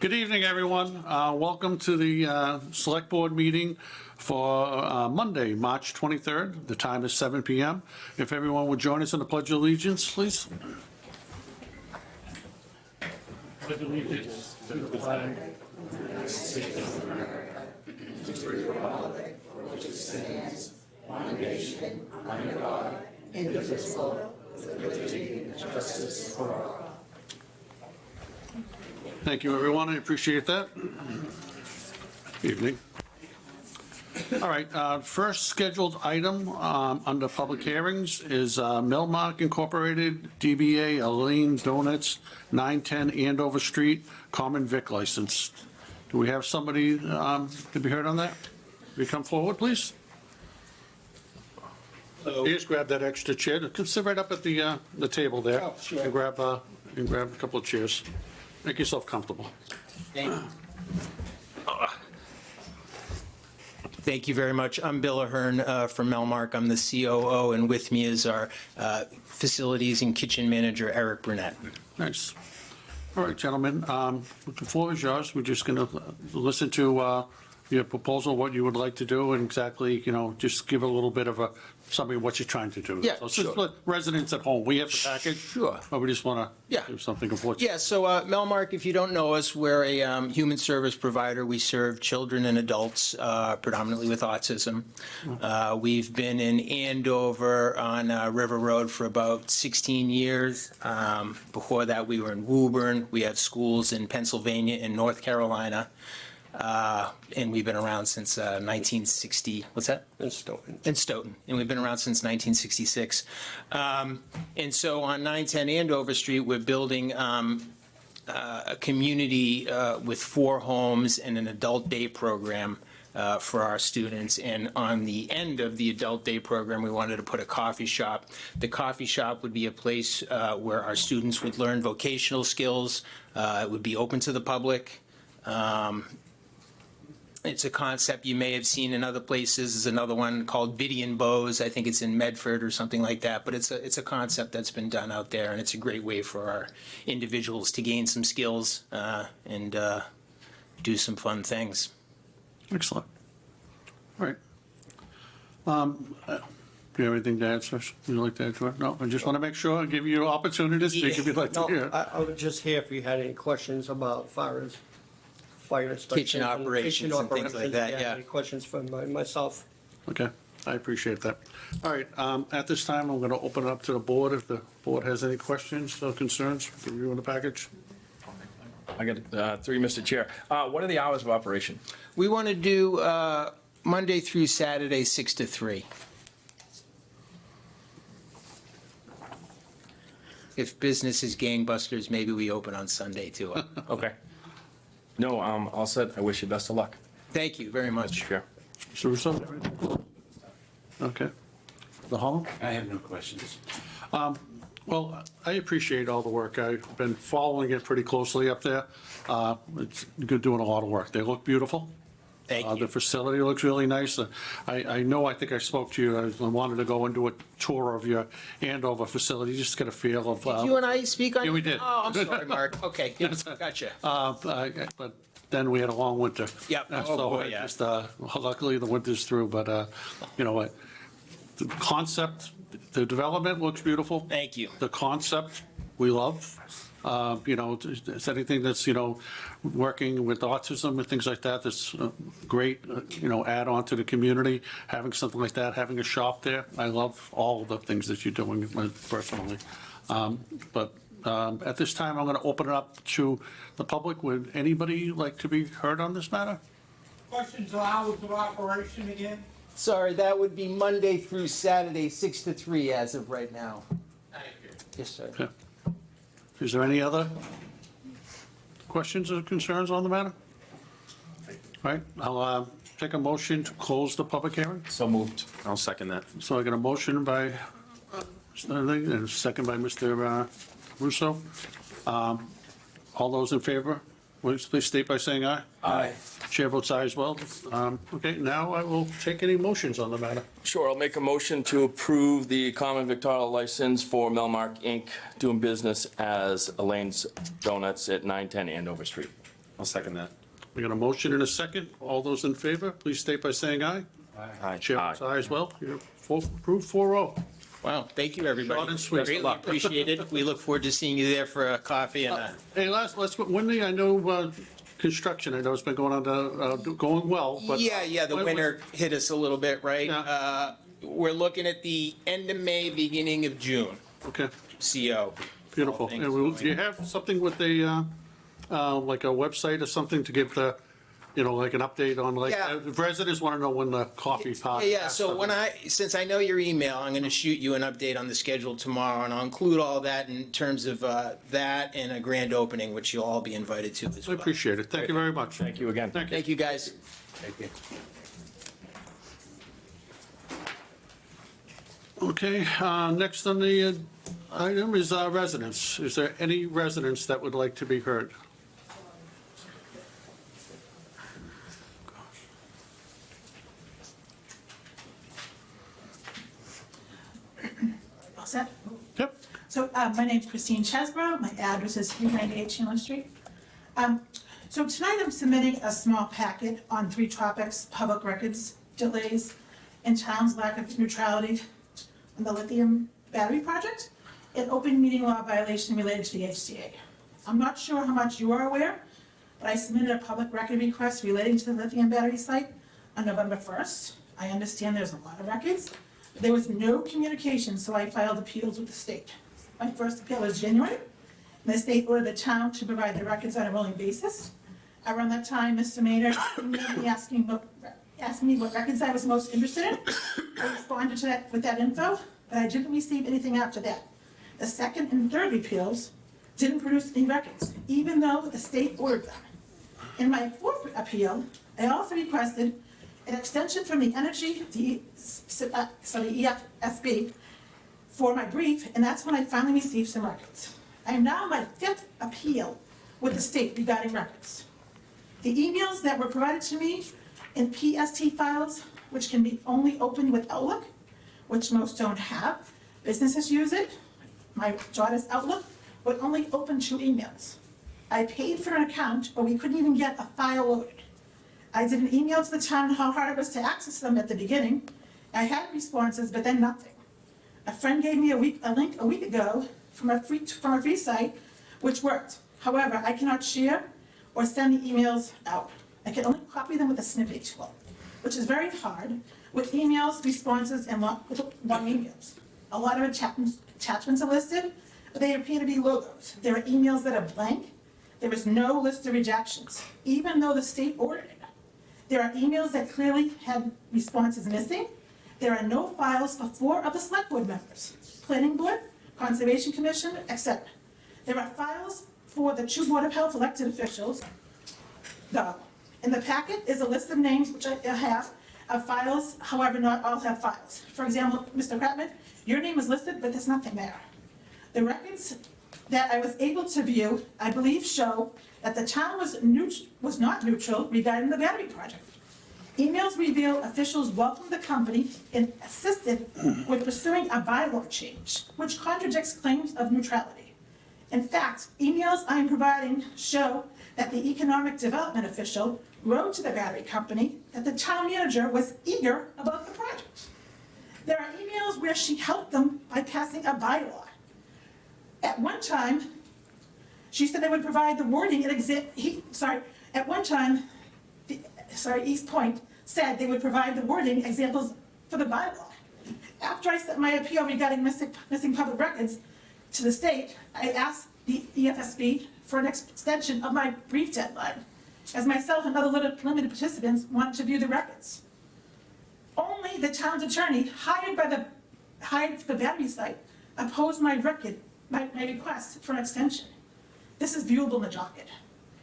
Good evening, everyone. Welcome to the Select Board meeting for Monday, March 23rd. The time is 7 PM. If everyone would join us in the Pledge of Allegiance, please. Pledge allegiance to the flag of the United States of America, to the republic for which it stands, one nation, under God, indivisible, with liberty and justice for all. Thank you, everyone. I appreciate that. Evening. All right, first scheduled item under public hearings is Melmark Incorporated, DBA Elaine Donuts, 910 Andover Street, common vic license. Do we have somebody to be heard on that? Will you come forward, please? Hello. You just grab that extra chair. Sit right up at the table there. Oh, sure. And grab a couple of chairs. Make yourself comfortable. Thank you. Thank you very much. I'm Bill Ahern from Melmark. I'm the COO, and with me is our facilities and kitchen manager, Eric Burnett. Nice. All right, gentlemen, the floor is yours. We're just going to listen to your proposal, what you would like to do, and exactly, just give a little bit of a summary of what you're trying to do. Yeah, So sure. just let residents at home, we have the package. Sure. But we just want Yeah. to do something unfortunate. Yeah, so Melmark, if you don't know us, we're a human service provider. We serve children and adults, predominantly with autism. We've been in Andover on River Road for about 16 years. Before that, we were in Woburn. We have schools in Pennsylvania and North Carolina. And we've been around since 1960. What's that? In Stoughton. In Stoughton, and we've been around since 1966. And so on 910 Andover Street, we're building a community with 4 homes and an adult day program for our students. And on the end of the adult day program, we wanted to put a coffee shop. The coffee shop would be a place where our students would learn vocational skills. It would be open to the public. It's a concept you may have seen in other places. There's another one called Biddy and Bose. I think it's in Medford or something like that. But it's a concept that's been done out there, and it's a great way for our individuals to gain some skills and do some fun things. Excellent. All right. Do you have anything to add, sir? Would you like to add to it? No, I just want to make sure I give you an opportunity to speak if you'd like to No, hear. I was just here if you had any questions about fire inspection. Kitchen operations and things like that, yeah. Any questions for myself? Okay, I appreciate that. All right, at this time, I'm going to open it up to the board. If the board has any questions or concerns, reviewing the package. I got 3, Mr. Chair. What are the hours of operation? We want to do Monday through Saturday, 6 to 3. If business is gangbusters, maybe we open on Sunday too. Okay. No, all set. I wish you best of luck. Thank you very much. Chair. Mr. Russo? Okay. The Hollow? I have no questions. Well, I appreciate all the work. I've been following it pretty closely up there. It's good doing a lot of work. They look beautiful. Thank you. The facility looks really nice. I think I spoke to you. I wanted to go and do a tour of your Andover facility, just to get a feel of. Did you and I speak on? Yeah, we did. Oh, I'm sorry, Mark. Okay, yeah, gotcha. But then we had a long winter. Yep. Oh, So boy, I yeah. just, luckily the winter's through, but you know what? The concept, the development looks beautiful. Thank you. The concept, we love. It's anything that's, working with autism and things like that, that's great, add on to the community, having something like that, having a shop there. I love all the things that you're doing personally. But at this time, I'm going to open it up to the public. Would anybody like to be heard on this matter? Questions on hours of operation again? Sorry, that would be Monday through Saturday, 6 to 3 as of right now. Thank you. Yes, sir. Okay. Is there any other questions or concerns on the matter? All right, I'll take a motion to close the public hearing. So moved. I'll second that. So I got a motion by Mr. Ling and a second by Mr. Russo. All those in favor, please state by saying aye. Aye. Chair votes aye as well. Okay, now I will take any motions on the matter. Sure, I'll make a motion to approve the common victualler license for Melmark Inc., doing business as Elaine's Donuts at 910 Andover Street. I'll second that. We got a motion and a second. All those in favor, please state by saying aye. Aye. Chair votes aye as well. You're approved 4-0. Wow, thank you, everybody. Short and sweet. Greatly appreciate it. We look forward to seeing you there for a coffee and a. Hey, Wendy, I know construction, I know it's been going on, going well, but. Yeah, the when- winter hit us a little bit, right? Yeah. We're looking at the end of May, beginning of June, Okay, CO. beautiful. All things And going. do you have something with the, like a website or something to give the, like an update on, like, Yeah. the residents want to know when the coffee pot. Yeah, so since I know your email, I'm gonna shoot you an update on the schedule tomorrow, and I'll include all that in terms of that and a grand opening, which you'll all be invited to as I well. appreciate it. Thank you very much. Thank you again. Thank you. Thank you, guys. Okay, next on the item is residents. Is there any residents that would like to be heard? All set? Yep. So my name's Christine Chesbrough. My address is 398 Chandler Street. So tonight I'm submitting a small packet on Three Tropics public records delays and town's lack of neutrality on the lithium battery project, an open meeting law violation related to the HCA. I'm not sure how much you are aware, but I submitted a public record request relating to the lithium battery site on November 1st. I understand there's a lot of records. There was no communication, so I filed appeals with the state. My first appeal was January, and the state ordered the town to provide the records on a rolling basis. Around that time, Mr. Maynard emailed me asking me what records I was most interested in. I responded to that with that info, but I didn't receive anything after that. The second and third appeals didn't produce any records, even though the state ordered them. In my fourth appeal, I also requested an extension from the EFSB for my brief, and that's when I finally received some records. I am now on my fifth appeal with the state regarding records. The emails that were provided to me in PST files, which can be only opened with Outlook, which most don't have, businesses use it. My daughter's Outlook would only open 2 emails. I paid for an account, but we couldn't even get a file loaded. I did an email to the town how hard it was to access them at the beginning. I had responses, but then nothing. A friend gave me a link a week ago from a free site, which worked. However, I cannot share or send the emails out. I can only copy them with a snippet tool, which is very hard with emails, responses, and long emails. A lot of attachments are listed, but they appear to be logos. There are emails that are blank. There is no list of rejections, even though the state ordered it. There are emails that clearly had responses missing. There are no files for 4 of the select board members, planning board, conservation commission, etc. There are files for the 2 board of health elected officials, though. In the packet is a list of names, which I have, of files, however, not all have files. For example, Mr. Kratman, your name is listed, but there's nothing there. The records that I was able to view, I believe, show that the town was not neutral regarding the battery project. Emails reveal officials welcomed the company and assisted with pursuing a bylaw change, which contradicts claims of neutrality. In fact, emails I am providing show that the economic development official wrote to the battery company that the town manager was eager about the project. There are emails where she helped them by passing a bylaw. At one time, she said they would provide the wording at East Point said they would provide the wording examples for the bylaw. After I sent my appeal regarding missing public records to the state, I asked the EFSB for an extension of my brief deadline, as myself and other limited participants wanted to view the records. Only the town's attorney, hired for the battery site, opposed my request for an extension. This is viewable in the docket.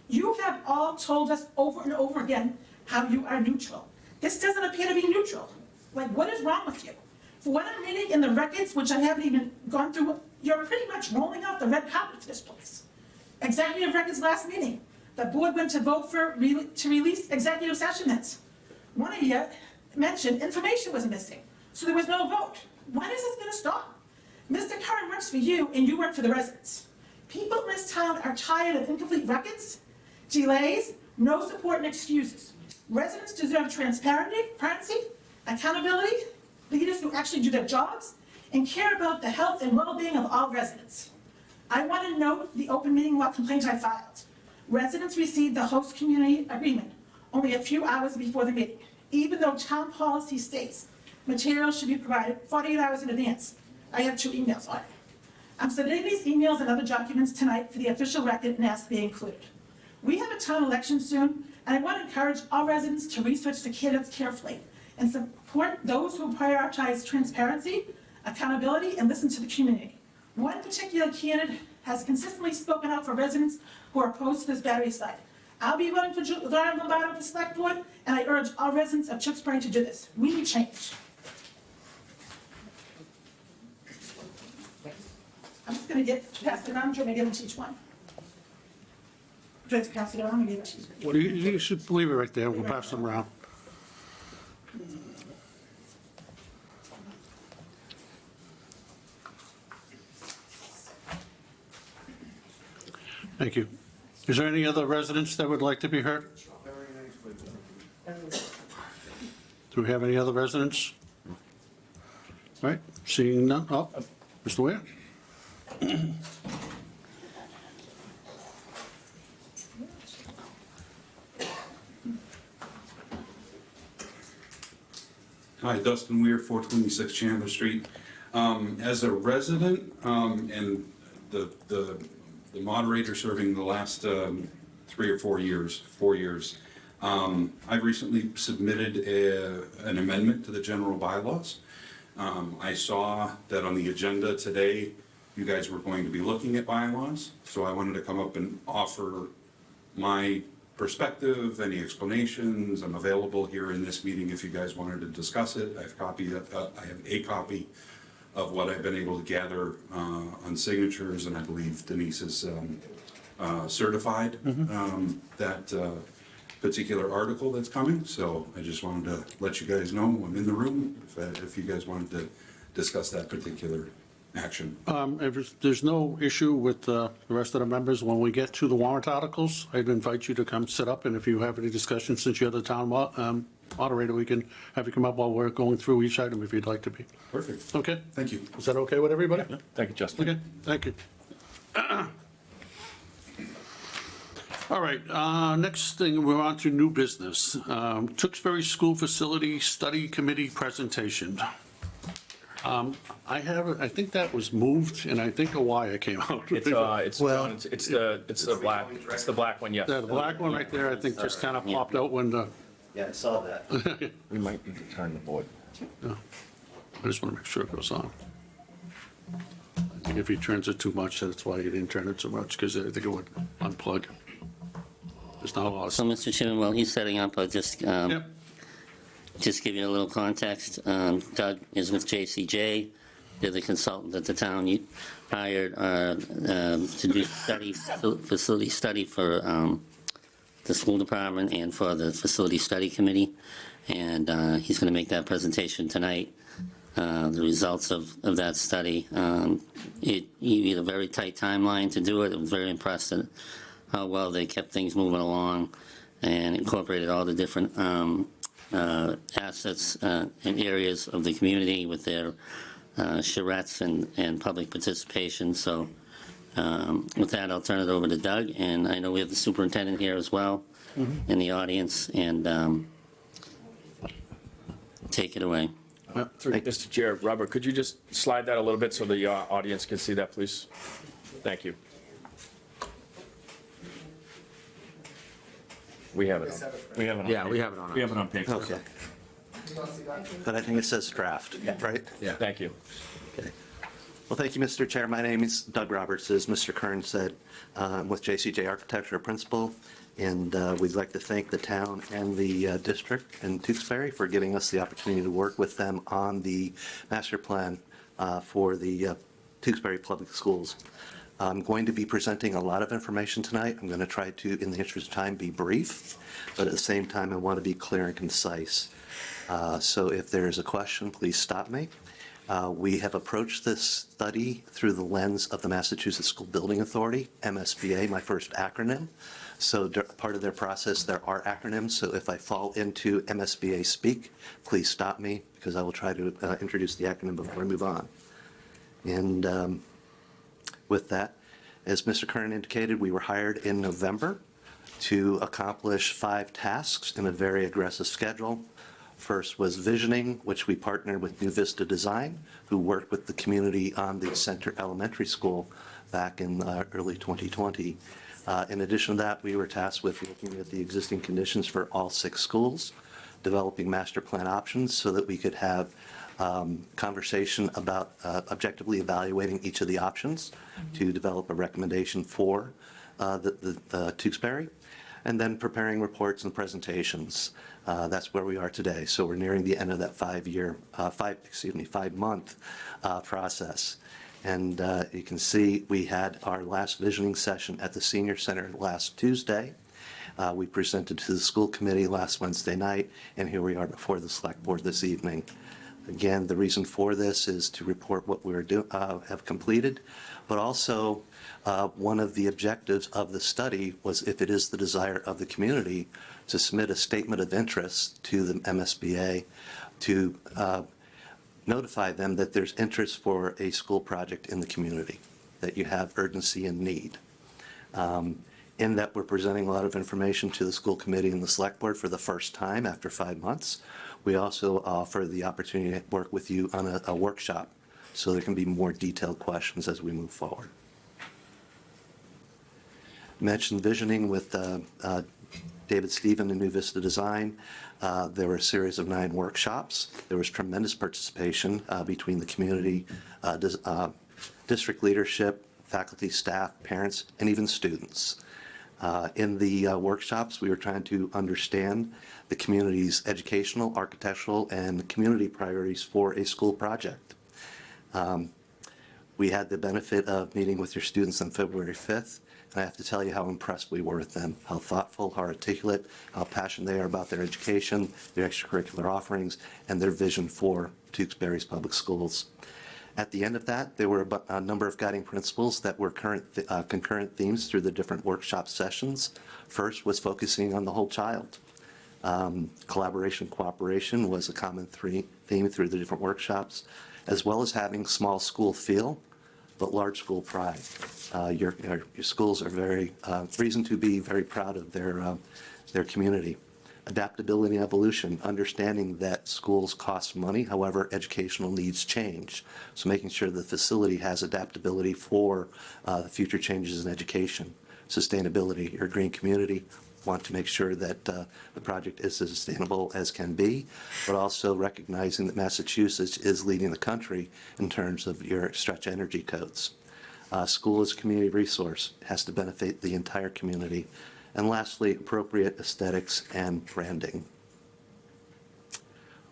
You have all told us over and over again how you are neutral. This doesn't appear to be neutral. Like, what is wrong with you? For what I'm reading in the records, which I haven't even gone through, you're pretty much rolling out the red carpet to this place. Executive records last meeting. The board went to vote to release executive session minutes. One of you mentioned information was missing, so there was no vote. When is this going to stop? Mr. Curran works for you, and you work for the residents. People in this town are tired of incomplete records, Delays, no support and excuses. Residents deserve transparency, accountability, leaders who actually do their jobs, and care about the health and well-being of all residents. I want to note the open meeting law complaint I filed. Residents received the host community agreement only a few hours before the meeting, even though town policy states materials should be provided 48 hours in advance. I have 2 emails on it. I'm submitting these emails and other documents tonight for the official record and ask to be included. We have a town election soon, and I want to encourage all residents to research the candidates carefully and support those who prioritize transparency, accountability, and listen to the community. One particular candidate has consistently spoken out for residents who are opposed to this battery site. I'll be running for Donna Lombardo for select board, and I urge all residents of Tewksbury to do this. We need change. I'm just gonna pass it around, do you want me to give it to each one? Just pass it around and give it to each. Well, you should leave it right there, we'll pass them around. Thank you. Is there any other residents that would like to be heard? Do we have any other residents? All right, seeing none, oh, Mr. Ware? Hi, Dustin Weir, 426 Chandler Street. As a resident, and the moderator serving the last 3 or 4 years, 4 years, I've recently submitted an amendment to the general bylaws. I saw that on the agenda today, you guys were going to be looking at bylaws, so I wanted to come up and offer my perspective, any explanations. I'm available here in this meeting if you guys wanted to discuss it. I have a copy of what I've been able to gather on signatures, and I believe Denise is certified that particular article that's coming. So I just wanted to let you guys know I'm in the room if you guys wanted to discuss that particular action. There's no issue with the rest of the members. When we get to the warrant articles, I'd invite you to come sit up, and if you have any discussion, since you're the town moderator, we can have you come up while we're going through each item if you'd like to be. Perfect. Okay? Thank you. Is that okay with everybody? Thank you, Justin. Okay, thank you. All right, next thing, we're on to new business. Tewksbury School Facility Study Committee presentation. I think that was moved, and I think a wire came out. It's the black one, yes. The black one right there, I think, just kind of popped out when the, Yeah, I saw that. We might need to turn the board. I just want to make sure it goes on. I think if he turns it too much, that's why he didn't turn it so much, because I think it would unplug. There's not a lot of. So, Mr. Chairman, while he's setting up, I'll just Yep. just give you a little context. Doug is with JCJ. They're the consultant that the town hired to do facility study for the school department and for the facility study committee. And he's going to make that presentation tonight, the results of that study. He had a very tight timeline to do it. I was very impressed at how well they kept things moving along and incorporated all the different assets and areas of the community with their charrettes and public participation. So with that, I'll turn it over to Doug, and I know we have the superintendent here as well in the audience, and take it away. Mr. Chair, Robert, could you just slide that a little bit so the audience can see that, please? Thank you. We have it on. We have it on. Yeah, we have it on. We have it on paper. Okay. But I think it says draft, right? Yeah. Thank you. Okay. Well, thank you, Mr. Chair. My name is Doug Roberts, as Mr. Kern said. I'm with JCJ Architecture Principal, and we'd like to thank the town and the district in Tewksbury for giving us the opportunity to work with them on the master plan for the Tewksbury Public Schools. I'm going to be presenting a lot of information tonight. I'm going to try to, in the interest of time, be brief, but at the same time, I want to be clear and concise. So if there's a question, please stop me. We have approached this study through the lens of the Massachusetts School Building Authority, MSBA, my first acronym. So part of their process, there are acronyms, so if I fall into MSBA speak, please stop me, because I will try to introduce the acronym before I move on. And with that, as Mr. Kern indicated, we were hired in November to accomplish 5 tasks in a very aggressive schedule. First was visioning, which we partnered with New Vista Design, who worked with the community on the Center Elementary School back in early 2020. In addition to that, we were tasked with looking at the existing conditions for all 6 schools, developing master plan options so that we could have conversation about objectively evaluating each of the options to develop a recommendation for the Tewksbury, and then preparing reports and presentations. That's where we are today. So we're nearing the end of that 5-month process. And you can see we had our last visioning session at the Senior Center last Tuesday. We presented to the school committee last Wednesday night, and here we are before the select board this evening. Again, the reason for this is to report what we have completed, but also one of the objectives of the study was, if it is the desire of the community, to submit a statement of interest to the MSBA to notify them that there's interest for a school project in the community, that you have urgency and need. In that, we're presenting a lot of information to the school committee and the select board for the first time after 5 months. We also offer the opportunity to work with you on a workshop, so there can be more detailed questions as we move forward. Mentioned visioning with David Stephen and New Vista Design. There were a series of 9 workshops. There was tremendous participation between the community, district leadership, faculty, staff, parents, and even students. In the workshops, we were trying to understand the community's educational, architectural, and community priorities for a school project. We had the benefit of meeting with your students on February 5th, and I have to tell you how impressed we were with them, how thoughtful, how articulate, how passionate they are about their education, their extracurricular offerings, and their vision for Tewksbury's public schools. At the end of that, there were a number of guiding principles that were concurrent themes through the different workshop sessions. First was focusing on the whole child. Collaboration, cooperation was a common theme through the different workshops, as well as having small school feel, but large school pride. Your schools are very reason to be very proud of their community. Adaptability and evolution, understanding that schools cost money, however, educational needs change. So making sure the facility has adaptability for the future changes in education. Sustainability, your green community, want to make sure that the project is as sustainable as can be, but also recognizing that Massachusetts is leading the country in terms of your stretch energy codes. School is a community resource, has to benefit the entire community. And lastly, appropriate aesthetics and branding.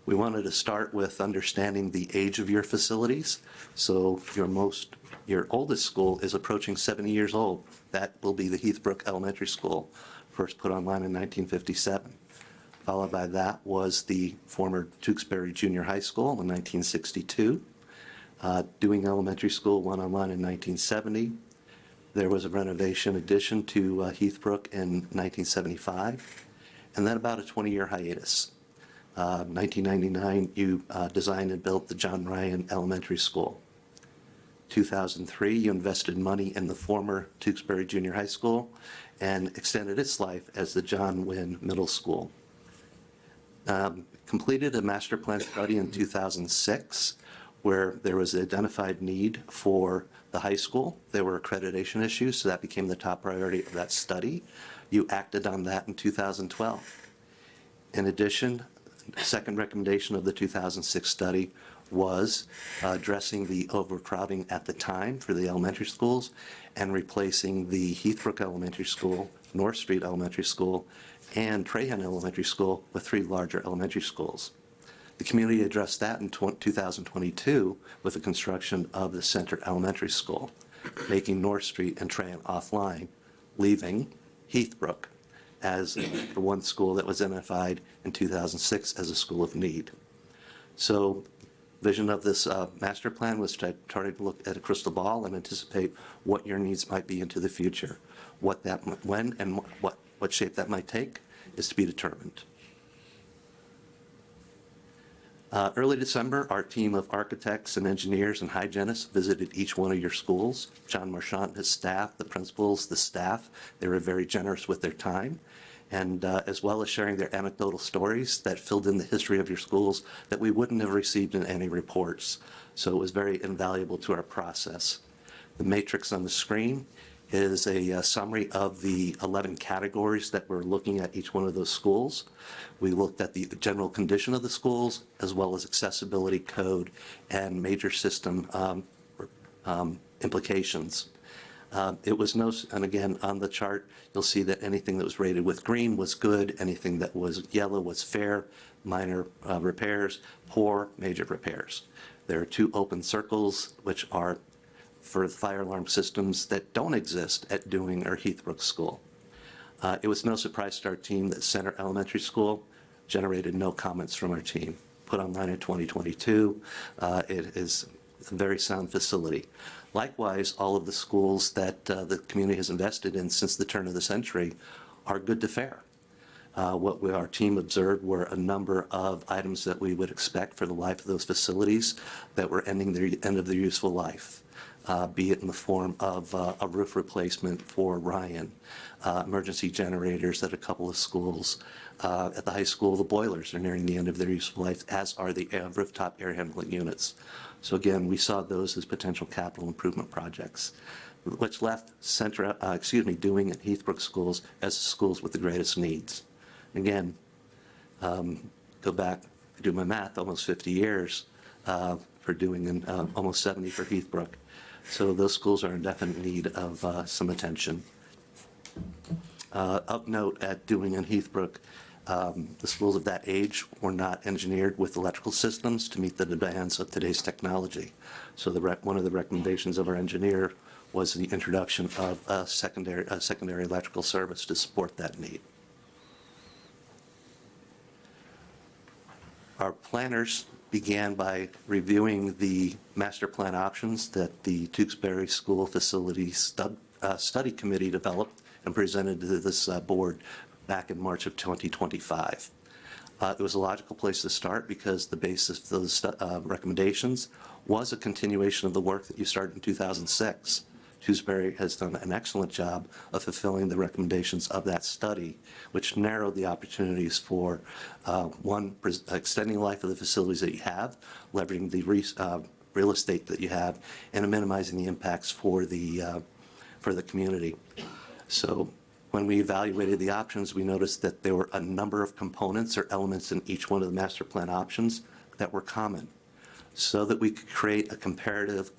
We wanted to start with understanding the age of your facilities. So your oldest school is approaching 70 years old. That will be the Heathbrook Elementary School, first put online in 1957. Followed by that was the former Tewksbury Junior High School in 1962. Dewing Elementary School went online in 1970. There was a renovation addition to Heathbrook in 1975, and then about a 20-year hiatus. 1999, you designed and built the John Ryan Elementary School. 2003, you invested money in the former Tewksbury Junior High School and extended its life as the John Wynn Middle School. Completed a master plan study in 2006, where there was an identified need for the high school. There were accreditation issues, so that became the top priority of that study. You acted on that in 2012. In addition, the second recommendation of the 2006 study was addressing the overcrowding at the time for the elementary schools and replacing the Heathbrook Elementary School, North Street Elementary School, and Trahan Elementary School with 3 larger elementary schools. The community addressed that in 2022 with the construction of the Center Elementary School, making North Street and Trahan offline, leaving Heathbrook as the one school that was identified in 2006 as a school of need. So Vision of this master plan was to try to look at a crystal ball and anticipate what your needs might be into the future. When and what shape that might take is to be determined. Early December, our team of architects and engineers and hygienists visited each one of your schools. John Marchant and his staff, the principals, the staff, they were very generous with their time, and as well as sharing their anecdotal stories that filled in the history of your schools that we wouldn't have received in any reports. So it was very invaluable to our process. The matrix on the screen is a summary of the 11 categories that we're looking at each one of those schools. We looked at the general condition of the schools, as well as accessibility, code, and major system implications. It was and again, on the chart, you'll see that anything that was rated with green was good, anything that was yellow was fair, minor repairs, poor, major repairs. There are 2 open circles, which are for fire alarm systems that don't exist at Dewing or Heathbrook School. It was no surprise to our team that Center Elementary School generated no comments from our team. Put online in 2022, it is a very sound facility. Likewise, all of the schools that the community has invested in since the turn of the century are good to fair. What our team observed were a number of items that we would expect for the life of those facilities that were ending their end of their useful life. Be it in the form of a roof replacement for Ryan, emergency generators at a couple of schools. At the high school, the boilers are nearing the end of their useful life, as are the rooftop air handling units. So again, we saw those as potential capital improvement projects, which left Dewing and Heathbrook schools as the schools with the greatest needs. Again, go back, do my math, almost 50 years for Dewing and almost 70 for Heathbrook. So those schools are in definite need of some attention. Of note, at Dewing and Heathbrook, the schools of that age were not engineered with electrical systems to meet the demands of today's technology. So one of the recommendations of our engineer was the introduction of a secondary electrical service to support that need. Our planners began by reviewing the master plan options that the Tewksbury School Facilities Study Committee developed and presented to this board back in March of 2025. It was a logical place to start because the basis of those recommendations was a continuation of the work that you started in 2006. Tewksbury has done an excellent job of fulfilling the recommendations of that study, which narrowed the opportunities for, one, extending the life of the facilities that you have, leveraging the real estate that you have, and minimizing the impacts for the community. So when we evaluated the options, we noticed that there were a number of components or elements in each one of the master plan options that were common. So that we could create a comparative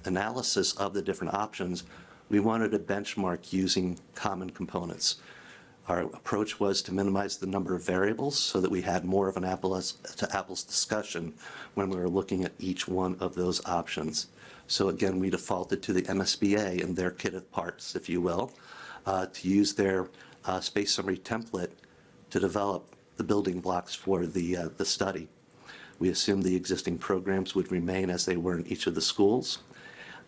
analysis of the different options, we wanted to benchmark using common components. Our approach was to minimize the number of variables so that we had more of an apples-to-apples discussion when we were looking at each one of those options. So again, we defaulted to the MSBA and their kit of parts, if you will, to use their space summary template to develop the building blocks for the study. We assumed the existing programs would remain as they were in each of the schools.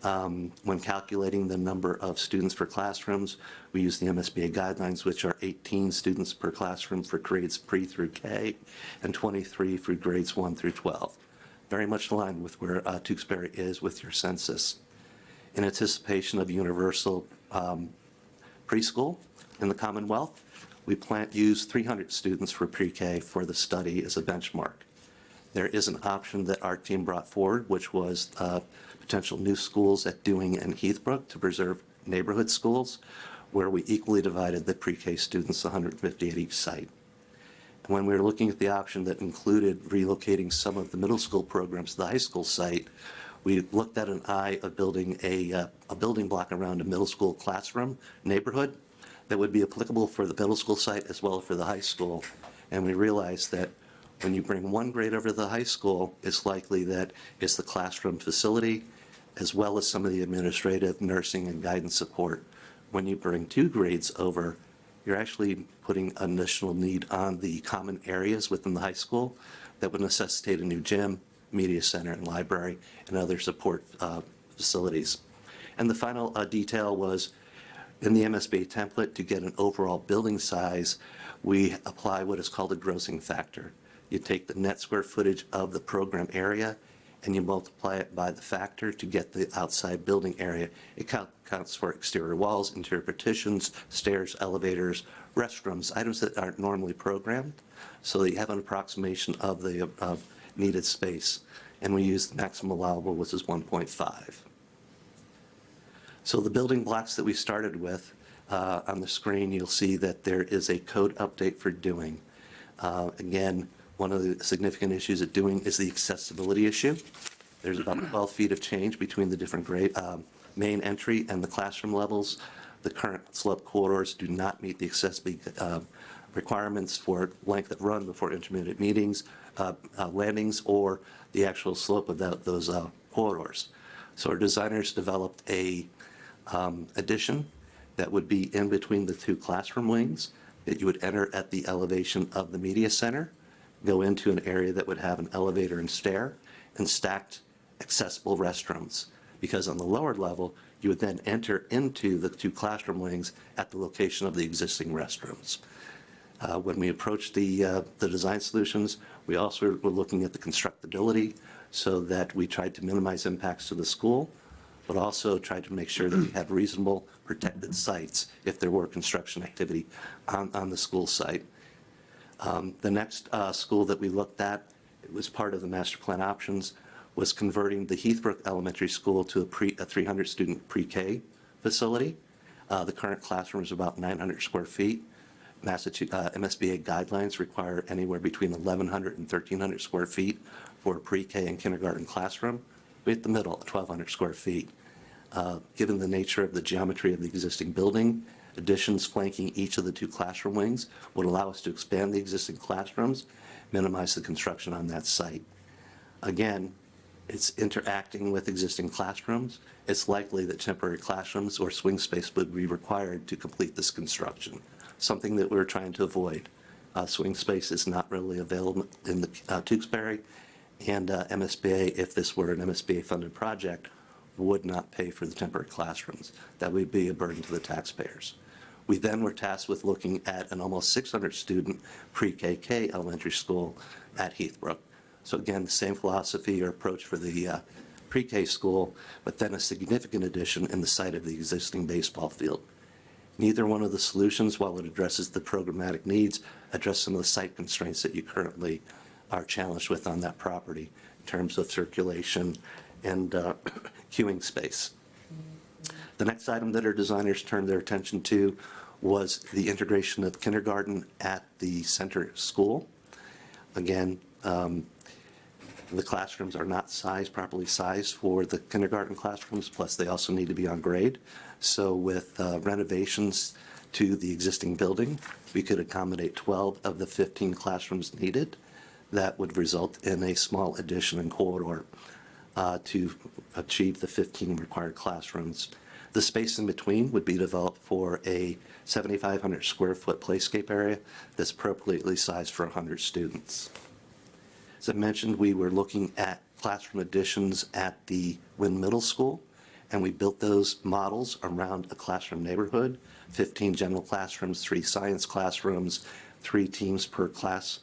When calculating the number of students per classrooms, we used the MSBA guidelines, which are 18 students per classroom for grades pre through K and 23 for grades 1 through 12. Very much aligned with where Tewksbury is with your census. In anticipation of universal preschool in the Commonwealth, we plan to use 300 students for pre-K for the study as a benchmark. There is an option that our team brought forward, which was potential new schools at Dewing and Heathbrook to preserve neighborhood schools, where we equally divided the pre-K students, 150 at each site. And when we were looking at the option that included relocating some of the middle school programs to the high school site, we looked at an eye of building a building block around a middle school classroom neighborhood that would be applicable for the middle school site as well as for the high school. And we realized that when you bring one grade over to the high school, it's likely that it's the classroom facility as well as some of the administrative, nursing, and guidance support. When you bring 2 grades over, you're actually putting additional need on the common areas within the high school that would necessitate a new gym, media center and library and other support facilities. And the final detail was in the MSBA template, to get an overall building size, we apply what is called a grossing factor. You take the net square footage of the program area and you multiply it by the factor to get the outside building area. It counts for exterior walls, interior partitions, stairs, elevators, restrooms, items that aren't normally programmed, so that you have an approximation of the needed space. And we use the maximum allowable, which is 1.5. So the building blocks that we started with, on the screen, you'll see that there is a code update for doing. Again, one of the significant issues at doing is the accessibility issue. There's about 12 feet of change between the different grade, main entry and the classroom levels. The current slope corridors do not meet the accessibility requirements for length of run before intermediate meetings, landings, or the actual slope of those corridors. So our designers developed a addition that would be in between the two classroom wings that you would enter at the elevation of the media center, go into an area that would have an elevator and stair, and stacked accessible restrooms. Because on the lower level, you would then enter into the two classroom wings at the location of the existing restrooms. When we approached the design solutions, we also were looking at the constructability so that we tried to minimize impacts to the school, but also tried to make sure that we had reasonable protected sites if there were construction activity on the school site. The next school that we looked at, it was part of the master plan options, was converting the Heathbrook Elementary School to a 300-student pre-K facility. The current classroom is about 900 square feet. MSBA guidelines require anywhere between 1,100 and 1,300 square feet for a pre-K and kindergarten classroom. We're at the middle, 1,200 square feet. Given the nature of the geometry of the existing building, additions flanking each of the two classroom wings would allow us to expand the existing classrooms, minimize the construction on that site. Again, it's interacting with existing classrooms. It's likely that temporary classrooms or swing space would be required to complete this construction, something that we're trying to avoid. Swing space is not really available in the Tewksbury, and MSBA, if this were an MSBA-funded project, would not pay for the temporary classrooms. That would be a burden to the taxpayers. We then were tasked with looking at an almost 600-student pre-KK elementary school at Heathbrook. So again, the same philosophy or approach for the pre-K school, but then a significant addition in the site of the existing baseball field. Neither one of the solutions, while it addresses the programmatic needs, address some of the site constraints that you currently are challenged with on that property in terms of circulation and queuing space. The next item that our designers turned their attention to was the integration of kindergarten at the center school. Again, the classrooms are not properly sized for the kindergarten classrooms, plus they also need to be on grade. So with renovations to the existing building, we could accommodate 12 of the 15 classrooms needed. That would result in a small addition and corridor to achieve the 15 required classrooms. The space in between would be developed for a 7,500 square foot playscape area that's appropriately sized for 100 students. As I mentioned, we were looking at classroom additions at the Wynn Middle School, and we built those models around a classroom neighborhood, 15 general classrooms, 3 science classrooms, 3 teams per class,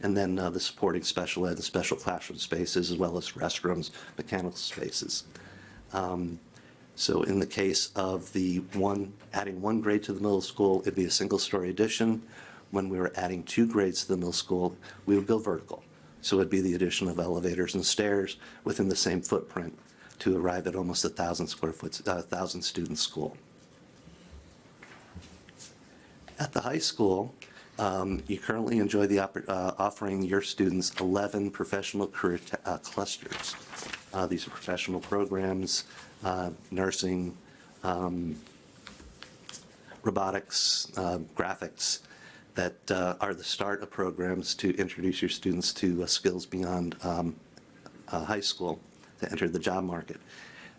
and then the supporting special ed and special classroom spaces, as well as restrooms, mechanical spaces. So in the case of adding 1 grade to the middle school, it'd be a single-story addition. When we were adding 2 grades to the middle school, we would go vertical. So it'd be the addition of elevators and stairs within the same footprint to arrive at almost 1,000 square foot, 1,000 student school. At the high school, you currently enjoy the offering your students 11 professional career clusters. These are professional programs, nursing, robotics, graphics, that are the start of programs to introduce your students to skills beyond high school to enter the job market.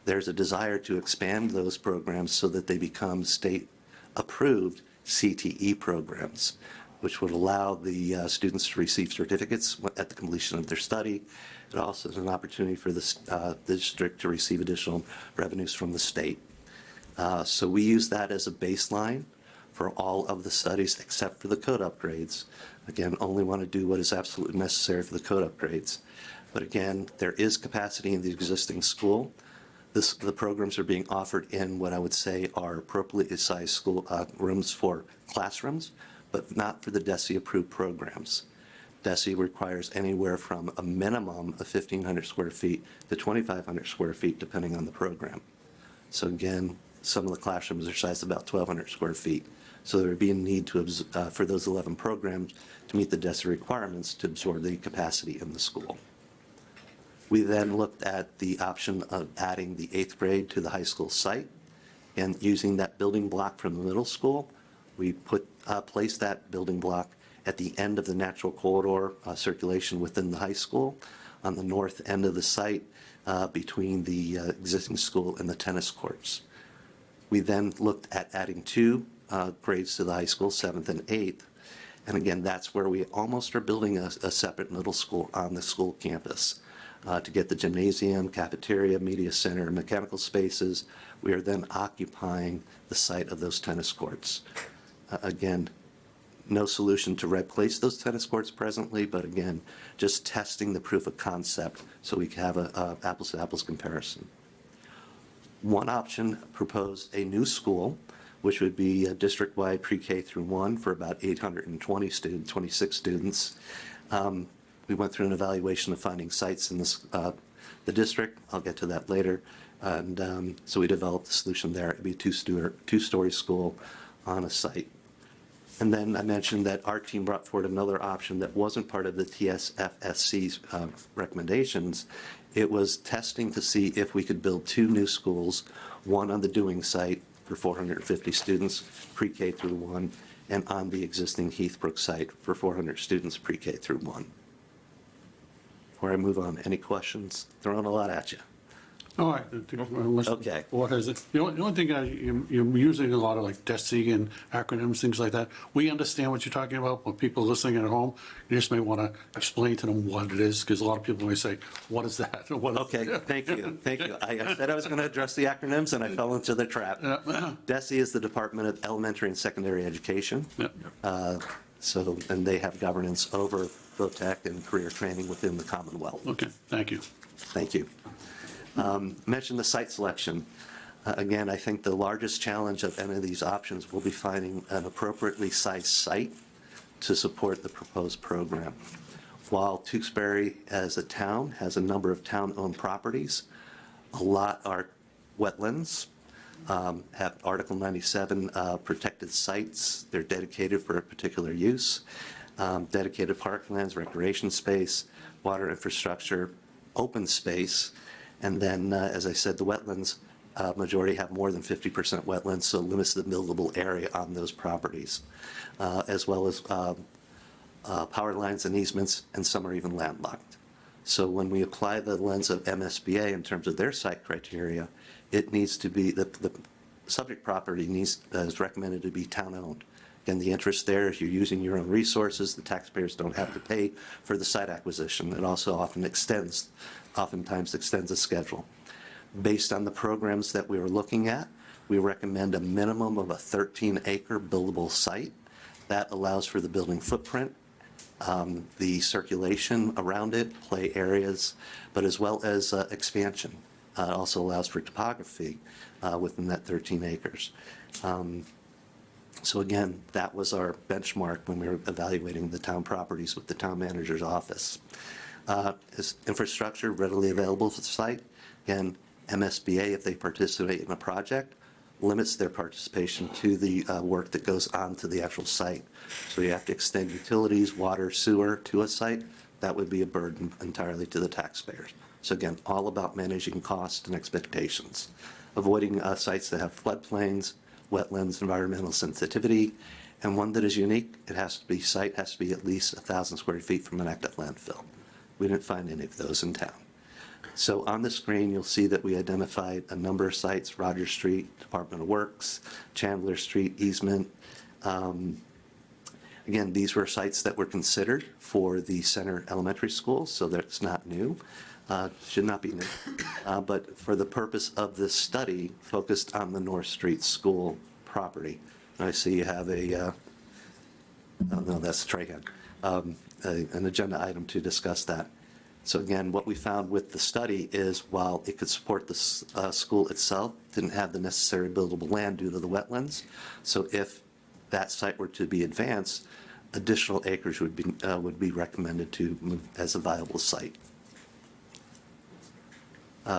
There's a desire to expand those programs so that they become state-approved CTE programs. which would allow the students to receive certificates at the completion of their study. It also is an opportunity for the district to receive additional revenues from the state. So we use that as a baseline for all of the studies except for the code upgrades. Again, only want to do what is absolutely necessary for the code upgrades. But again, there is capacity in the existing school. The programs are being offered in what I would say are appropriately sized school rooms for classrooms, but not for the DESE approved programs. DESE requires anywhere from a minimum of 1,500 square feet to 2,500 square feet, depending on the program. So again, some of the classrooms are sized about 1,200 square feet. So there would be a need to, for those 11 programs to meet the DESE requirements to absorb the capacity in the school. We then looked at the option of adding the 8th grade to the high school site, and using that building block from the middle school, we placed that building block at the end of the natural corridor circulation within the high school on the north end of the site between the existing school and the tennis courts. We then looked at adding 2 grades to the high school, 7th and 8th. And again, that's where we almost are building a separate middle school on the school campus. To get the gymnasium, cafeteria, media center, mechanical spaces, we are then occupying the site of those tennis courts. Again, no solution to replace those tennis courts presently, but again, just testing the proof of concept so we can have a apples-to-apples comparison. One option proposed a new school, which would be a district-wide pre-K through 1 for about 820 students, 26 students. We went through an evaluation of finding sites in this, the district. I'll get to that later. And so we developed a solution there. It'd be a two-story school on a site. And then I mentioned that our team brought forward another option that wasn't part of the TSFSC's recommendations. It was testing to see if we could build 2 new schools, one on the Dewing site for 450 students, pre-K through 1, and on the existing Heathbrook site for 400 students, pre-K through 1. Before I move on, any questions? Throwing a lot at you. All right. Okay. What is it? The only thing, you're using a lot of like DESE and acronyms, things like that. We understand what you're talking about, but people listening at home, you just may want to explain to them what it is, because a lot of people may say, what is that? What is Okay, thank you, thank you. I said I was going to address the acronyms, and I fell into the trap. DESE is the Department of Elementary and Secondary Education. So, and they have governance over VOTEC and career training within the Commonwealth. Okay, thank you. Thank you. Mentioned the site selection. Again, I think the largest challenge of any of these options will be finding an appropriately sized site to support the proposed program. While Tewksbury as a town has a number of town-owned properties, a lot are wetlands, have Article 97 protected sites. They're dedicated for a particular use, dedicated parklands, recreation space, water infrastructure, open space. And then, as I said, the wetlands, majority have more than 50% wetlands, so limits the buildable area on those properties, as well as power lines and easements, and some are even landlocked. So when we apply the lens of MSBA in terms of their site criteria, it needs to be, the subject property is recommended to be town-owned. Again, the interest there is you're using your own resources. The taxpayers don't have to pay for the site acquisition. It also oftentimes extends the schedule. Based on the programs that we were looking at, we recommend a minimum of a 13-acre buildable site. That allows for the building footprint, the circulation around it, play areas, but as well as expansion. It also allows for topography within that 13 acres. So again, that was our benchmark when we were evaluating the town properties with the town manager's office. Is infrastructure readily available for the site? Again, MSBA, if they participate in a project, limits their participation to the work that goes on to the actual site. So you have to extend utilities, water, sewer to a site. That would be a burden entirely to the taxpayers. So again, all about managing costs and expectations. Avoiding sites that have floodplains, wetlands, environmental sensitivity, and one that is unique, site has to be at least 1,000 square feet from an active landfill. We didn't find any of those in town. So on the screen, you'll see that we identified a number of sites: Rogers Street, Department of Works, Chandler Street, easement. Again, these were sites that were considered for the Center Elementary School, so that's not new, should not be new. But for the purpose of this study, focused on the North Street School property. I see you have oh no, that's Trahan, an agenda item to discuss that. So again, what we found with the study is while it could support the school itself, didn't have the necessary buildable land due to the wetlands. So if that site were to be advanced, additional acreage would be recommended to move as a viable site.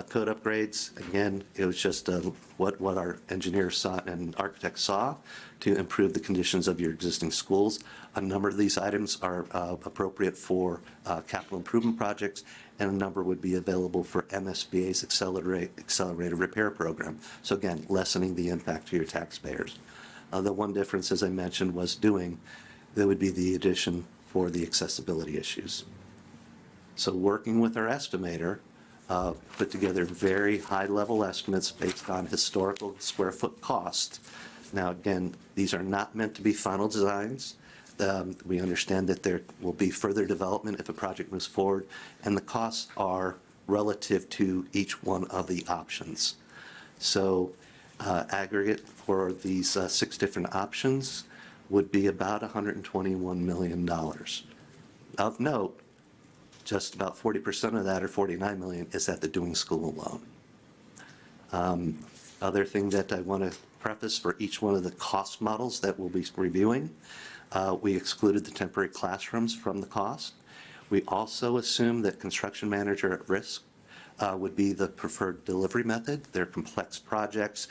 Code upgrades, again, it was just what our engineers saw and architects saw to improve the conditions of your existing schools. A number of these items are appropriate for capital improvement projects, and a number would be available for MSBA's accelerated repair program. So again, lessening the impact to your taxpayers. The one difference, as I mentioned, was there would be the addition for the accessibility issues. So working with our estimator, put together very high-level estimates based on historical square foot cost. Now, again, these are not meant to be final designs. We understand that there will be further development if a project moves forward, and the costs are relative to each one of the options. So aggregate for these 6 different options would be about $121 million. Of note, just about 40% of that, or $49 million, is at the Doing School alone. Other thing that I want to preface for each one of the cost models that we'll be reviewing, we excluded the temporary classrooms from the cost. We also assumed that construction manager at risk would be the preferred delivery method. They're complex projects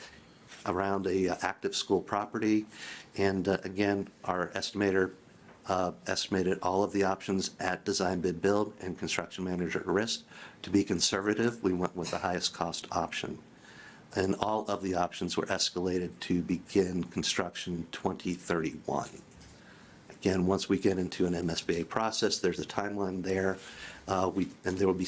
around a active school property. And again, our estimator estimated all of the options at design bid build and construction manager at risk. To be conservative, we went with the highest cost option. And all of the options were escalated to begin construction 2031. Again, once we get into an MSBA process, there's a timeline there, and there will be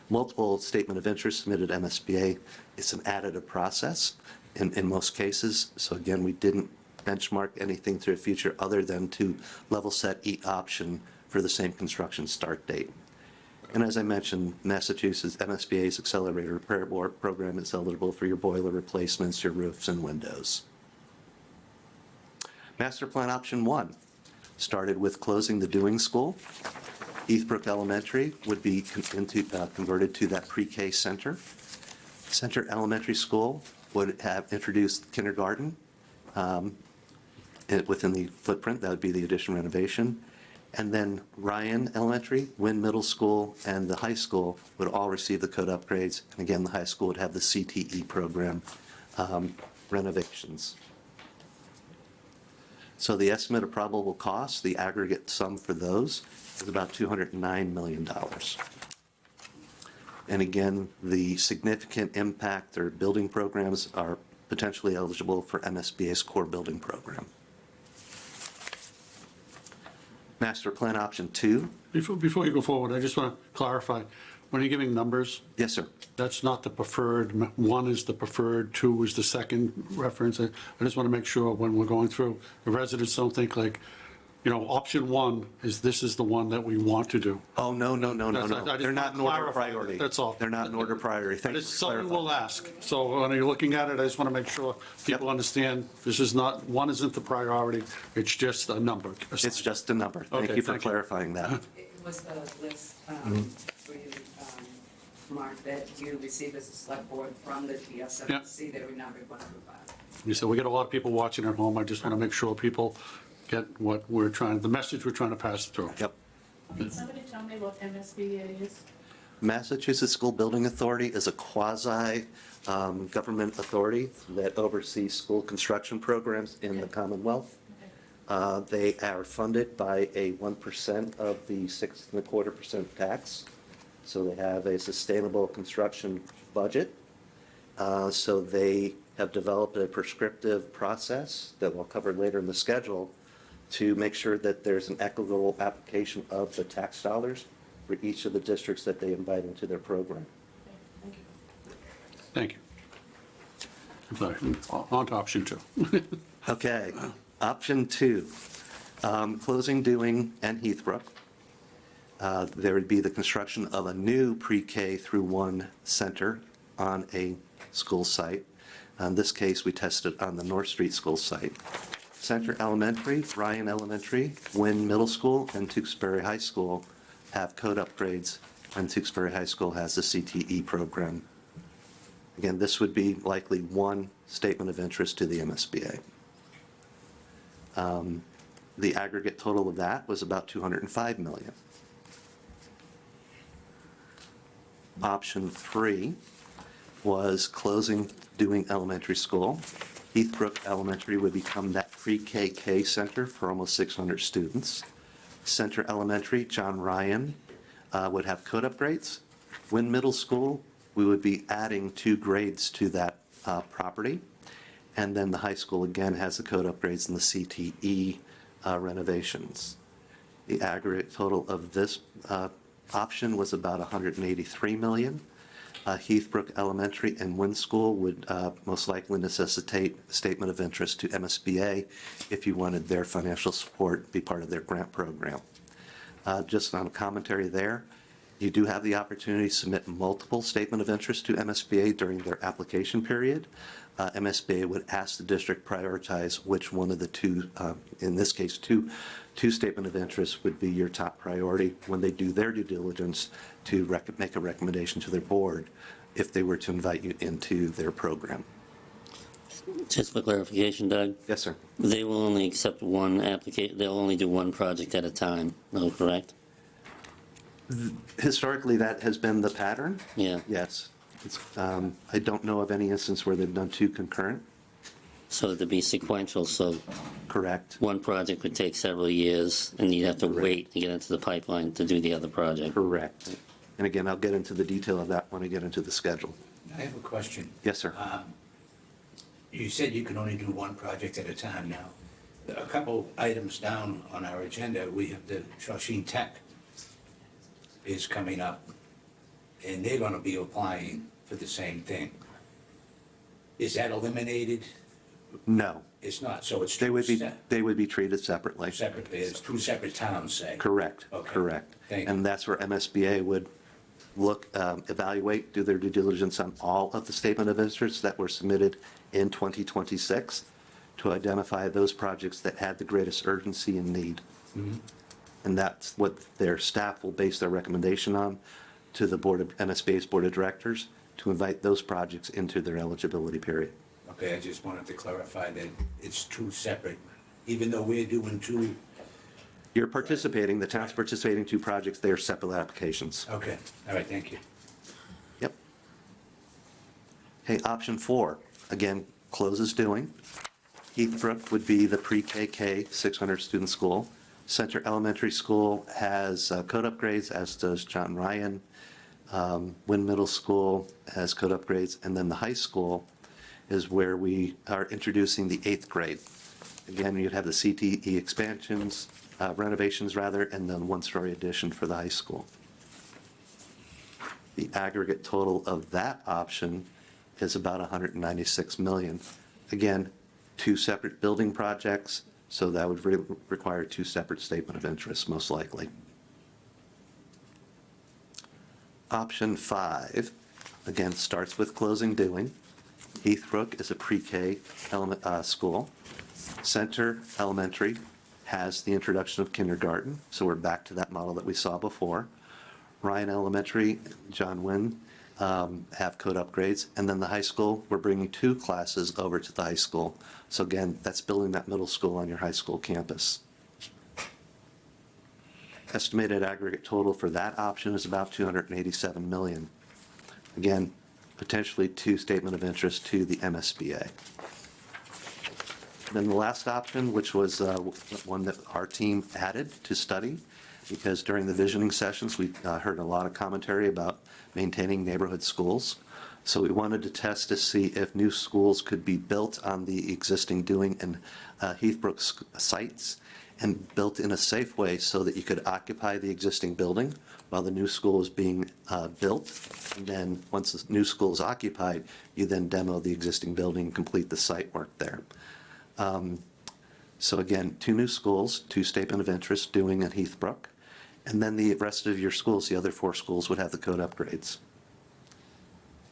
multiple statement of interest submitted to MSBA. It's an additive process in most cases. So again, we didn't benchmark anything to the future other than to level set each option for the same construction start date. And as I mentioned, Massachusetts MSBA's Accelerated Repair Board program is eligible for your boiler replacements, your roofs, and windows. Master Plan Option 1 started with closing the Doing School. Heathbrook Elementary would be converted to that pre-K center. Center Elementary School would have introduced kindergarten within the footprint. That would be the addition renovation. And then Ryan Elementary, Wynn Middle School, and the high school would all receive the code upgrades. And again, the high school would have the CTE program renovations. So the estimate of probable costs, the aggregate sum for those, is about $209 million. And again, the significant impact or building programs are potentially eligible for MSBA's core building program. Master Plan Option 2. Before you go forward, I just want to clarify, when you're giving numbers, Yes, sir. that's not the preferred, 1 is the preferred, 2 is the second reference. I just want to make sure when we're going through, the residents don't think like, option 1 is this is the one that we want to do. Oh, no. I just They're not in wanna order of clarify priority. that's all. They're not in order of priority. Thank you It's for something clarifying. we'll ask. So when you're looking at it, I just want to make sure people understand this is not, 1 isn't the priority, it's just a number. It's just a number. Thank Okay, you for thank you. clarifying that. It was the list where you marked that you received as a select board from the TSMC that we numbered 1 through 5. You said we get a lot of people watching at home. I just want to make sure people get what we're trying, the message we're trying to pass through. Yep. Can somebody tell me what MSBA is? Massachusetts School Building Authority is a quasi-government authority that oversees school construction programs in the Commonwealth. They are funded by a 1% of the 6.25% tax. So they have a sustainable construction budget. So they have developed a prescriptive process that we'll cover later in the schedule to make sure that there's an equitable application of the tax dollars for each of the districts that they invite into their program. Thank you. I'm sorry. On to option 2. Okay. Option 2, closing Dewing and Heathbrook. There would be the construction of a new pre-K through 1 center on a school site. In this case, we tested on the North Street School site. Center Elementary, Ryan Elementary, Wynn Middle School, and Tewksbury High School have code upgrades, and Tewksbury High School has a CTE program. Again, this would be likely one statement of interest to the MSBA. The aggregate total of that was about $205 million. Option 3 was closing Dewing Elementary School. Heathbrook Elementary would become that pre-KK center for almost 600 students. Center Elementary, John Ryan, would have code upgrades. Wynn Middle School, we would be adding 2 grades to that property. And then the high school, again, has the code upgrades and the CTE renovations. The aggregate total of this option was about $183 million. Heathbrook Elementary and Wynn School would most likely necessitate a statement of interest to MSBA if you wanted their financial support be part of their grant program. Just on a commentary there, you do have the opportunity to submit multiple statement of interest to MSBA during their application period. MSBA would ask the district prioritize which one of the 2, in this case, two statement of interest would be your top priority when they do their due diligence to make a recommendation to their board if they were to invite you into their program. Just for clarification, Doug, Yes, sir. they will only accept one application, they'll only do one project at a time, no, correct? Historically, that has been the pattern. Yeah. Yes. I don't know of any instance where they've done 2 concurrent. So to be sequential, so Correct. one project would take several years, and you'd have to wait to get into the pipeline to do the other project. Correct. And again, I'll get into the detail of that when I get into the schedule. I have a question. Yes, sir. You said you can only do one project at a time now. A couple items down on our agenda, we have the Shawshene Tech is coming up, and they're gonna be applying for the same thing. Is that eliminated? No. It's not, so it's They would be, two they would be treated separately. separately, it's 2 separate towns, say? Correct, Okay. correct. Thank you. And that's where MSBA would look, evaluate, do their due diligence on all of the statement of interests that were submitted in 2026 to identify those projects that had the greatest urgency and need. And that's what their staff will base their recommendation on to the board of, MSBA's Board of Directors, to invite those projects into their eligibility period. Okay, I just wanted to clarify that it's 2 separate, even though we're doing 2. You're participating, the town's participating in 2 projects, they are separate applications. Okay, all right, thank you. Yep. Okay, option 4, again, closes Dewing. Heathbrook would be the pre-KK 600-student school. Center Elementary School has code upgrades, as does John Ryan. Wynn Middle School has code upgrades, and then the high school is where we are introducing the 8th grade. Again, you'd have the CTE expansions, renovations rather, and then 1-story addition for the high school. The aggregate total of that option is about $196 million. Again, 2 separate building projects, so that would require 2 separate statement of interest, most likely. Option 5, again, starts with closing Dewing. Heathbrook is a pre-K school. Center Elementary has the introduction of kindergarten, so we're back to that model that we saw before. Ryan Elementary, John Wynn have code upgrades, and then the high school, we're bringing 2 classes over to the high school. So again, that's building that middle school on your high school campus. Estimated aggregate total for that option is about $287 million. Again, potentially 2 statement of interest to the MSBA. Then the last option, which was one that our team added to study, because during the visioning sessions, we heard a lot of commentary about maintaining neighborhood schools. So we wanted to test to see if new schools could be built on the existing Dewing and Heathbrook sites and built in a safe way so that you could occupy the existing building while the new school is being built. And then once the new school is occupied, you then demo the existing building and complete the site work there. So again, 2 new schools, 2 statement of interest, Dewing and Heathbrook. And then the rest of your schools, the other 4 schools, would have the code upgrades.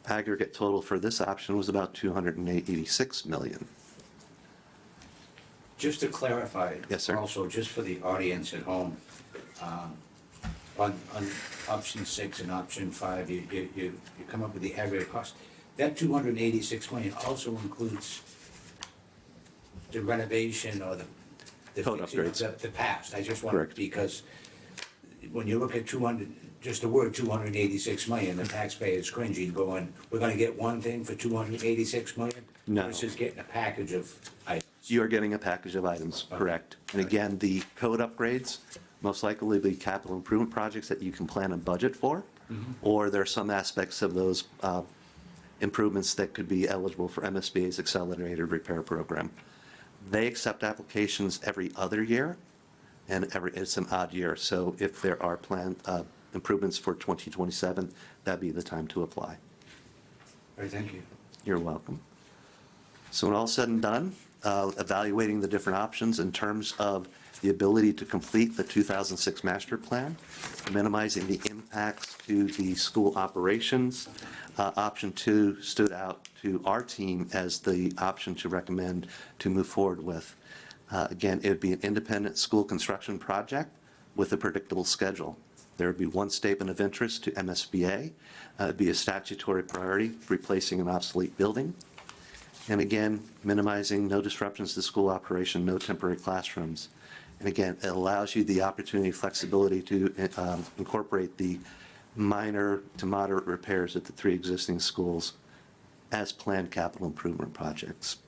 Aggregate total for this option was about $286 million. Just to clarify. Yes, sir. Also, just for the audience at home, on option 6 and option 5, you come up with the aggregate cost. That 286 million also includes the renovation or the Code fixing of upgrades. the past. I just Correct. want, because when you look at 200, just the word 286 million, the taxpayer is cringing, going, we're gonna get one thing for 286 million? No. Versus getting a package of items. You are getting a package of items, correct. And again, the code upgrades, most likely will be capital improvement projects that you can plan and budget for, or there are some aspects of those improvements that could be eligible for MSBA's accelerated repair program. They accept applications every other year, and it's an odd year. So if there are planned improvements for 2027, that'd be the time to apply. All right, thank you. You're welcome. So when all said and done, evaluating the different options in terms of the ability to complete the 2006 master plan, minimizing the impacts to the school operations, option 2 stood out to our team as the option to recommend to move forward with. Again, it would be an independent school construction project with a predictable schedule. There would be 1 statement of interest to MSBA. It'd be a statutory priority, replacing an obsolete building. And again, minimizing no disruptions to school operation, no temporary classrooms. And again, it allows you the opportunity, flexibility to incorporate the minor to moderate repairs at the 3 existing schools as planned capital improvement projects.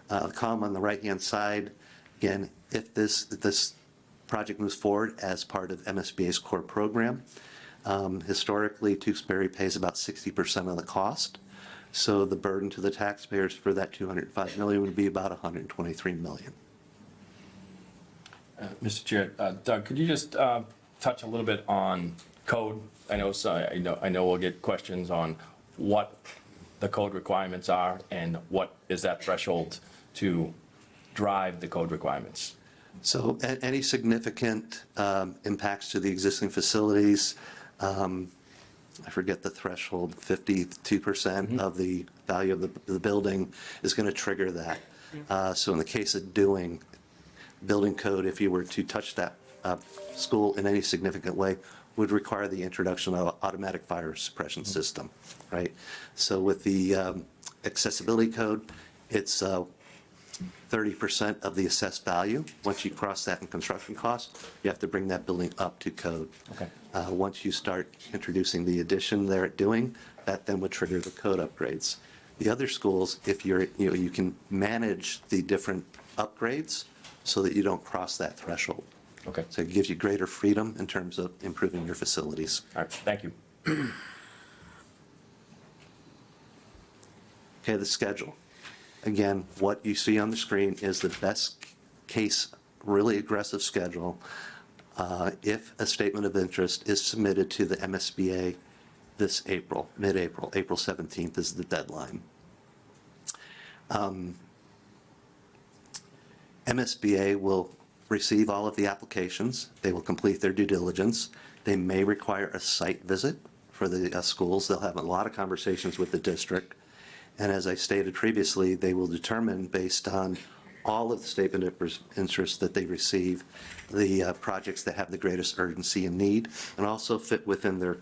The column on the right-hand side, again, if this project moves forward as part of MSBA's core program, historically, Tewksbury pays about 60% of the cost. So the burden to the taxpayers for that $205 million would be about $123 million. Mr. Chair, Doug, could you just touch a little bit on code? I know we'll get questions on what the code requirements are and what is that threshold to drive the code requirements. So any significant impacts to the existing facilities, I forget the threshold, 52% of the value of the building is going to trigger that. So in the case of doing building code, if you were to touch that school in any significant way, would require the introduction of an automatic fire suppression system, right? So with the accessibility code, it's 30% of the assessed value. Once you cross that in construction costs, you have to bring that building up to code. Okay. Once you start introducing the addition there at doing, that then would trigger the code upgrades. The other schools, if you can manage the different upgrades so that you don't cross that threshold. Okay. So it gives you greater freedom in terms of improving your facilities. All right, thank you. Okay, the schedule. Again, what you see on the screen is the best case, really aggressive schedule if a statement of interest is submitted to the MSBA this April, mid-April. April 17th is the deadline. MSBA will receive all of the applications. They will complete their due diligence. They may require a site visit for the schools. They'll have a lot of conversations with the district. And as I stated previously, they will determine, based on all of the statement of interest that they receive, the projects that have the greatest urgency and need, and also fit within their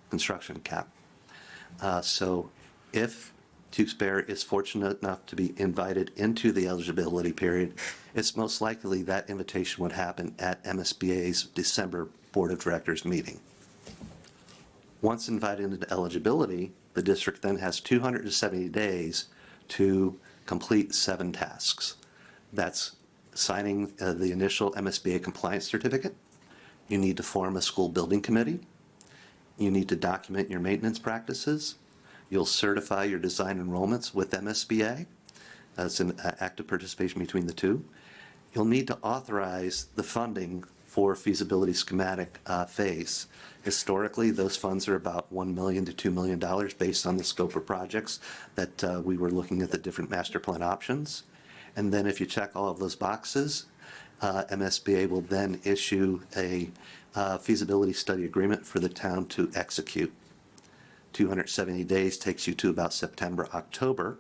construction cap. So if Tewksbury is fortunate enough to be invited into the eligibility period, it's most likely that invitation would happen at MSBA's December Board of Directors meeting. Once invited into eligibility, the district then has 270 days to complete 7 tasks. That's signing the initial MSBA compliance certificate. You need to form a school building committee. You need to document your maintenance practices. You'll certify your design enrollments with MSBA. That's an active participation between the two. You'll need to authorize the funding for feasibility schematic phase. Historically, those funds are about $1 million to $2 million based on the scope of projects that we were looking at the different master plan options. And then if you check all of those boxes, MSBA will then issue a feasibility study agreement for the town to execute. 270 days takes you to about September, October.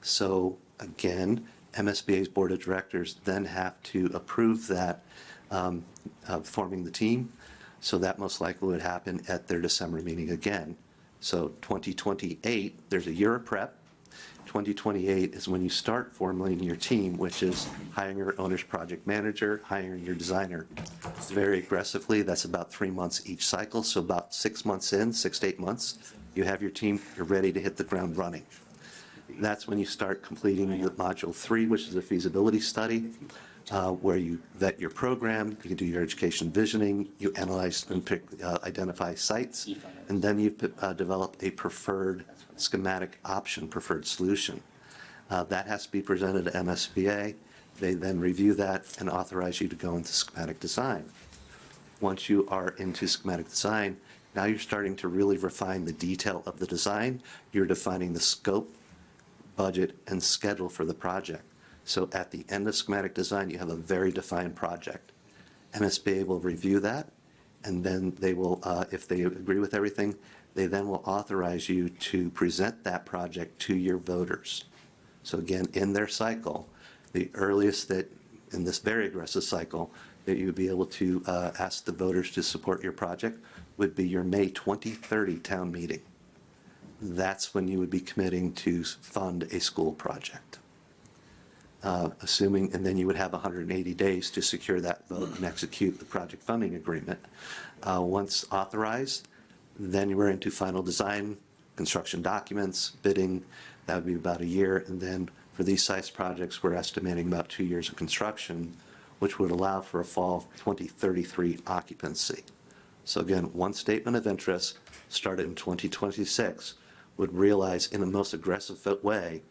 So again, MSBA's Board of Directors then have to approve that forming the team. So that most likely would happen at their December meeting again. So 2028, there's a year of prep. 2028 is when you start formulating your team, which is hiring your owner's project manager, hiring your designer. Very aggressively, that's about 3 months each cycle, so about 6 months in, 6 to 8 months, you have your team, you're ready to hit the ground running. That's when you start completing your Module 3, which is a feasibility study, where you vet your program, you can do your education visioning, you analyze and identify sites, and then you develop a preferred schematic option, preferred solution. That has to be presented to MSBA. They then review that and authorize you to go into schematic design. Once you are into schematic design, now you're starting to really refine the detail of the design. You're defining the scope, budget, and schedule for the project. So at the end of schematic design, you have a very defined project. MSBA will review that, and then they will, if they agree with everything, they then will authorize you to present that project to your voters. So again, in their cycle, the earliest that, in this very aggressive cycle, that you would be able to ask the voters to support your project would be your May 2030 town meeting. That's when you would be committing to fund a school project. Assuming, and then you would have 180 days to secure that vote and execute the project funding agreement. Once authorized, then you were into final design, construction documents, bidding. That would be about a year. And then for these size projects, we're estimating about 2 years of construction, which would allow for a fall 2033 occupancy. So again, one statement of interest started in 2026 would realize in the most aggressive way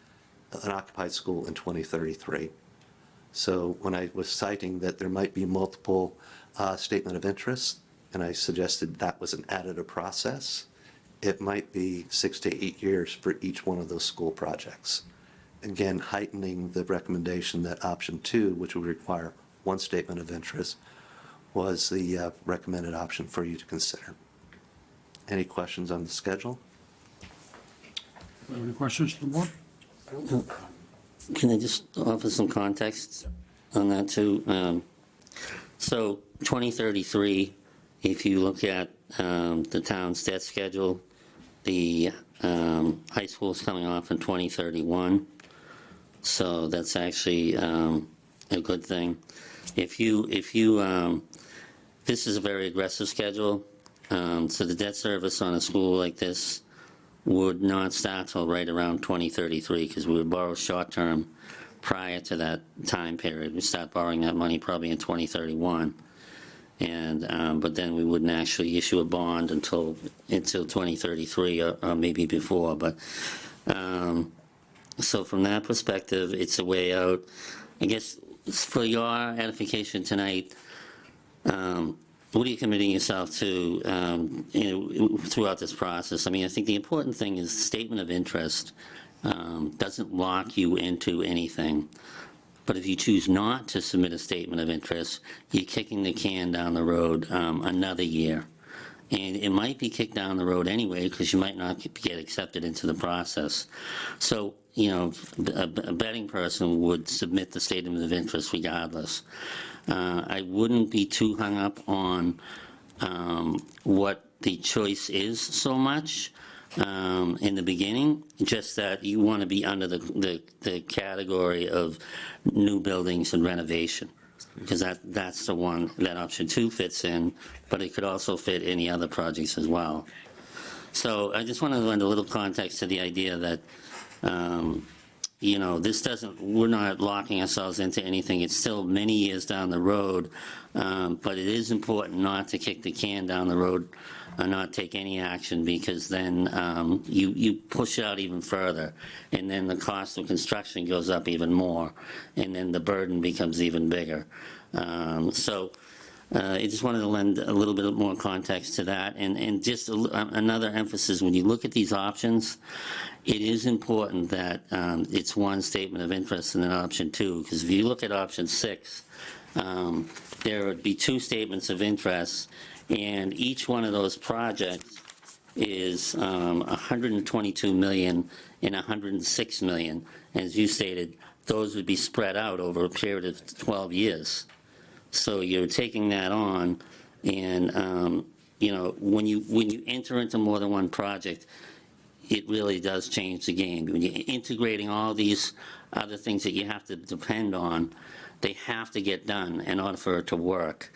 an occupied school in 2033. So when I was citing that there might be multiple statement of interest, and I suggested that was an additive process, it might be 6 to 8 years for each one of those school projects. Again, heightening the recommendation that option 2, which would require one statement of interest, was the recommended option for you to consider. Any questions on the schedule? Any questions from the board? Can I just offer some context on that too? So 2033, if you look at the town's debt schedule, the high school is coming off in 2031. So that's actually a good thing. If you this is a very aggressive schedule. So the debt service on a school like this would not start till right around 2033 because we would borrow short-term prior to that time period. We start borrowing that money probably in 2031. And but then we wouldn't actually issue a bond until 2033 or maybe before. But so from that perspective, it's a way out. I guess for your edification tonight, what are you committing yourself to throughout this process? I mean, I think the important thing is statement of interest doesn't lock you into anything. But if you choose not to submit a statement of interest, you're kicking the can down the road another year. And it might be kicked down the road anyway because you might not get accepted into the process. So, a betting person would submit the statement of interest regardless. I wouldn't be too hung up on what the choice is so much in the beginning, just that you want to be under the category of new buildings and renovation, because that's the one that option 2 fits in, but it could also fit any other projects as well. So I just want to lend a little context to the idea that we're not locking ourselves into anything. It's still many years down the road, but it is important not to kick the can down the road and not take any action, because then you push it out even further, and then the cost of construction goes up even more, and then the burden becomes even bigger. I just wanted to lend a little bit more context to that, and just another emphasis, when you look at these options, it is important that it's one statement of interest and then option two, because if you look at option 6, there would be 2 statements of interest, and each one of those projects is 122 million and 106 million. As you stated, those would be spread out over a period of 12 years. So you're taking that on, and when you enter into more than one project, it really does change the game. When you're integrating all these other things that you have to depend on, they have to get done in order for it to work.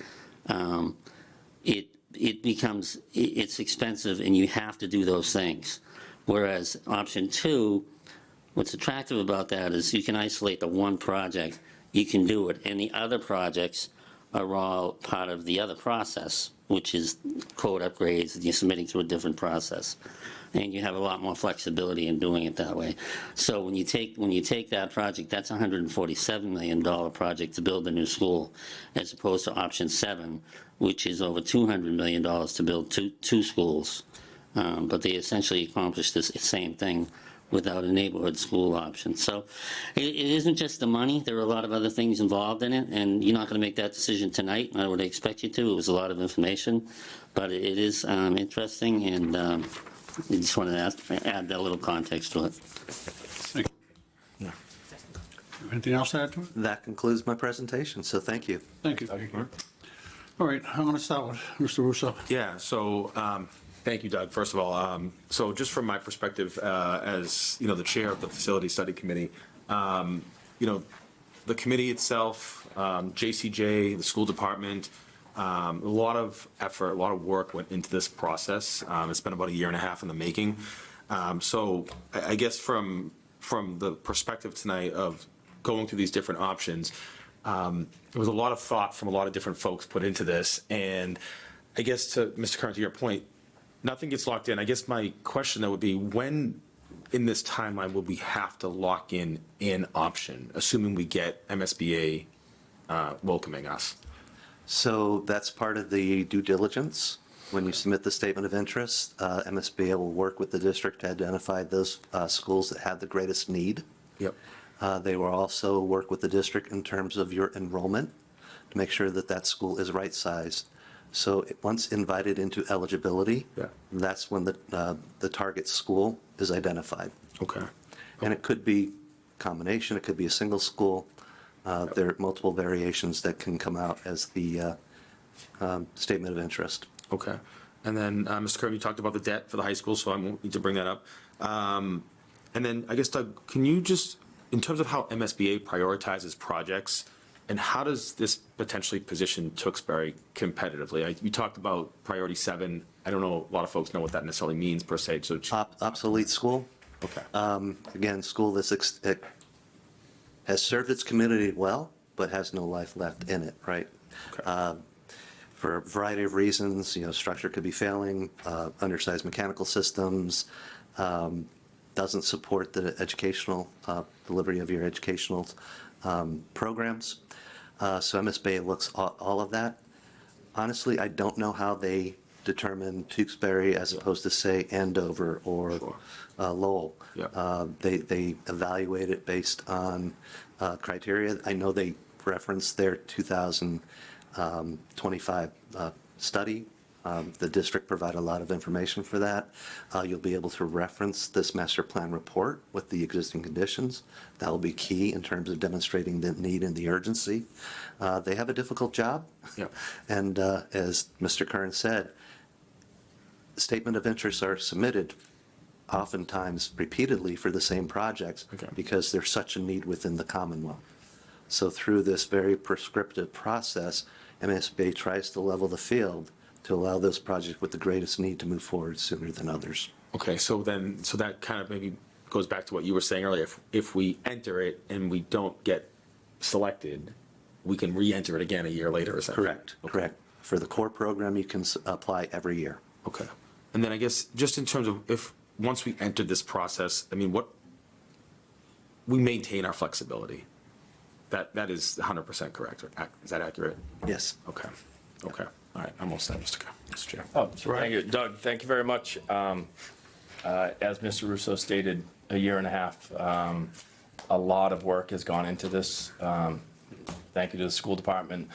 It's expensive, and you have to do those things. Whereas option 2, what's attractive about that is you can isolate the one project, you can do it, and the other projects are all part of the other process, which is code upgrades, and you're submitting through a different process. And you have a lot more flexibility in doing it that way. So when you take that project, that's a $147 million project to build a new school, as opposed to option 7, which is over $200 million to build two schools. But they essentially accomplished the same thing without a neighborhood school option. So it isn't just the money. There are a lot of other things involved in it, and you're not going to make that decision tonight, and I would expect you to. It was a lot of information, but it is interesting, and I just wanted to add that little context to it. Thank you. Anything else to add to it? That concludes my presentation, so thank you. Thank you. All right, I'm going to start with Mr. Russo. Yeah, so, thank you, Doug, first of all. So just from my perspective, as, the chair of the Facility Study Committee, the committee itself, JCJ, the school department, a lot of effort, a lot of work went into this process. It's been about 1.5 years in the making. So I guess from the perspective tonight of going through these different options, there was a lot of thought from a lot of different folks put into this. And I guess to Mr. Kern, to your point, nothing gets locked in. I guess my question though would be, when in this timeline will we have to lock in an option, assuming we get MSBA welcoming us? So that's part of the due diligence. When you submit the statement of interest, MSBA will work with the district to identify those schools that have the greatest need. Yep. They will also work with the district in terms of your enrollment to make sure that that school is right-sized. So once invited into eligibility, that's when the target school is identified. Okay. And it could be combination, it could be a single school. There are multiple variations that can come out as the statement of interest. Okay. And then, Mr. Kern, you talked about the debt for the high school, so I won't need to bring that up. And then, I guess, Doug, can you just, in terms of how MSBA prioritizes projects, and how does this potentially position Tewksbury competitively? You talked about priority 7. I don't know, a lot of folks know what that necessarily means per se. So obsolete school. Okay. Again, school that has served its community well, but has no life left in it, right? Okay. For a variety of reasons, structure could be failing, undersized mechanical systems, doesn't support the educational delivery of your educational programs. So MSBA looks at all of that. Honestly, I don't know how they determine Tewksbury as opposed to, say, Andover or Lowell. Yeah. They evaluate it based on criteria. I know they reference their 2025 study. The district provided a lot of information for that. You'll be able to reference this master plan report with the existing conditions. That will be key in terms of demonstrating the need and the urgency. They have a difficult job. Yep. And as Mr. Kern said, statement of interests are submitted oftentimes repeatedly for the same projects because there's such a need within the Commonwealth. So through this very prescriptive process, MSBA tries to level the field to allow those projects with the greatest need to move forward sooner than others. Okay, so that kind of maybe goes back to what you were saying earlier. If we enter it and we don't get selected, we can re-enter it again a year later, is that Correct, correct. For the core program, you can apply every year. Okay. And then I guess just in terms of once we enter this process, I mean, we maintain our flexibility. That is 100% correct. Is that accurate? Yes. Okay. Okay, all right, I'm all set, Mr. Chair. Oh, thank you. Doug, thank you very much. As Mr. Russo stated, a year and a half, a lot of work has gone into this. Thank you to the school department,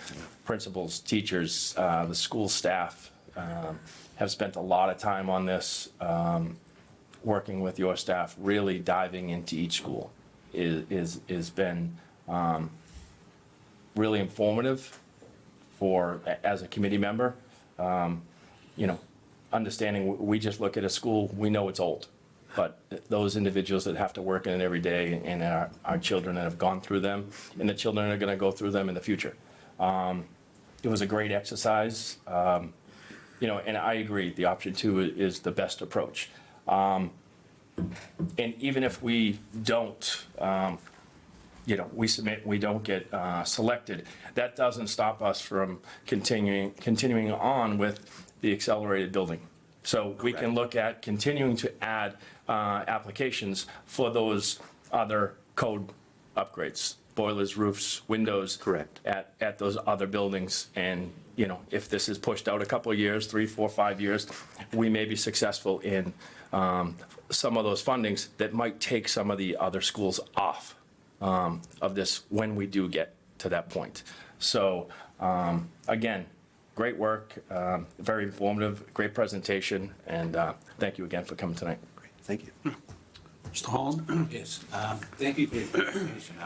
principals, teachers, the school staff have spent a lot of time on this, working with your staff, really diving into each school is been really informative as a committee member. You know, understanding we just look at a school, we know it's old, but those individuals that have to work in it every day and our children that have gone through them and the children that are going to go through them in the future. It was a great exercise. You know, and I agree, the option 2 is the best approach. And even if we don't, you know, we submit, we don't get selected, that doesn't stop us from continuing on with the accelerated building. So we can look at continuing to add applications for those other code upgrades, boilers, roofs, windows. Correct. At those other buildings. And, you know, if this is pushed out a couple of years, 3, 4, 5 years, we may be successful in some of those fundings that might take some of the other schools off of this when we do get to that point. So, again, great work, very informative, great presentation, and thank you again for coming tonight. Great, thank you. Mr. Holland? Yes, thank you for your presentation.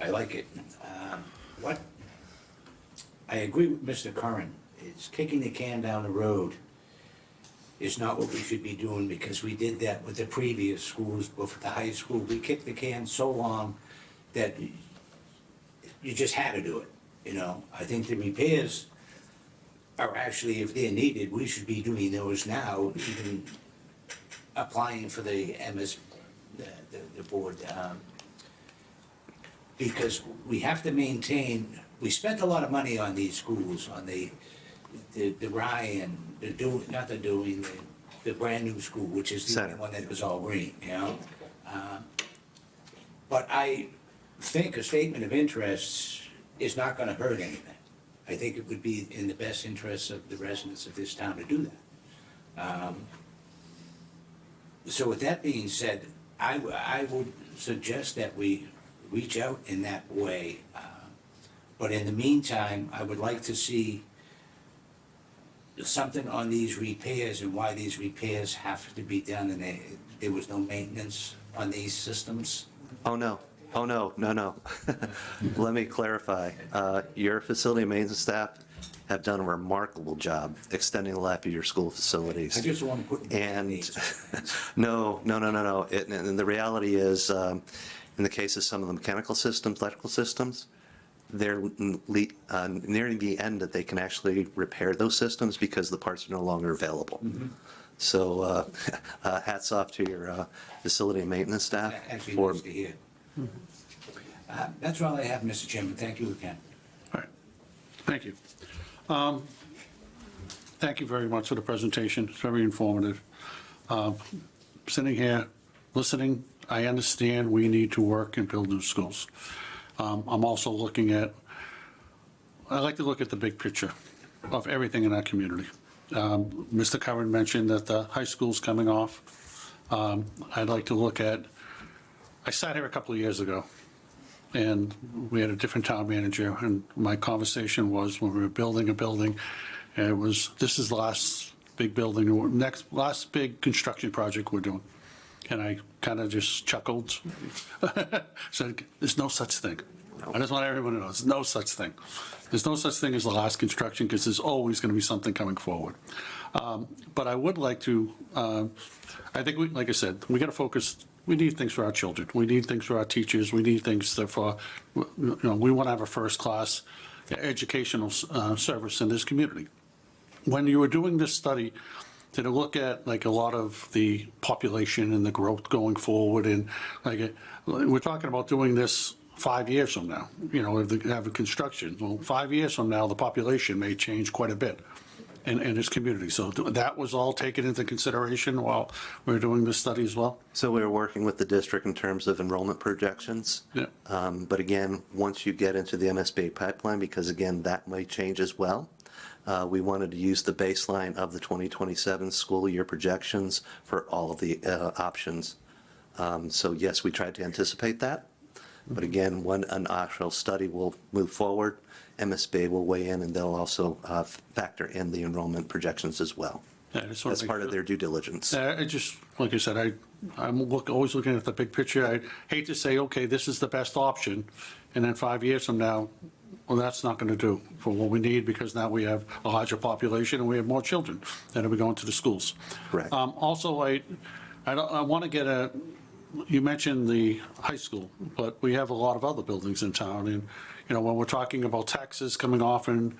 I like it. What, I agree with Mr. Curran. It's kicking the can down the road is not what we should be doing, because we did that with the previous schools, with the high school. We kicked the can so long that you just had to do it, you know? I think the repairs are actually, if they're needed, we should be doing those now, even applying for the the board. Because we have to maintain, we spent a lot of money on these schools, on the Ryan, the brand new school, which is the only one that was all green, you know? But I think a statement of interest is not gonna hurt anything. I think it would be in the best interest of the residents of this town to do that. So with that being said, I would suggest that we reach out in that way. But in the meantime, I would like to see something on these repairs and why these repairs have to be done, and there was no maintenance on these systems. Oh, no. Oh, no. Let me clarify. Your facility maintenance staff have done a remarkable job extending the life of your school facilities. I just want to put. And no. And the reality is, in the case of some of the mechanical systems, electrical systems, they're nearing the end that they can actually repair those systems because the parts are no longer available. Mm-hmm. So hats off to your facility and maintenance staff. Actually, nice to hear. That's all I have, Mr. Chairman. Thank you again. All right, thank you. Thank you very much for the presentation, it's very informative. Sitting here, listening, I understand we need to work and build new schools. I'm also looking at, I like to look at the big picture of everything in our community. Mr. Curran mentioned that the high school's coming off. I'd like to look at, I sat here a couple of years ago, and we had a different town manager, and my conversation was when we were building a building, and it was, this is the last big building, last big construction project we're doing. And I kind of just chuckled, said, there's no such thing. I just want everyone to know, there's no such thing. There's no such thing as the last construction, because there's always going to be something coming forward. But I would like to, I think, like I said, we got to focus. We need things for our children. We need things for our teachers. We need things for, you know, we want to have a first-class educational service in this community. When you were doing this study, did it look at like a lot of the population and the growth going forward? And like, we're talking about doing this 5 years from now, you know, if they have a construction. Well, 5 years from now, the population may change quite a bit. in his community. So that was all taken into consideration while we were doing this study as well? So we were working with the district in terms of enrollment projections. Yeah. But again, once you get into the MSBA pipeline, because again, that may change as well, we wanted to use the baseline of the 2027 school year projections for all of the options. So yes, we tried to anticipate that. But again, when an actual study will move forward, MSBA will weigh in, and they'll also factor in the enrollment projections as well. Yeah, I just wanna As make part of sure. their due diligence. I just, like I said, I'm always looking at the big picture. I hate to say, okay, this is the best option, and then 5 years from now, well, that's not going to do for what we need, because now we have a larger population and we have more children that will be going to the schools. Correct. Also, I want to get you mentioned the high school, but we have a lot of other buildings in town, and, when we're talking about taxes coming off and,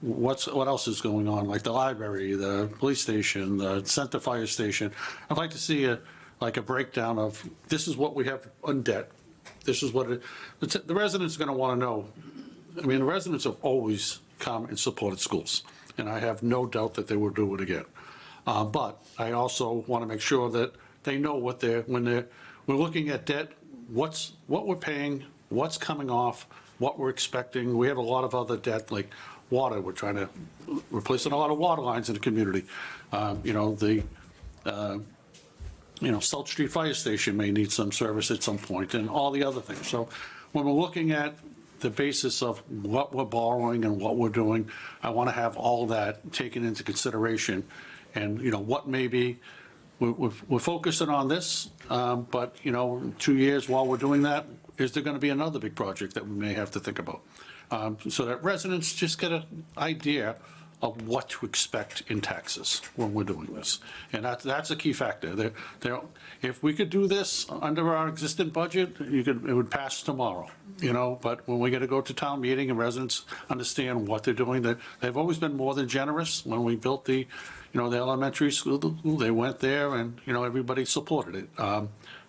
what else is going on, like the library, the police station, the center fire station. I'd like to see a breakdown of, this is what we have on debt. This is what the residents are going to want to know. I mean, the residents have always come and supported schools, and I have no doubt that they will do it again. But I also want to make sure that they know we're looking at debt, what we're paying, what's coming off, what we're expecting. We have a lot of other debt, like water. We're trying to replace a lot of water lines in the community. South Street Fire Station may need some service at some point, and all the other things. So when we're looking at the basis of what we're borrowing and what we're doing, I want to have all that taken into consideration. And, what may be, we're focusing on this, but, in 2 years while we're doing that, is there going to be another big project that we may have to think about? So that residents just get an idea of what to expect in taxes when we're doing this. And that's a key factor. If we could do this under our existing budget, it would pass tomorrow, but when we got to go to town meeting and residents understand what they're doing, they've always been more than generous. When we built the elementary school, they went there and, everybody supported it.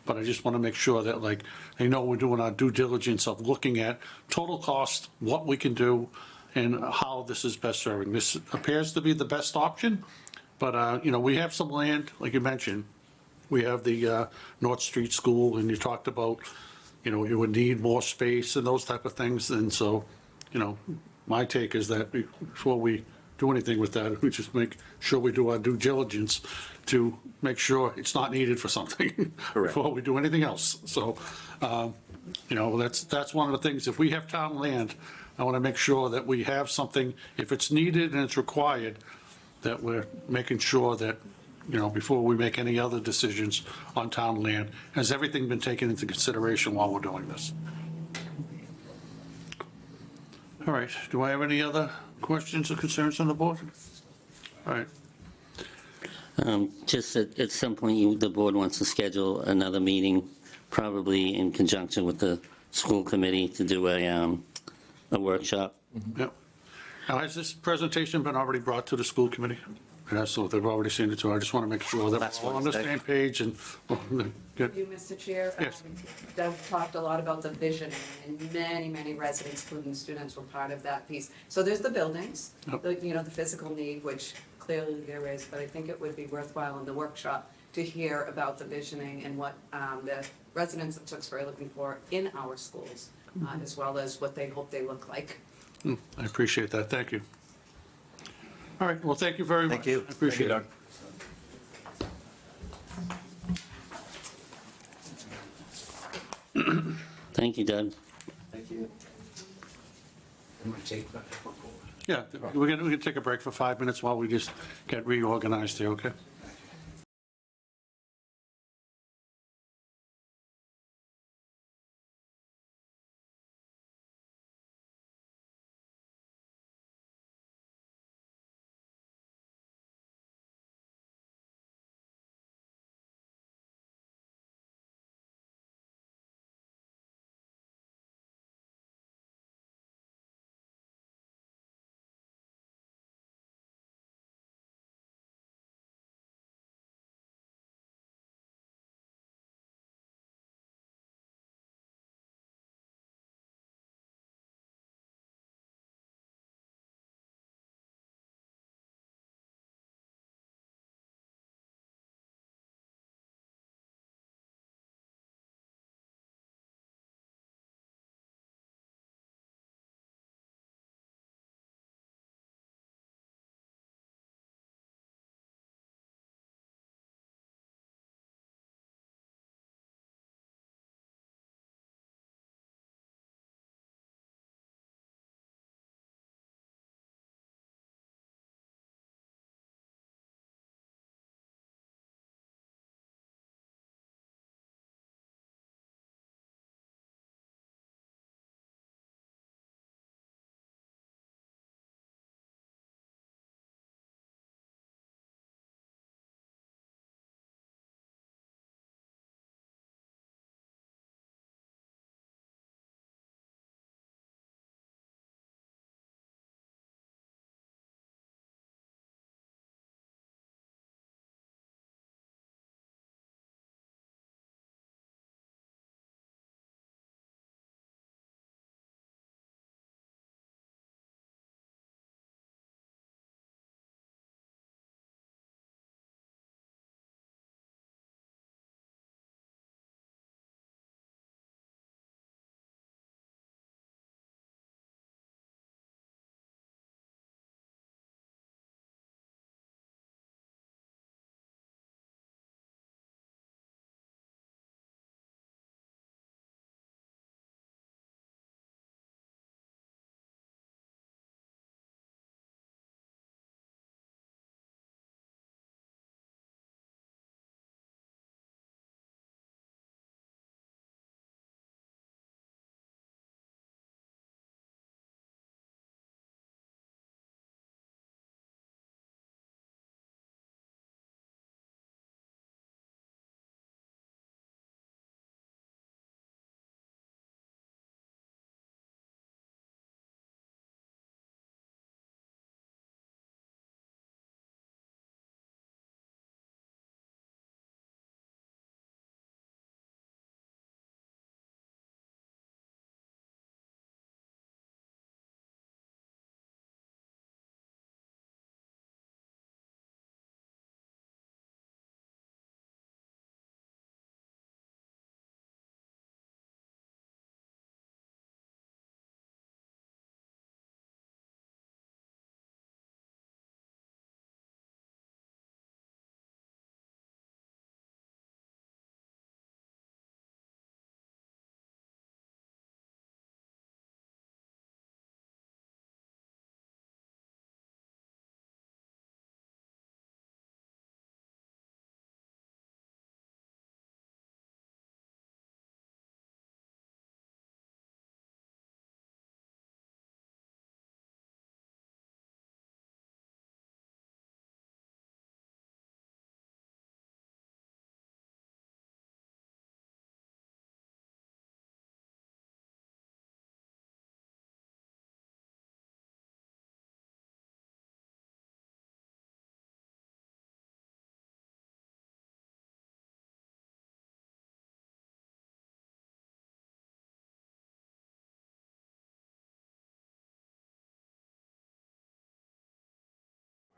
But I just want to make sure that they know we're doing our due diligence of looking at total cost, what we can do, and how this is best serving. This appears to be the best option, but, we have some land, like you mentioned. We have the North Street School, and you talked about, you would need more space and those type of things. And so, my take is that before we do anything with that, we just make sure we do our due diligence to make sure it's not needed for something before we do anything else. So, that's one of the things. If we have town land, I want to make sure that we have something, if it's needed and it's required, that we're making sure that, before we make any other decisions on town land, has everything been taken into consideration while we're doing this? All right, do I have any other questions or concerns on the board? All right. Just at some point, the board wants to schedule another meeting, probably in conjunction with the school committee, to do a workshop. Yep. Now, has this presentation been already brought to the school committee? Yeah, so they've already seen it, so I just want to make sure that we're all on the same page and, good. You, Mr. Chair. Yes. Doug talked a lot about the vision, and many residents, including students, were part of that piece. So there's the buildings, Yep. the physical need, which clearly there is, but I think it would be worthwhile in the workshop to hear about the visioning and what the residents of Tewksbury are looking for in our schools, as well as what they hope they look like. I appreciate that, thank you. All right, well, thank you very much. Thank you. I appreciate it. Thank you, Doug. Thank you. I'm gonna take that. Yeah, we're gonna take a break for 5 minutes while we just get reorganized here, okay?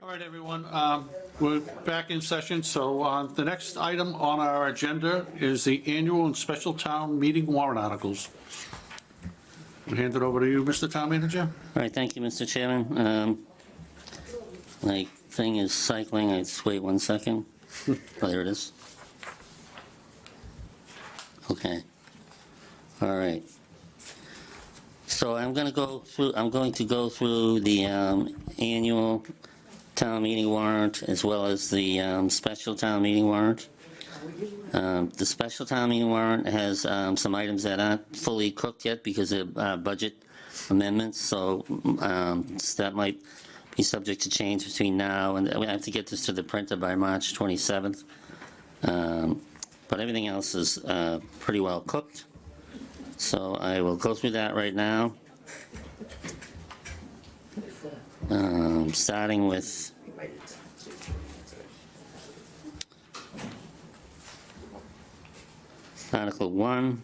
All right, everyone, we're back in session, so the next item on our agenda is the annual and special town meeting warrant articles. We hand it over to you, Mr. Town Manager. All right, thank you, Mr. Chairman. My thing is cycling, just wait 1 second. Oh, there it is. Okay. All right. So I'm going to go through the annual town meeting warrant as well as the special town meeting warrant. The special town meeting warrant has some items that aren't fully cooked yet because of budget amendments, so that might be subject to change between now and we have to get this to the printer by March 27th. But everything else is pretty well cooked. So I will go through that right now. Starting with Article 1.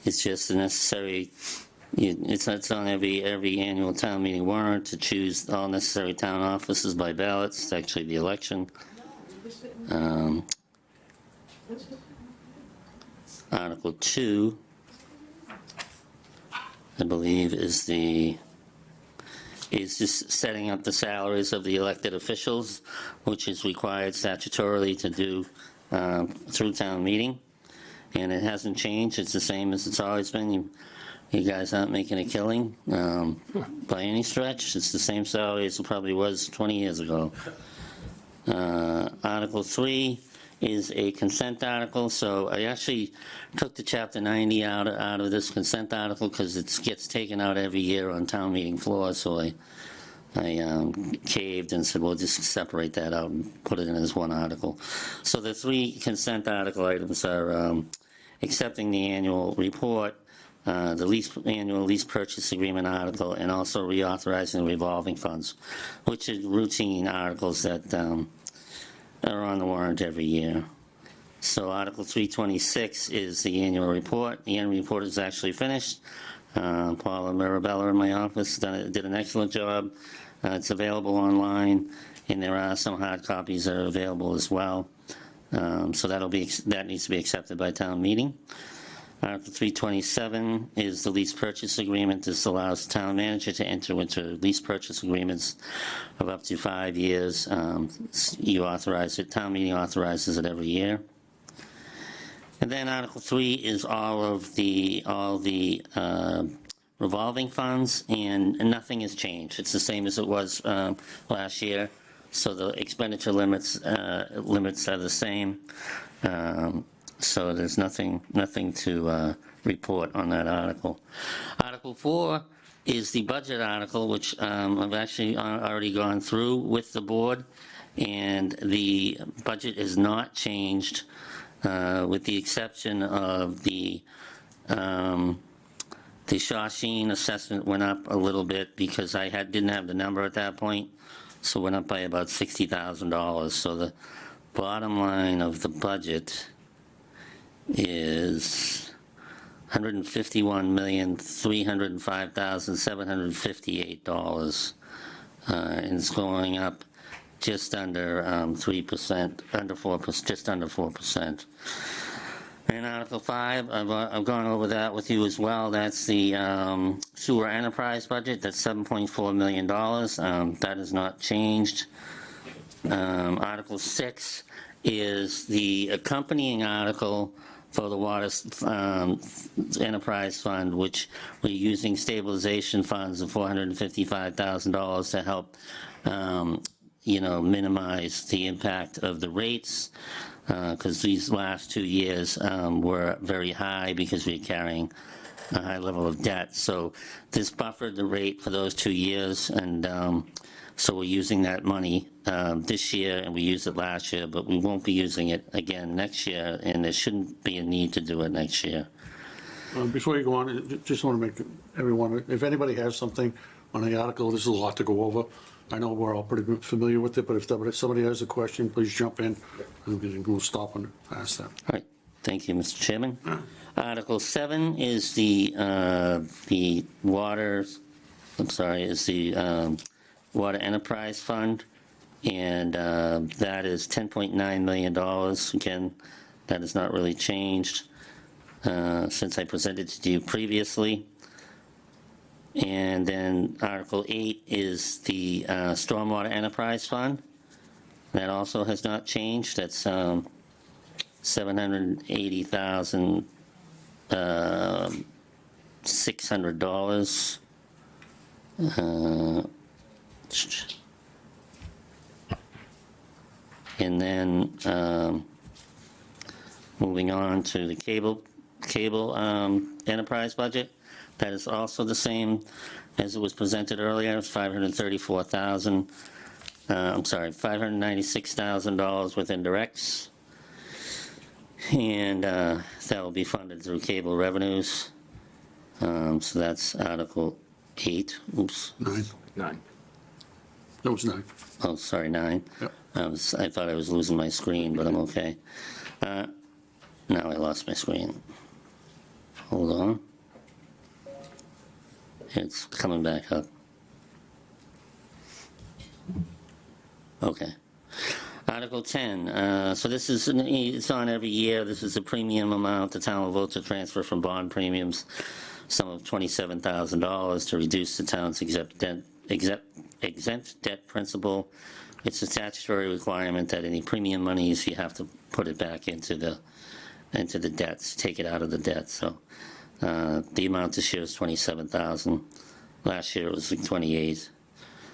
It's just a necessary, it's on every annual town meeting warrant to choose all necessary town offices by ballots. It's actually the election. Article 2, I believe, is just setting up the salaries of the elected officials, which is required statutorily to do through town meeting. And it hasn't changed. It's the same as it's always been. You guys aren't making a killing by any stretch. It's the same salary as it probably was 20 years ago. Article 3 is a consent article, so I actually took the Chapter 90 out of this consent article because it gets taken out every year on town meeting floor, so I caved and said, well, just separate that out and put it in as one article. So the 3 consent article items are accepting the annual report, the annual lease purchase agreement article, and also reauthorizing revolving funds, which are routine articles that are on the warrant every year. So Article 326 is the annual report. The annual report is actually finished. Paula Mirabella in my office did an excellent job. It's available online, and there are some hard copies that are available as well. So that needs to be accepted by town meeting. Article 327 is the lease purchase agreement. This allows the town manager to enter into lease purchase agreements of up to 5 years. You authorize it, town meeting authorizes it every year. And then Article 3 is all the revolving funds, and nothing has changed. It's the same as it was last year. So the expenditure limits are the same. So there's nothing to report on that article. Article 4 is the budget article, which I've actually already gone through with the board, and the budget is not changed with the exception of the Shawsheen assessment went up a little bit because I didn't have the number at that point, so it went up by about $60,000. So the bottom line of the budget is $151,305,758, and it's going up just under 3%, under 4%, just under 4%. And Article 5, I've gone over that with you as well. That's the sewer enterprise budget. That's $7.4 million. That has not changed. Article 6 is the accompanying article for the water enterprise fund, which we're using stabilization funds of $455,000 to help, minimize the impact of the rates, because these last 2 years were very high because we're carrying a high level of debt. So this buffered the rate for those 2 years, and so we're using that money this year, and we used it last year, but we won't be using it again next year, and there shouldn't be a need to do it next year. Before you go on, just want to make everyone, if anybody has something on the article, this is a lot to go over. I know we're all pretty familiar with it, but if somebody has a question, please jump in, and we'll stop and ask that. All right, thank you, Mr. Chairman. Article 7 is the Water Enterprise Fund, and that is $10.9 million. Again, that has not really changed since I presented to you previously. And then Article 8 is the Stormwater Enterprise Fund. That also has not changed. That's $780,600. And then moving on to the cable enterprise budget, that is also the same as it was presented earlier. It's $596,000 with indirects, and that will be funded through cable revenues. So that's Article 8. Oops. 9. 9. That was 9. Oh, sorry, 9. Yep. I thought I was losing my screen, but I'm okay. Now I lost my screen. Hold on. It's coming back up. Okay. Article 10, so this is, it's on every year. This is a premium amount the town will vote to transfer from bond premiums, sum of $27,000 to reduce the town's exempt debt principal. It's a statutory requirement that any premium monies, you have to put it back into the debts, take it out of the debt. So the amount this year is $27,000. Last year it was like $28,000.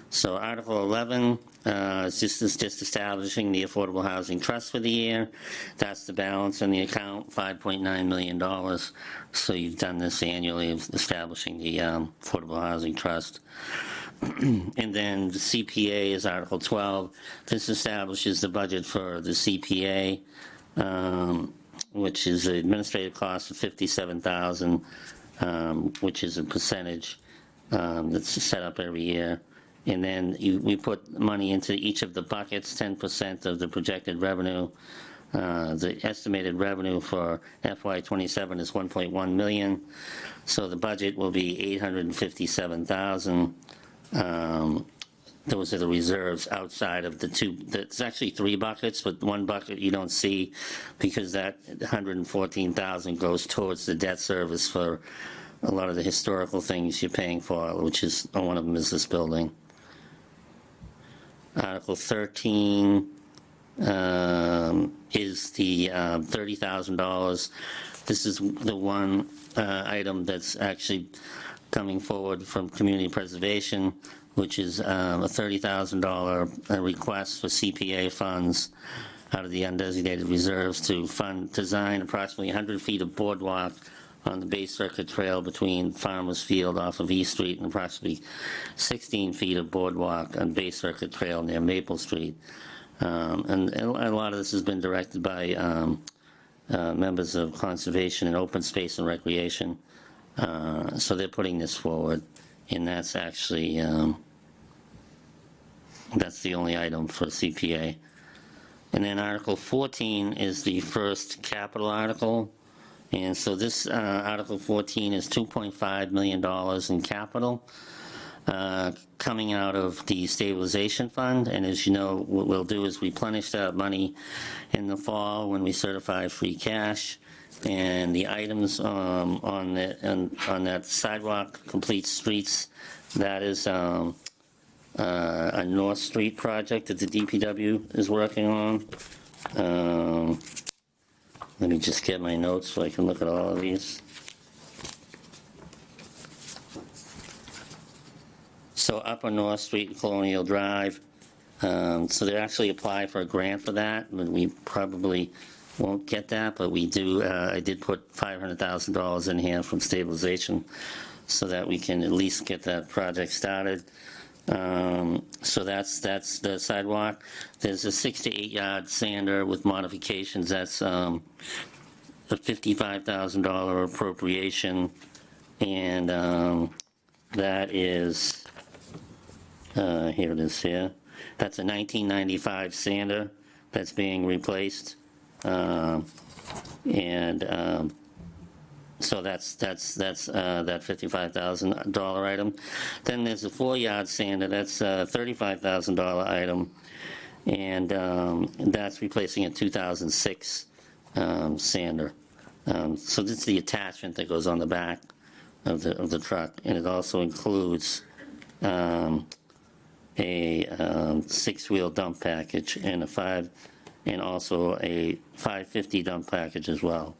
So Article 11 is just establishing the Affordable Housing Trust for the year. That's the balance in the account, $5.9 million. So you've done this annually, establishing the Affordable Housing Trust. And then the CPA is Article 12. This establishes the budget for the CPA, which is an administrative cost of $57,000, which is a percentage that's set up every year. And then we put money into each of the buckets, 10% of the projected revenue. The estimated revenue for FY27 is $1.1 million. So the budget will be $857,000. Those are the reserves outside of the two. There's actually 3 buckets, but one bucket you don't see because that $114,000 goes towards the debt service for a lot of the historical things you're paying for, which is one of them is this building. Article 13 is the $30,000. This is the one item that's actually coming forward from community preservation, which is a $30,000 request for CPA funds out of the undesignated reserves to design approximately 100 feet of boardwalk on the Bay Circuit Trail between Farmers Field off of East Street and approximately 16 feet of boardwalk on Bay Circuit Trail near Maple Street. And a lot of this has been directed by members of Conservation and Open Space and Recreation. So they're putting this forward, and that's actually, that's the only item for CPA. And then Article 14 is the first capital article. And so this Article 14 is $2.5 million in capital coming out of the stabilization fund. And as you know, what we'll do is replenish that money in the fall when we certify free cash. And the items on that sidewalk complete streets, that is a North Street project that the DPW is working on. Let me just get my notes so I can look at all of these. So Upper North Street, Colonial Drive. So they actually apply for a grant for that, but we probably won't get that, but we do. I did put $500,000 in here from stabilization so that we can at least get that project started. So that's the sidewalk. There's a 6 to 8 yard sander with modifications. That's a $55,000 appropriation, and that is here it is here. That's a 1995 sander that's being replaced, and So that's that $55,000 item. Then there's a 4-yard sander, that's a $35,000 item, and that's replacing a 2006 sander. So this is the attachment that goes on the back of the truck, and it also includes a 6-wheel dump package and also a 550 dump package as well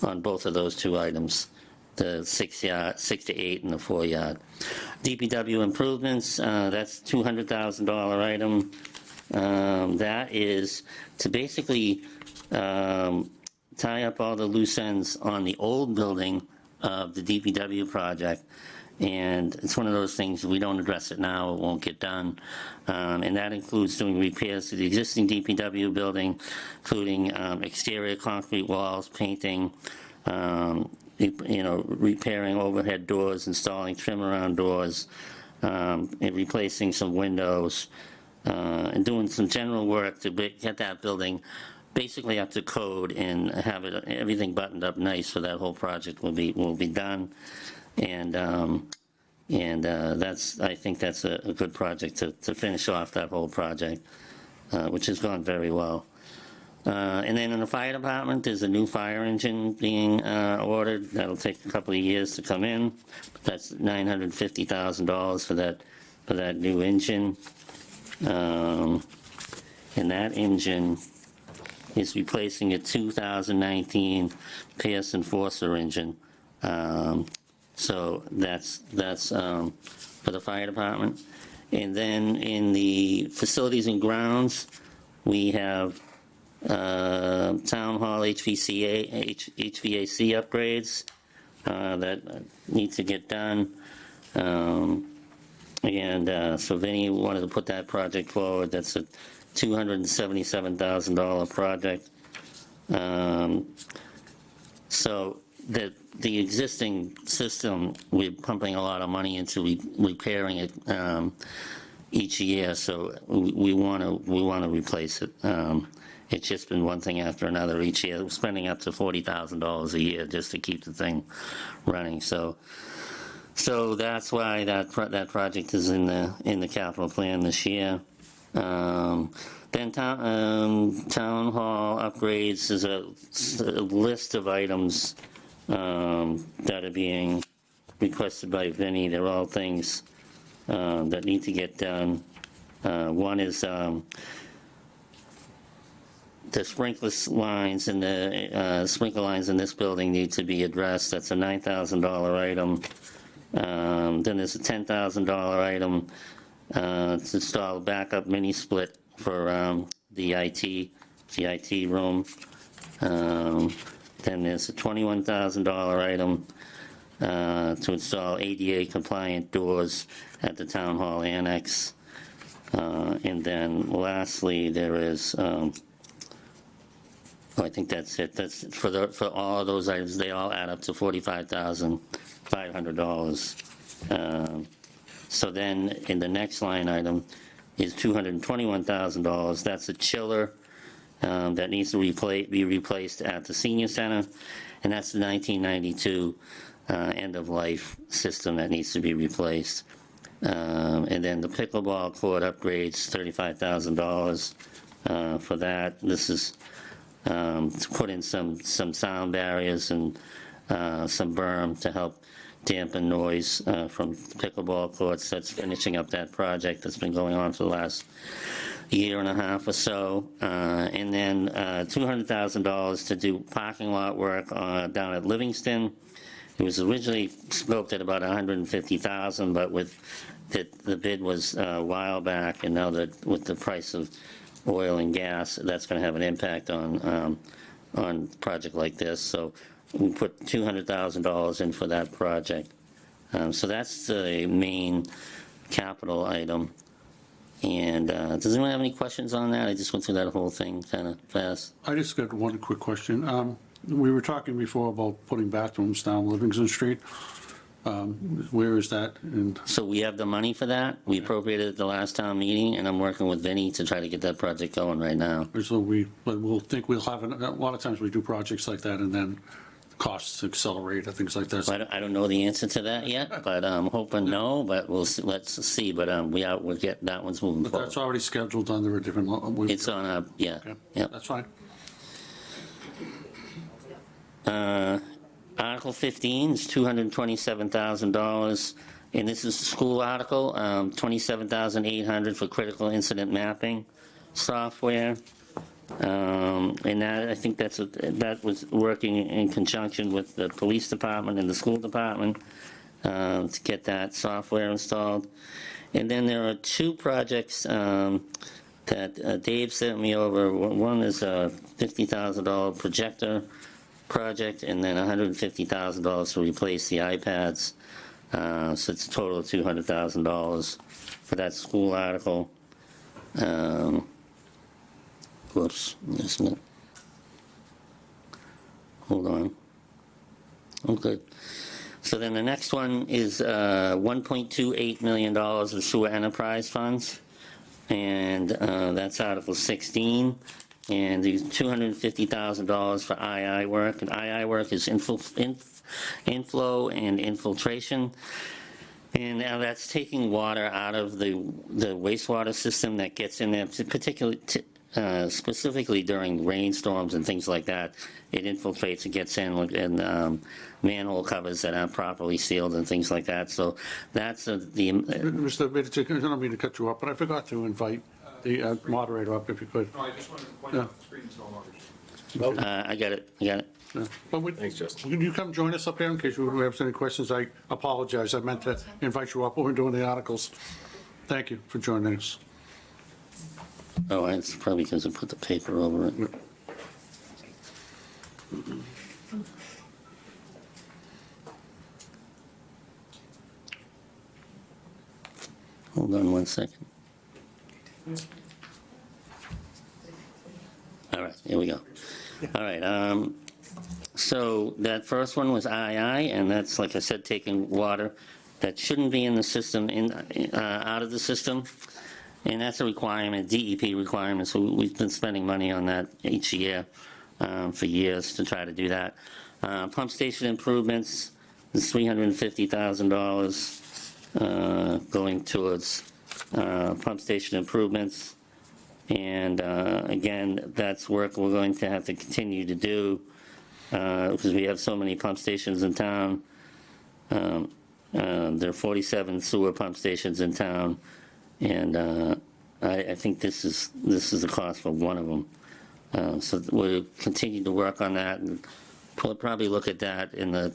on both of those two items, the 6 to 8 and the 4-yard. DPW improvements, that's $200,000 item. That is to basically tie up all the loose ends on the old building of the DPW project. And it's one of those things, if we don't address it now, it won't get done. And that includes doing repairs to the existing DPW building, including exterior concrete walls, painting, repairing overhead doors, installing trim around doors, and replacing some windows, and doing some general work to get that building basically up to code and have everything buttoned up nice, so that whole project will be done. And that's, I think that's a good project to finish off that whole project, which has gone very well. And then in the fire department, there's a new fire engine being ordered. That'll take a couple of years to come in. That's $950,000 for that new engine. And that engine is replacing a 2019 Pierce Enforcer engine. So that's for the fire department. And then in the facilities and grounds, we have town hall HVAC upgrades that need to get done. So Vinnie wanted to put that project forward. That's a $277,000 project. So the existing system, we're pumping a lot of money into repairing it each year, so we want to replace it. It's just been one thing after another each year. We're spending up to $40,000 a year just to keep the thing running. So that's why that project is in the capital plan this year. Then town hall upgrades is a list of items that are being requested by Vinnie. They're all things that need to get done. One is the sprinkler lines and the sprinkler lines in this building need to be addressed. That's a $9,000 item. Then there's a $10,000 item to install a backup mini split for the IT room. Then there's a $21,000 item to install ADA compliant doors at the town hall annex. And then lastly, there is, I think that's it. That's for all of those items. They all add up to $45,500. So then in the next line item is $221,000. That's a chiller that needs to be replaced at the senior center, and that's the 1992 end-of-life system that needs to be replaced. And then the pickleball court upgrades, $35,000 for that. This is to put in some sound barriers and some berm to help dampen noise from pickleball courts. That's finishing up that project that's been going on for the last year and a half or so. And then $200,000 to do parking lot work down at Livingston. It was originally scoped at about $150,000, but with the bid was a while back, and now that with the price of oil and gas, that's going to have an impact on a project like this. So we put $200,000 in for that project. So that's the main capital item. And does anyone have any questions on that? I just went through that whole thing kind of fast. I just got one quick question. We were talking before about putting bathrooms down Livingston Street. Where is that? And So we have the money for that. We appropriated it at the last town meeting, and I'm working with Vinnie to try to get that project going right now. so we'll have, a lot of times we do projects like that, and then costs accelerate or things like that. I don't know the answer to that yet, but I'm hoping no, but let's see, but we'll get, that one's moving But that's forward. already scheduled under a different. It's on a, yeah, Okay, yeah. that's fine. Article 15 is $227,000, and this is a school article, $27,800 for critical incident mapping software. And that, I think that was working in conjunction with the police department and the school department to get that software installed. And then there are two projects that Dave sent me over. One is a $50,000 projector project, and then $150,000 to replace the iPads. So it's a total of $200,000 for that school article. Whoops, isn't it? Hold on. Okay. So then the next one is $1.28 million of sewer enterprise funds, and that's Article 16. And the $250,000 for II work, and II work is inflow and infiltration. And now that's taking water out of the wastewater system that gets in there, particularly specifically during rainstorms and things like that. It infiltrates and gets in, and manhole covers that aren't properly sealed and things like that. So that's the. Mr. Mitic, I don't mean to cut you off, but I forgot to invite the moderator up if you could. No, I just wanted to point Yeah. out the screen's no longer. I got it. I got it. Yeah. But Thanks, Justin. Can you come join us up here in case you have any questions? I apologize. I meant to invite you up when we're doing the articles. Thank you for joining us. Oh, it's probably because I put the paper over it. Hold on one second. All right, here we go. All right, so that first one was II, and that's, like I said, taking water that shouldn't be in the system, out of the system. And that's a requirement, DEP requirement, so we've been spending money on that each year for years to try to do that. Pump station improvements is $350,000 going towards pump station improvements. And again, that's work we're going to have to continue to do because we have so many pump stations in town. There are 47 sewer pump stations in town. And I think this is the cost for one of them. So we'll continue to work on that, and we'll probably look at that in the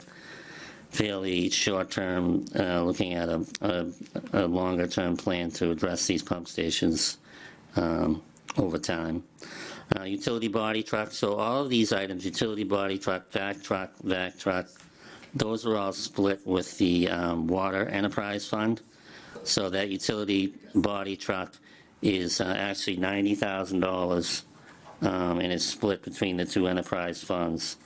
fairly short term, looking at a longer term plan to address these pump stations over time. Utility body truck, so all of these items, utility body truck, vac truck, those are all split with the water enterprise fund. So that utility body truck is actually $90,000, and it's split between the two enterprise funds.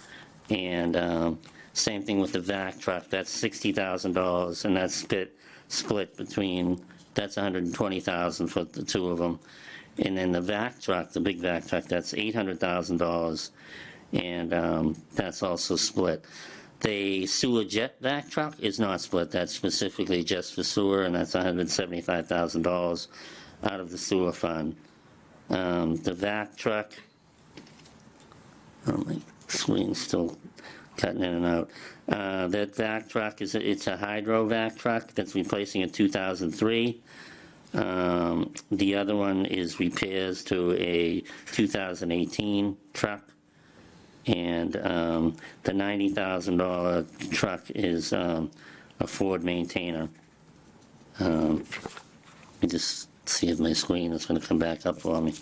And same thing with the vac truck, that's $60,000, and that's split between, that's $120,000 for the two of them. And then the vac truck, the big vac truck, that's $800,000, and that's also split. The sewer jet vac truck is not split. That's specifically just for sewer, and that's $175,000 out of the sewer fund. The vac truck, oh, my screen's still cutting in and out. That vac truck it's a hydro vac truck that's replacing a 2003. The other one is repairs to a 2018 truck. And the $90,000 truck is a Ford Maintainer. Let me just see if my screen is going to come back up for me.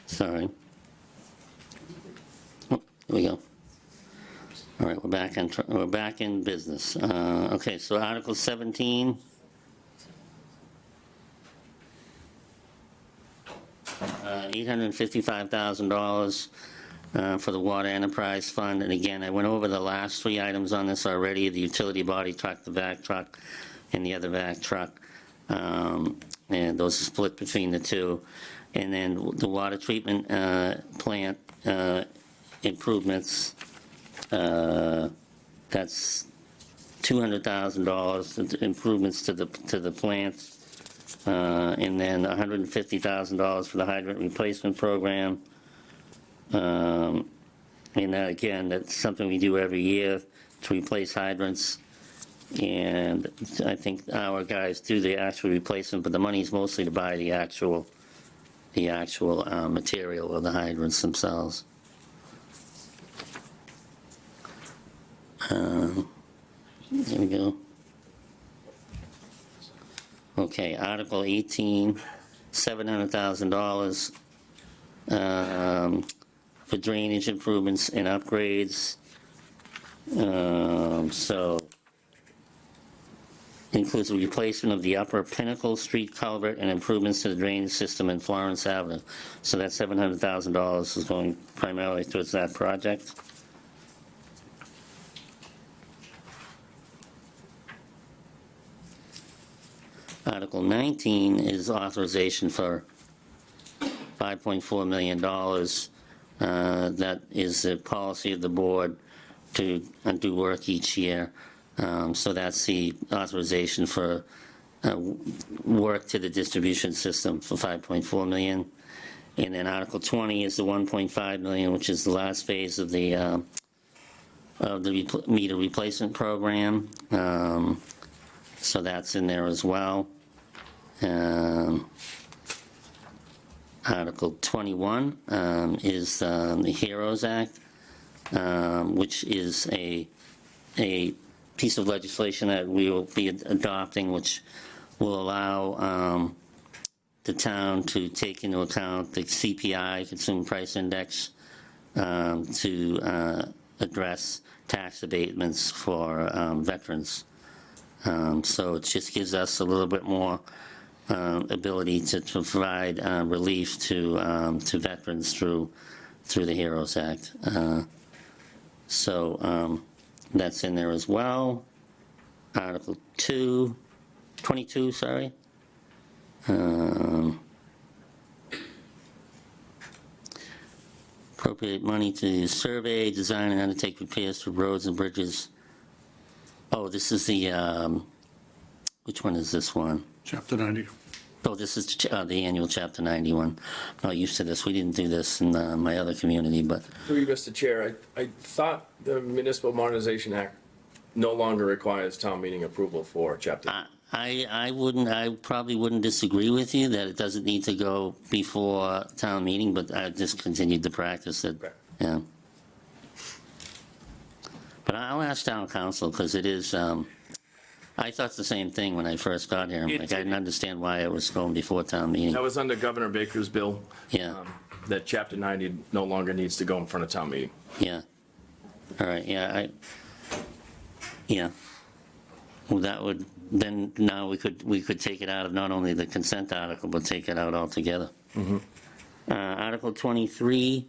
Sorry. Oh, here we go. All right, right, we're back in business. Okay, so Article 17. $855,000 for the Water Enterprise Fund. And again, I went over the last three items on this already, the utility body truck, the vac truck, and the other vac truck. And those are split between the two. And then the water treatment plant improvements, that's $200,000 improvements to the plant. And then $150,000 for the hydrant replacement program. And that, again, that's something we do every year to replace hydrants. And I think our guys do the actual replacement, but the money's mostly to buy the actual material of the hydrants themselves. There we go. Okay, Article 18, $700,000 for drainage improvements and upgrades. So includes the replacement of the Upper Pinnacle Street culvert and improvements to the drainage system in Florence Avenue. So that $700,000 is going primarily towards that project. Article 19 is authorization for $5.4 million. That is the policy of the board to do work each year. So that's the authorization for work to the distribution system for $5.4 million. And then Article 20 is the $1.5 million, which is the last phase of the meter replacement program. So that's in there as well. Article 21 is the HEROES Act, which is a piece of legislation that we will be adopting, which will allow the town to take into account the CPI, Consumer Price Index, to address tax abatements for veterans. So it just gives us a little bit more ability to provide relief to veterans through the HEROES Act. So that's in there as well. Article 22, sorry. Appropriate money to survey, design, and undertake repairs to roads and bridges. Oh, this is the, which one is this one? Chapter 90. Oh, this is the annual Chapter 90 one. I'm not used to this. We didn't do this in my other community, but. Through you, Mr. Chair, I thought the Municipal Modernization Act no longer requires town meeting approval for Chapter. I probably wouldn't disagree with you that it doesn't need to go before town meeting, but I just continued to practice it. Okay. Yeah. But I'll ask town council, because it is, I thought the same thing when I first got here. Like, I didn't understand why it was going before town meeting. That was under Governor Baker's bill. Yeah. That Chapter 90 no longer needs to go in front of town meeting. Yeah. All right, yeah, yeah. Well, that would, then now we could take it out of not only the consent article, but take it out altogether. Article 23,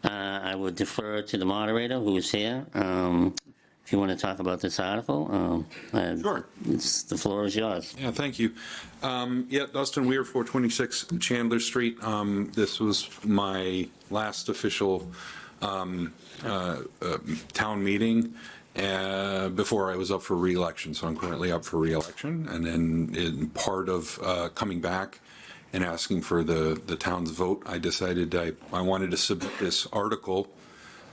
I would defer to the moderator who is here. If you want to talk about this article, Sure. The floor is yours. Yeah, thank you. Yeah, Dustin Weir, 426 Chandler Street. This was my last official town meeting before I was up for re-election, so I'm currently up for re-election. And then in part of coming back and asking for the town's vote, I decided I wanted to submit this article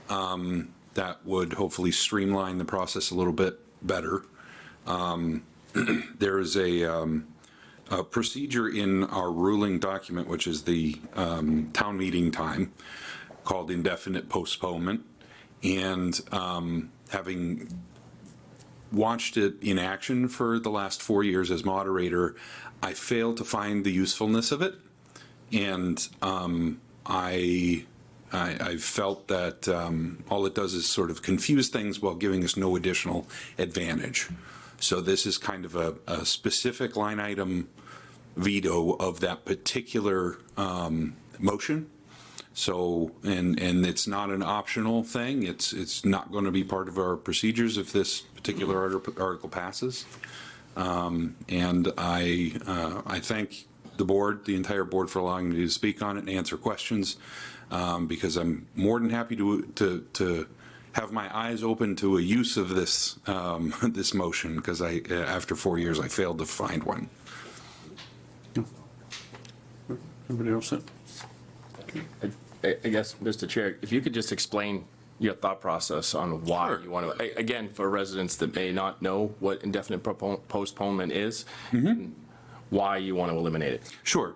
that would hopefully streamline the process a little bit better. There is a procedure in our ruling document, which is the town meeting time, called indefinite postponement. And having watched it in action for the last 4 years as moderator, I failed to find the usefulness of it. And I I've felt that all it does is sort of confuse things while giving us no additional advantage. So this is kind of a specific line item veto of that particular motion. So, and it's not an optional thing. It's not going to be part of our procedures if this particular article passes. And I thank the board, the entire board, for allowing me to speak on it and answer questions, because I'm more than happy to have my eyes open to a use of this this motion, because after 4 years I failed to find one. Everybody else set? I guess, Mr. Chair, if you could just explain your thought process on why Sure. you want to, again, for residents that may not know what indefinite postponement is, why you want to eliminate it. Sure.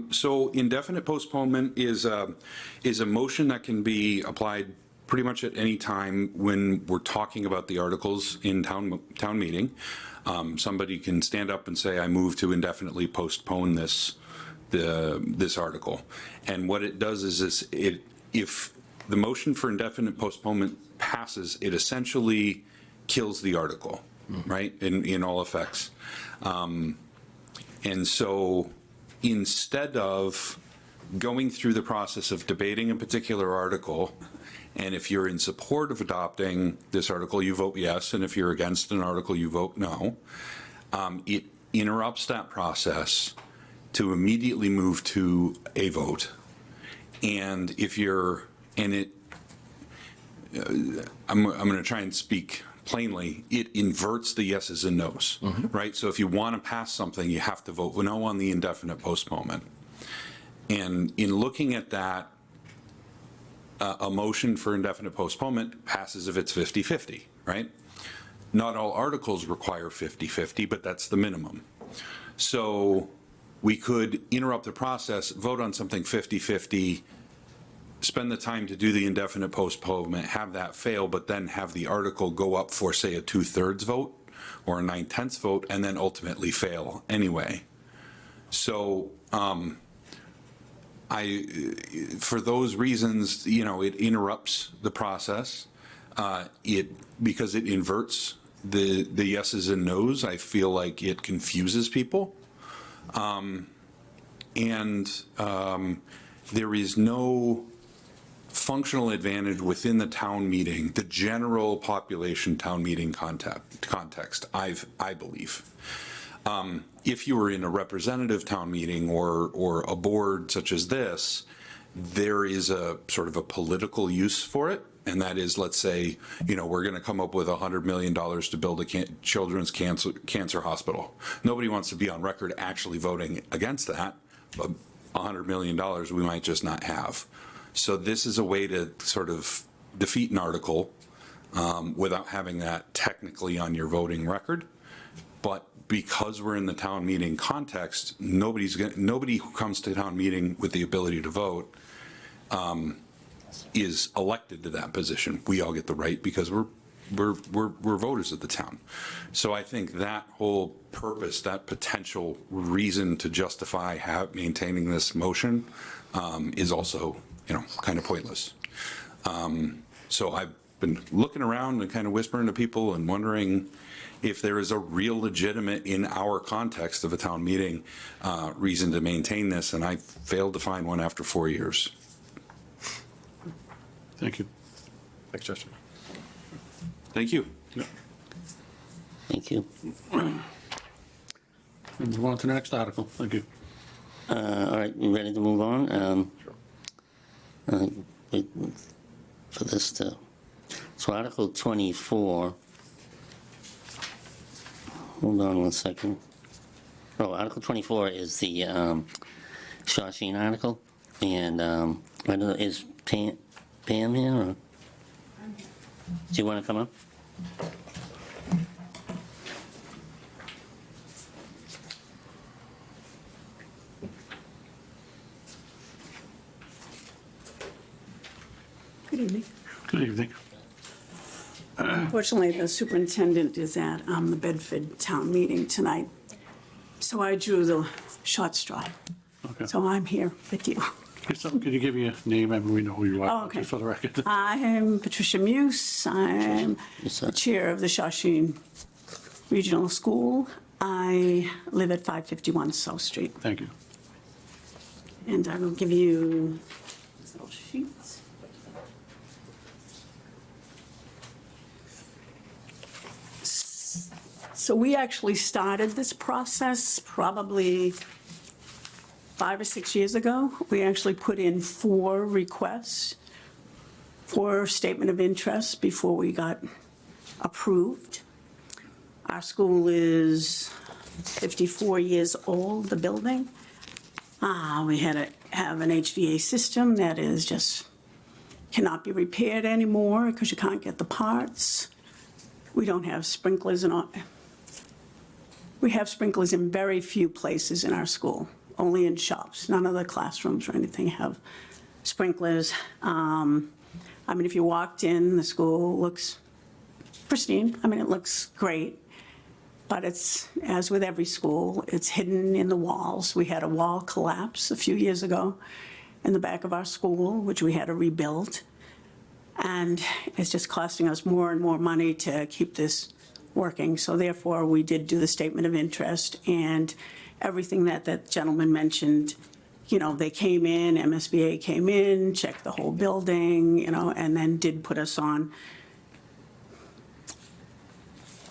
So indefinite postponement is a motion that can be applied pretty much at any time when we're talking about the articles in town meeting. Somebody can stand up and say, I move to indefinitely postpone this article. And what it does is if the motion for indefinite postponement passes, it essentially kills the article, right, in all effects. And so instead of going through the process of debating a particular article, and if you're in support of adopting this article, you vote yes, and if you're against an article, you vote no, it interrupts that process to immediately move to a vote. And if you're, I'm going to try and speak plainly, it inverts the yeses and nos, right? So if you want to pass something, you have to vote no on the indefinite postponement. And in looking at that, a motion for indefinite postponement passes if it's 50-50, right? Not all articles require 50-50, but that's the minimum. So we could interrupt the process, vote on something 50-50, spend the time to do the indefinite postponement, have that fail, but then have the article go up for, say, a 2/3 vote or a 9/10 vote, and then ultimately fail anyway. So for those reasons, it interrupts the process. Because it inverts the yeses and nos, I feel like it confuses people. There is no functional advantage within the town meeting, the general population town meeting context, I believe. If you were in a representative town meeting or a board such as this, there is a sort of a political use for it. And that is, let's say, we're going to come up with $100 million to build a children's cancer hospital. Nobody wants to be on record actually voting against that, but $100 million we might just not have. So this is a way to sort of defeat an article without having that technically on your voting record. But because we're in the town meeting context, nobody who comes to town meeting with the ability to vote is elected to that position. We all get the right because we're voters of the town. So I think that whole purpose, that potential reason to justify maintaining this motion is also, kind of pointless. So I've been looking around and kind of whispering to people and wondering if there is a real legitimate, in our context of a town meeting, reason to maintain this, and I failed to find one after 4 years. Thank you. Thanks, Justin. Thank you. Thank you. We'll move on to the next article. Thank you. All right, you ready to move on? Wait for this to, so Article 24, hold on 1 second. Oh, Article 24 is the Shawshene article, and I don't know, is Pam here, or? Do you want to come up? Good evening. Good evening. Unfortunately, the superintendent is at the Bedford Town Meeting tonight, so I drew the short straw. Okay. So I'm here with you. So could you give me a name, and we know who you Oh, are, okay. just for the record? I am Patricia Muse. I'm the chair of the Shawshene Regional School. I live at 551 South Street. Thank you. And I will give you these little sheets. So we actually started this process probably 5 or 6 years ago. We actually put in 4 requests for statement of interest before we got approved. Our school is 54 years old, the building. We had to have an HVA system that is just cannot be repaired anymore because you can't get the parts. We don't have sprinklers in our, we have sprinklers in very few places in our school, only in shops. None of the classrooms or anything have sprinklers. I mean, if you walked in, the school looks pristine. I mean, it looks great. But it's, as with every school, it's hidden in the walls. We had a wall collapse a few years ago in the back of our school, which we had to rebuild. And it's just costing us more and more money to keep this working. So therefore, we did do the statement of interest, and everything that that gentleman mentioned, you know, they came in, MSBA came in, checked the whole building, you know, and then did put us on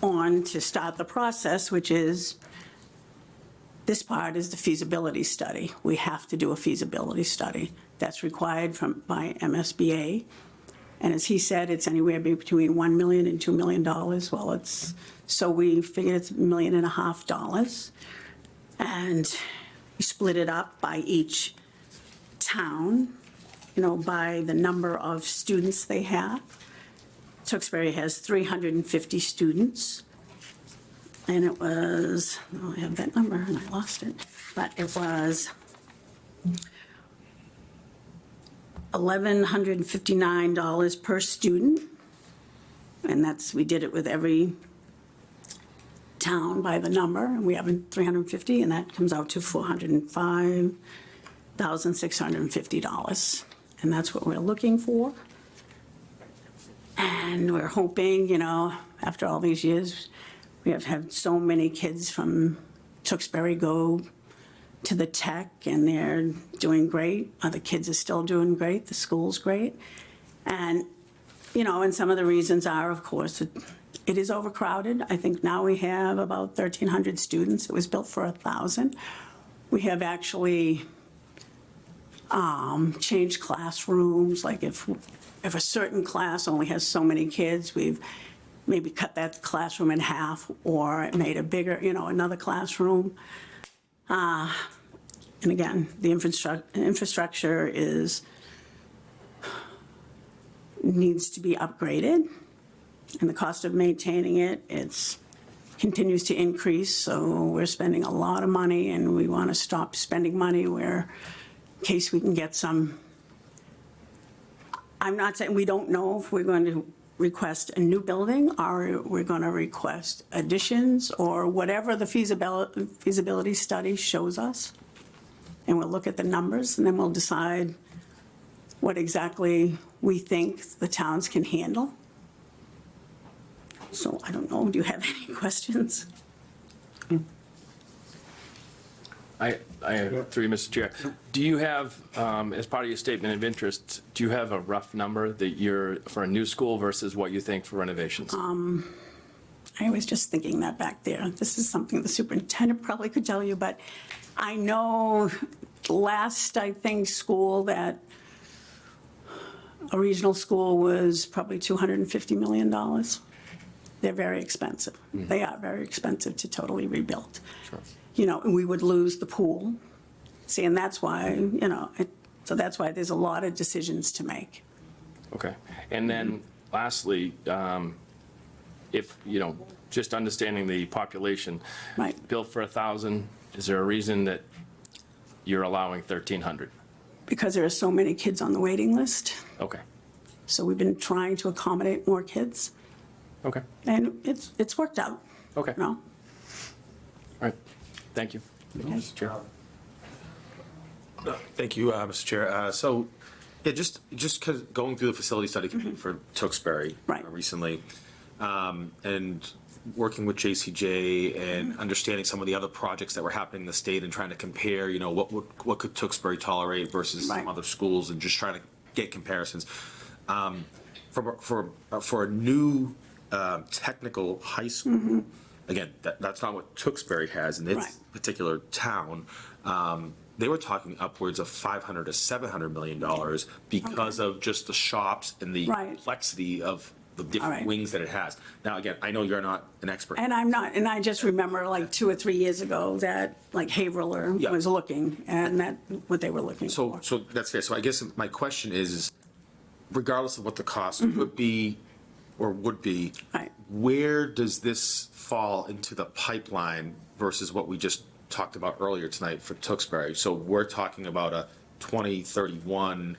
to start the process, which is, this part is the feasibility study. We have to do a feasibility study. That's required by MSBA. And as he said, it's anywhere between $1 million and $2 million. Well, it's, so we figured it's $1.5 million. And we split it up by each town, you know, by the number of students they have. Tewksbury has 350 students, and it was, oh, I have that number and I lost it, but it was $1,159 per student, and that's, we did it with every town by the number, and we have 350, and that comes out to $405,650, and that's what we're looking for. And we're hoping, you know, after all these years, we have had so many kids from Tewksbury go to the tech, and they're doing great. Other kids are still doing great. The school's great. And, you know, and some of the reasons are, of course, it is overcrowded. I think now we have about 1,300 students. It was built for 1,000. We have actually changed classrooms. Like if a certain class only has so many kids, we've maybe cut that classroom in half or made a bigger, you know, another classroom. And again, the infrastructure needs to be upgraded, and the cost of maintaining it, continues to increase. So we're spending a lot of money, and we want to stop spending money in case we can get some. I'm not saying, we don't know if we're going to request a new building or we're going to request additions or whatever the feasibility study shows us. And we'll look at the numbers, and then we'll decide what exactly we think the towns can handle. So I don't know, do you have any questions? I have 3, Mr. Chair. Do you have, as part of your statement of interest, do you have a rough number that you're, for a new school versus what you think for renovations? I was just thinking that back there. This is something the superintendent probably could tell you, but I know last, I think, school that, a regional school was probably $250 million. They're very expensive. Mm-hmm. They are very expensive to totally rebuild. Sure. You know, and we would lose the pool. See, and that's why, you know, so that's why there's a lot of decisions to make. Okay. And then lastly, if, you know, just understanding the population, right, built for 1,000, is there a reason that you're allowing 1,300? Because there are so many kids on the waiting list. Okay. So we've been trying to accommodate more kids. Okay. And it's worked out. Okay. You know? All right. Thank you. Okay. Mr. Chair. Thank you, Mr. Chair. So, yeah, just because going through the facility study committee for Tewksbury Right. recently, and working with JCJ and understanding some of the other projects that were happening in the state and trying to compare, you know, what could Tewksbury tolerate versus some Right. other schools, and just trying to get comparisons. For a new technical high school, again, that's not what Tewksbury has in its Right. particular town. They were talking upwards of $500 to $700 million because of just the shops and the Right. complexity of the All different right. wings that it has. Now, again, I know you're not an expert. And I'm not, and I just remember like 2 or 3 years ago that like Haverler Yeah. was looking, and that, what they were looking for. So that's fair. So I guess my question is, regardless of what the cost would be or would be, Right. where does this fall into the pipeline versus what we just talked about earlier tonight for Tewksbury? So we're talking about a 2031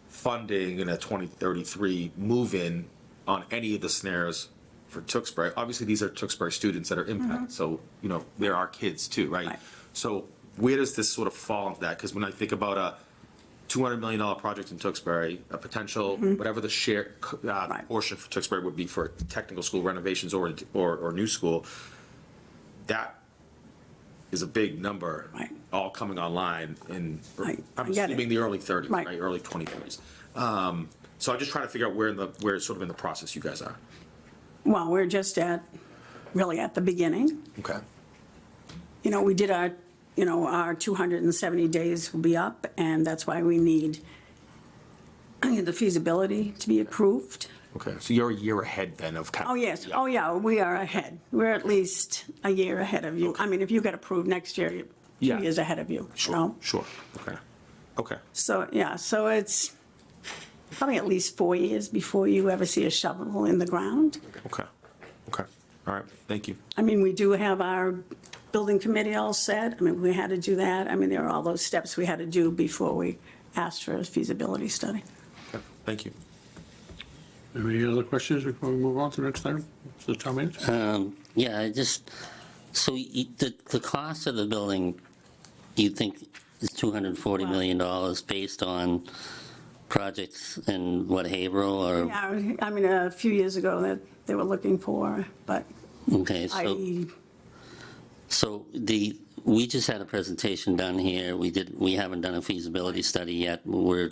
funding and a 2033 move-in on any of the scenarios for Tewksbury. Obviously, these are Tewksbury students that are impacted, so, you know, they're our kids too, right? Right. So where does this sort of fall into that? Because when I think about a $200 million project in Tewksbury, a potential, whatever the share Right. portion for Tewksbury would be for technical school renovations or new school, that is a big number, Right. all coming online in, I I'm get it. assuming the early 30s, Right. right, early 2030s. So I'm just trying to figure out where sort of in the process you guys are. Well, we're just really at the beginning. Okay. You know, we did our 270 days will be up, and that's why we need the feasibility to be approved. Okay, so you're a year ahead then of kind of. Oh, yes. Oh, yeah, we are ahead. We're at least a year ahead of you. I mean, if you get approved next year, you're Yeah. 2 years ahead of you. Sure, sure, okay, okay. So, yeah, so it's probably at least 4 years before you ever see a shovel in the ground. Okay, okay, all right, thank you. I mean, we do have our building committee all set. I mean, we had to do that. I mean, there are all those steps we had to do before we asked for a feasibility study. Okay, thank you. Any other questions before we move on to the next item? The town manager? Yeah, so the cost of the building, you think is $240 million based on projects in what, Haverhill or? Yeah, I mean, a few years ago that they were looking for, but Okay, so we just had a presentation done here. We haven't done a feasibility study yet. We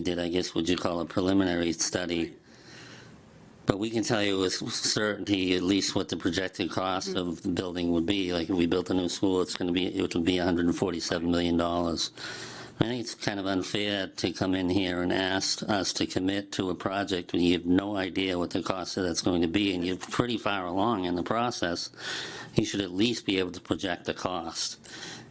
did, I guess, what you call a preliminary study. But we can tell you with certainty at least what the projected cost of the building would be. Like if we built a new school, it would be $147 million. I think it's kind of unfair to come in here and ask us to commit to a project when you have no idea what the cost of that's going to be, and you're pretty far along in the process. You should at least be able to project the cost.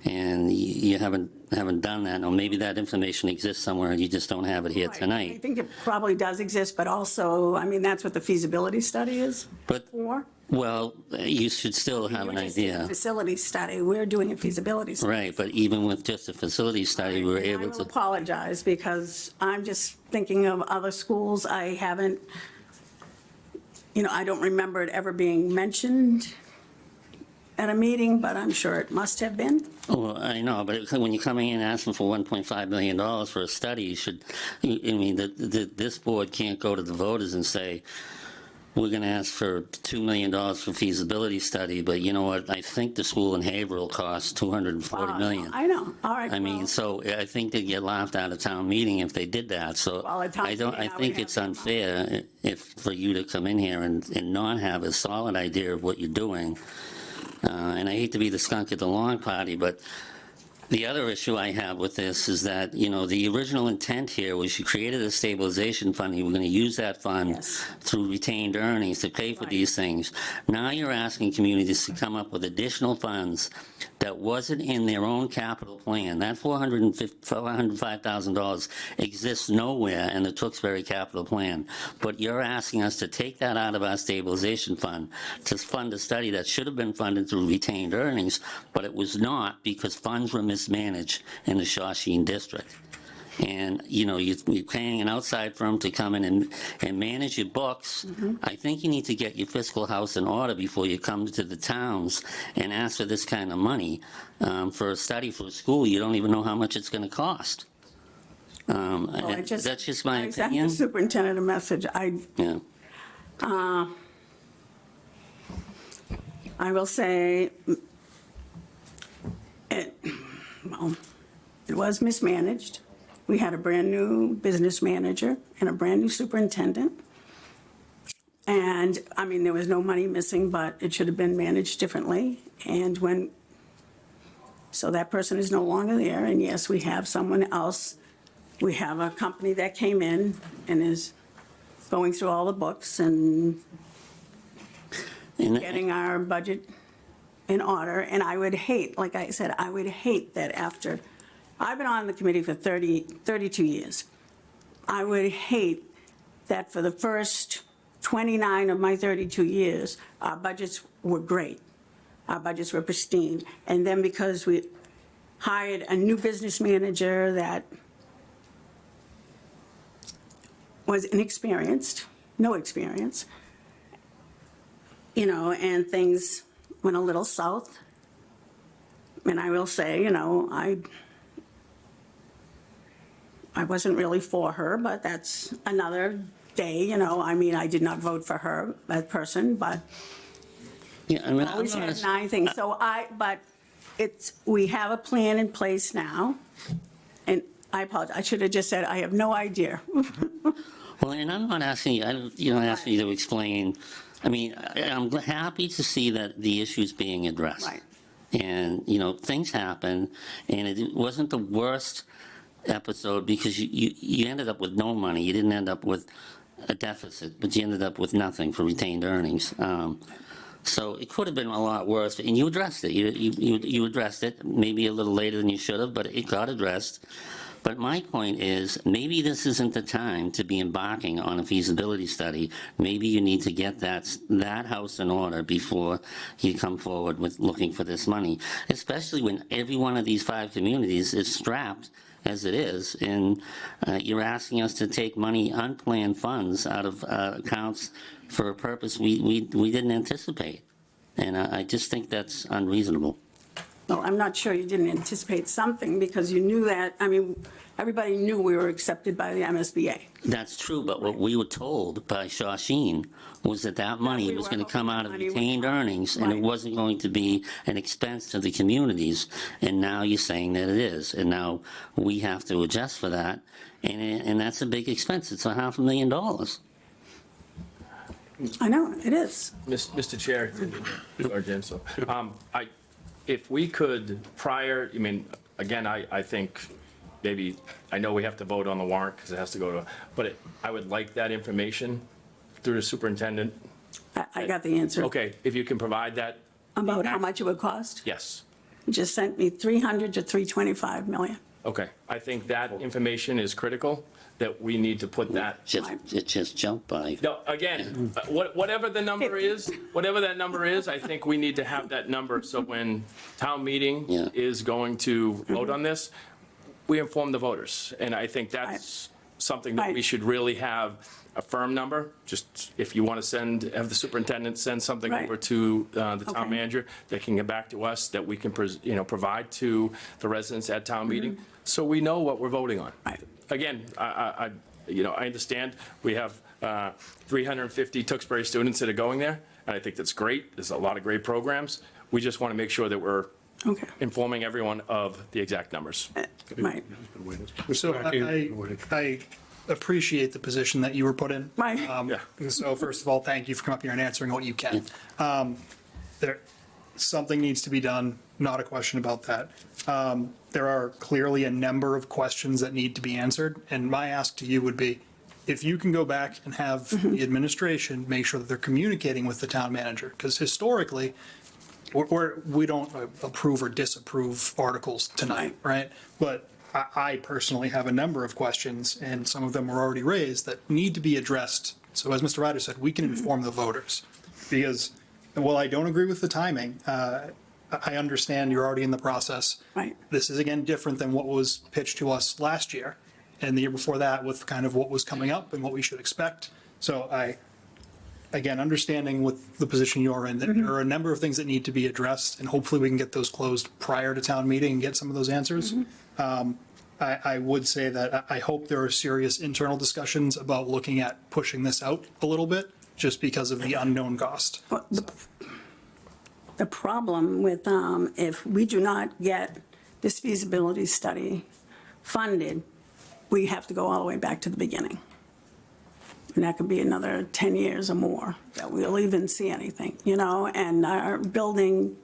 And you haven't done that. Or maybe that information exists somewhere and you just don't have it here I tonight. think it probably does exist, but also, I mean, that's what the feasibility study is But, for. well, you should still have an You just did a idea. Facility study, we're doing a feasibility study. Right, but even with just a facility study, we were And I able will to, apologize because I'm just thinking of other schools. I haven't, I don't remember it ever being mentioned at a meeting, but I'm sure it must have been. well, I know, but when you're coming in asking for $1.5 million for a study, you should, this board can't go to the voters and say, we're going to ask for $2 million for feasibility study, but you know what, I think the school in Haverhill costs $240 million. I know, all right. I mean, well, so I think they'd get laughed out of town meeting if they did that, so Well, at town I meeting, I would think have it's no unfair for you to come in here and not have a solid idea of what you're doing. And I hate to be the skunk at the lawn party, but the other issue I have with this is that, the original intent here was you created a stabilization fund, you were going to use that fund Yes. through retained earnings to pay for Right. these things. Now you're asking communities to come up with additional funds that wasn't in their own capital plan. That $405,000 exists nowhere in the Tewksbury capital plan. But you're asking us to take that out of our stabilization fund to fund a study that should have been funded through retained earnings, but it was not because funds were mismanaged in the Shawshene district. and, you're paying an outside firm to come in and manage your books. I think you need to get your fiscal house in order before you come to the towns and ask for this kind of money for a study for a school. You don't even know how much it's going to cost. That's just my I sent opinion. the superintendent a message. Yeah. I will say, it was mismanaged. We had a brand-new business manager and a brand-new superintendent. And, there was no money missing, but it should have been managed differently. And so that person is no longer there, and yes, we have someone else. We have a company that came in and is going through all the books and getting our budget in order. And I would hate, like I said, I would hate that after, I've been on the committee for 32 years. I would hate that for the first 29 of my 32 years, our budgets were great. Our budgets were pristine. And then because we hired a new business manager that was inexperienced, no experience, and things went a little south. And I will say, I wasn't really for her, but that's another day, I did not vote for her, that person, but Yeah, always had 9 things. But we have a plan in place now, and I apologize, I should have just said, I have no idea. Well, and I'm not asking you, you're not asking you to explain. I'm happy to see that the issue's being addressed. Right. And, things happen, and it wasn't the worst episode because you ended up with no money. You didn't end up with a deficit, but you ended up with nothing for retained earnings. So it could have been a lot worse, and you addressed it. You addressed it, maybe a little later than you should have, but it got addressed. But my point is, maybe this isn't the time to be embarking on a feasibility study. Maybe you need to get that house in order before you come forward with looking for this money, especially when every one of these 5 communities is strapped as it is, and you're asking us to take money, unplanned funds, out of accounts for a purpose we didn't anticipate. And I just think that's unreasonable. Well, I'm not sure you didn't anticipate something, because you knew that, everybody knew we were accepted by the MSBA. That's true, but what we were told by Shawsheen was that money was going to come out of retained earnings, and it wasn't going to be an expense to the communities. And now you're saying that it is, and now we have to adjust for that, and that's a big expense. It's $500,000. I know, it is. Mr. Chair, or Jim, so, if we could prior, again, I think maybe, I know we have to vote on the warrant because it has to go to, but I would like that information through the superintendent. I got the answer. Okay, if you can provide that. About how much it would cost? Yes. You just sent me 300 to 325 million. Okay, I think that information is critical, that we need to put that. It just jumped by. No, again, whatever the number is, whatever that number is, I think we need to have that number, so when town meeting is going to vote on this, we inform the voters. And I think that's something that we should really have a firm number. Just if you want to have the superintendent send something over to the town manager, they can get back to us, that we can provide to the residents at town meeting, so we know what we're voting on. Right. Again, I understand we have 350 Tewksbury students that are going there, and I think that's great. There's a lot of great programs. We just want to make sure that we're informing everyone of the exact numbers. Right. So I appreciate the position that you were put in. Right. So first of all, thank you for coming up here and answering what you can. Something needs to be done, not a question about that. There are clearly a number of questions that need to be answered, and my ask to you would be, if you can go back and have the administration make sure that they're communicating with the town manager, because historically, we don't approve or disapprove articles tonight, right? But I personally have a number of questions, and some of them were already raised, that need to be addressed. So as Mr. Ryder said, we can inform the voters, because while I don't agree with the timing, I understand you're already in the process. Right. This is, again, different than what was pitched to us last year. and the year before that with kind of what was coming up and what we should expect. So again, understanding with the position you're in, that there are a number of things that need to be addressed, and hopefully we can get those closed prior to town meeting and get some of those answers. I would say that I hope there are serious internal discussions about looking at pushing this out a little bit, just because of the unknown cost. The problem with, if we do not get this feasibility study funded, we have to go all the way back to the beginning. And that could be another 10 years or more that we'll even see anything, you know, and our building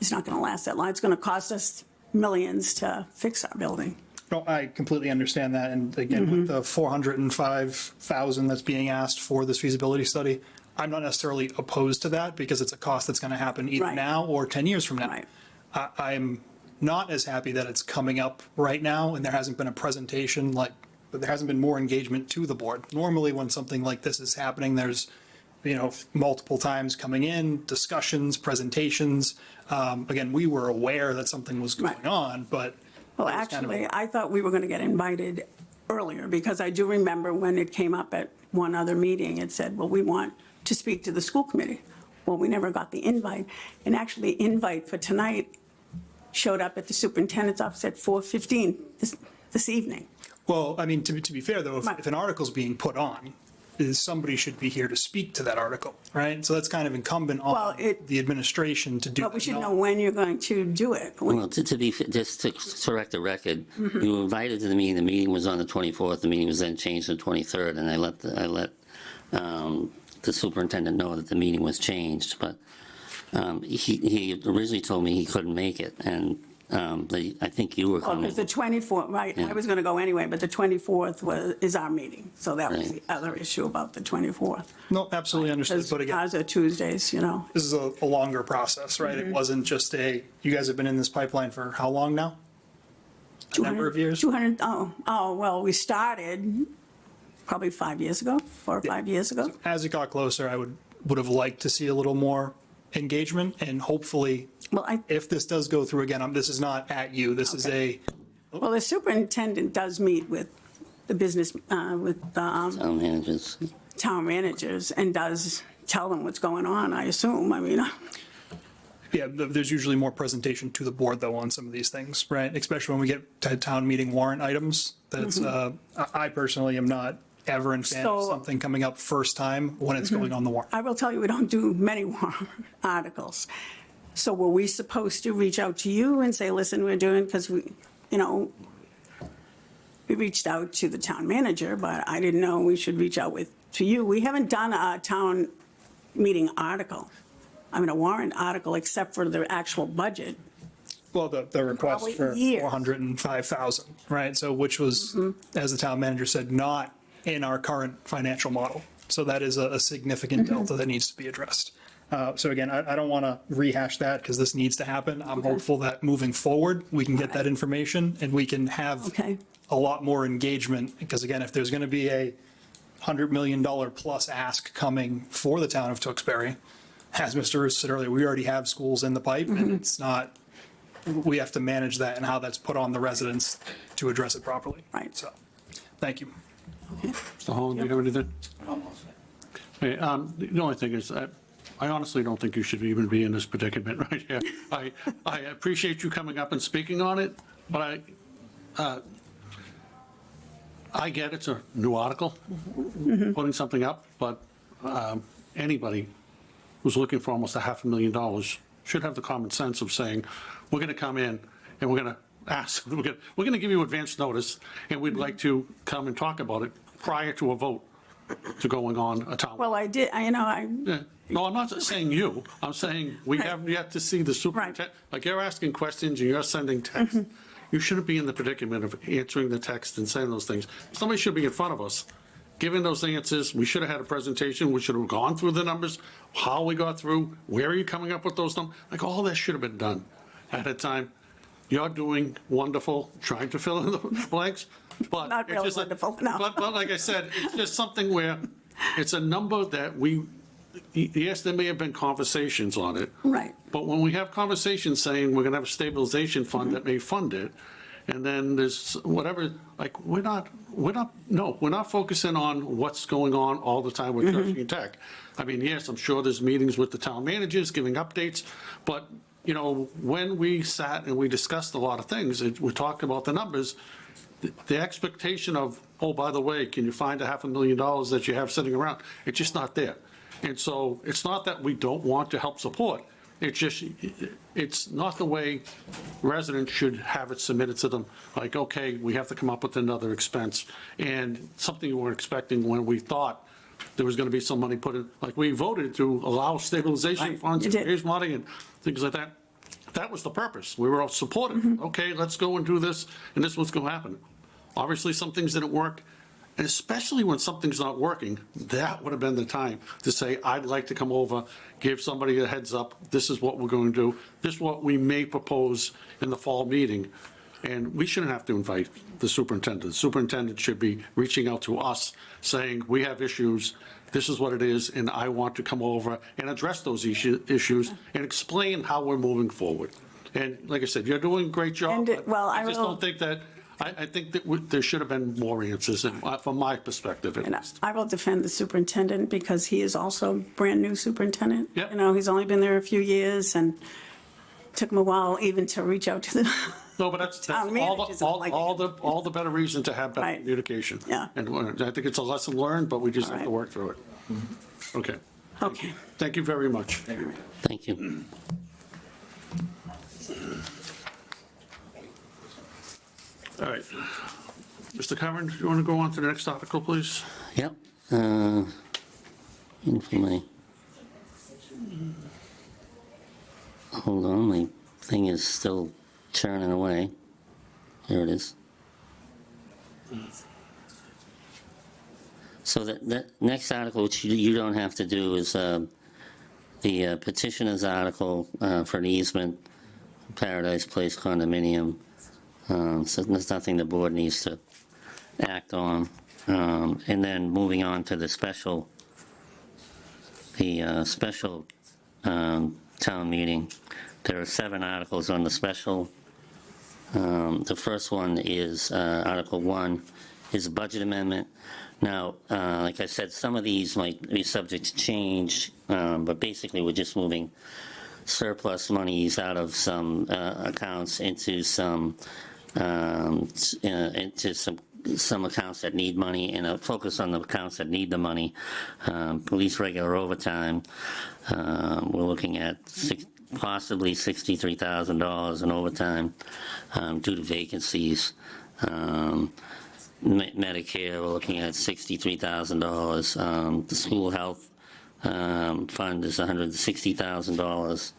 is not going to last that long. It's going to cost us millions to fix our building. No, I completely understand that, and again, with the $405,000 that's being asked for this feasibility study, I'm not necessarily opposed to that, because it's a cost that's going to happen either Right. now or 10 years from now. Right. I'm not as happy that it's coming up right now, and there hasn't been a presentation, but there hasn't been more engagement to the board. Normally, when something like this is happening, there's, you know, multiple times coming in, discussions, presentations. Again, we were aware that something was going Right. on, but. Well, it was kind of a- actually, I thought we were going to get invited earlier, because I do remember when it came up at one other meeting, it said, well, we want to speak to the school committee. Well, we never got the invite. And actually, the invite for tonight showed up at the superintendent's office at 4:15 this evening. Well, I mean, to be fair, though, Right. if an article's being put on, somebody should be here to speak to that article, right? So that's kind of incumbent Well, on the administration to do. But we that. should know when you're going to do it. Well, just to correct the record, you were invited to the meeting was on the 24th, the meeting was then changed to the 23rd, and I let the superintendent know that the meeting was changed, but he originally told me he couldn't make it, and I think you were Well, coming. because the 24th, right, I was going to go anyway, but the 24th is our meeting. So that was the Right. other issue about the 24th. No, absolutely understood, Because but again, ours are Tuesdays, you know. this is a longer process, right? It wasn't just you guys have been in this pipeline for how long now? A number of years? 200, well, we started probably 5 years ago, 4 or 5 years ago. As it got closer, I would have liked to see a little more engagement, and hopefully, Well, if this does go through again, this is not at you, this is well, the superintendent does meet with the business, with Town managers. town managers, and does tell them what's going on, I assume. I mean, Yeah, there's usually more presentation to the board, though, on some of these things, right? Especially when we get to town meeting warrant items. That's, I personally am not ever in fan of So- something coming up first time when it's going on the warrant. I will tell you, we don't do many warrant articles. So were we supposed to reach out to you and say, listen, we're doing, because we, you know, we reached out to the town manager, but I didn't know we should reach out to you. We haven't done a town meeting article, I mean, a warrant article, except for the actual budget. Well, the request Probably for years. 405,000, right? So which was, as the town manager said, not in our current financial model. So that is a significant delta that needs to be addressed. So again, I don't want to rehash that, because this needs to happen. I'm hopeful that moving forward, we can get that information and we can have Okay. a lot more engagement. Because again, if there's going to be a $100 million plus ask coming for the town of Tewksbury, as Mr. Russo said earlier, we already have schools in the pipe, and it's not, we have to manage that and how that's put on the residents to address it properly. Right. So, thank you. Mr. Holland, do you have anything? Almost. Hey, the only thing is, I honestly don't think you should even be in this predicament right here. I appreciate you coming up and speaking on it, but I get it's a new article, putting something up, but anybody who's looking for almost $500,000 should have the common sense of saying, we're going to come in and we're going to ask, we're going to give you advance notice, and we'd like to come and talk about it prior to a vote to going on a town. Well, I did, Yeah. No, I'm not saying you. I'm saying we Right. have yet to see the superintendent. Like, you're asking questions and you're sending text. You shouldn't be in the predicament of answering the text and saying those things. Somebody should be in front of us, giving those answers. We should have had a presentation. We should have gone through the numbers, how we got through, where are you coming up with those numbers? Like, all that should have been done at a time. You're doing wonderful, trying to fill in the blanks, but. Not it's really just like- wonderful, no. But like I said, it's just something where it's a number that yes, there may have been conversations on it. right. But when we have conversations saying we're going to have a stabilization fund that may fund it, and then there's whatever, like, we're not focusing on what's going on all the time with Shawshene Tech. I mean, yes, I'm sure there's meetings with the town managers giving updates, but, you know, when we sat and we discussed a lot of things, we talked about the numbers, the expectation of, oh, by the way, can you find $500,000 that you have sitting around? It's just not there. And so it's not that we don't want to help support. It's just, it's not the way residents should have it submitted to them. Like, okay, we have to come up with another expense. And something we were expecting when we thought there was going to be some money put in, like we voted to allow stabilization Right, funds, you did. raise money and things like that. That was the purpose. We were all supportive. Okay, let's go and do this, and this was going to happen. Obviously, some things didn't work, and especially when something's not working, that would have been the time to say, I'd like to come over, give somebody a heads up, this is what we're going to do, this is what we may propose in the fall meeting. And we shouldn't have to invite the superintendent. The superintendent should be reaching out to us, saying, we have issues, this is what it is, and I want to come over and address those issues and explain how we're moving forward. And like I said, you're doing a great job. And, well, I I just will- don't think that, I think that there should have been more answers, from my perspective at And least. I will defend the superintendent because he is also brand-new superintendent. Yep. You know, he's only been there a few years and took him a while even to reach out to the, No, but that's Town managers don't like all the better reason to have better Right. communication. Yeah. And I think it's a lesson learned, but we just All have to right. work through it. Okay. okay. Thank you very much. Thank you. All right. Mr. Cameron, do you want to go on to the next article, please? Yep. In for my, hold on, my thing is still churning away. Here it is. So that next article, which you don't have to do, is the petitioner's article for an easement, Paradise Place condominium. So there's nothing the board needs to act on. And then moving on to the special town meeting. There are 7 articles on the special. The first one is, Article 1 is a budget amendment. Now, like I said, some of these might be subject to change, but basically we're just moving surplus monies out of some accounts into some accounts that need money, and a focus on the accounts that need the money. Police regular overtime, we're looking at possibly $63,000 in overtime due to vacancies. Medicare, we're looking at $63,000. The school health fund is $160,000.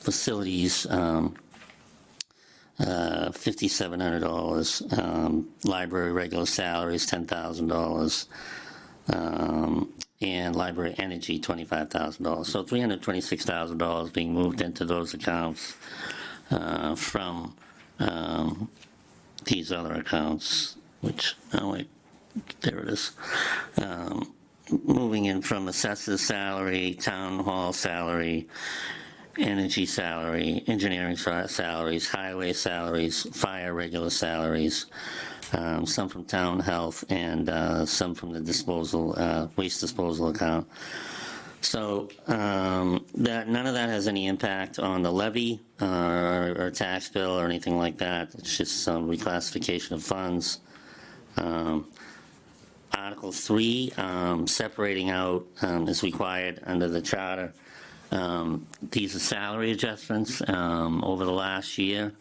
Facilities, $5,700. Library regular salaries, $10,000. And library energy, $25,000. So $326,000 being moved into those accounts from these other accounts, which, oh wait, there it is. Moving in from assessor salary, town hall salary, energy salary, engineering salaries, highway salaries, fire regular salaries, some from town health, and some from the disposal, waste disposal account. So that none of that has any impact on the levy or tax bill or anything like that. It's just some reclassification of funds. Article 3, separating out is required under the charter. These are salary adjustments. Over the last year,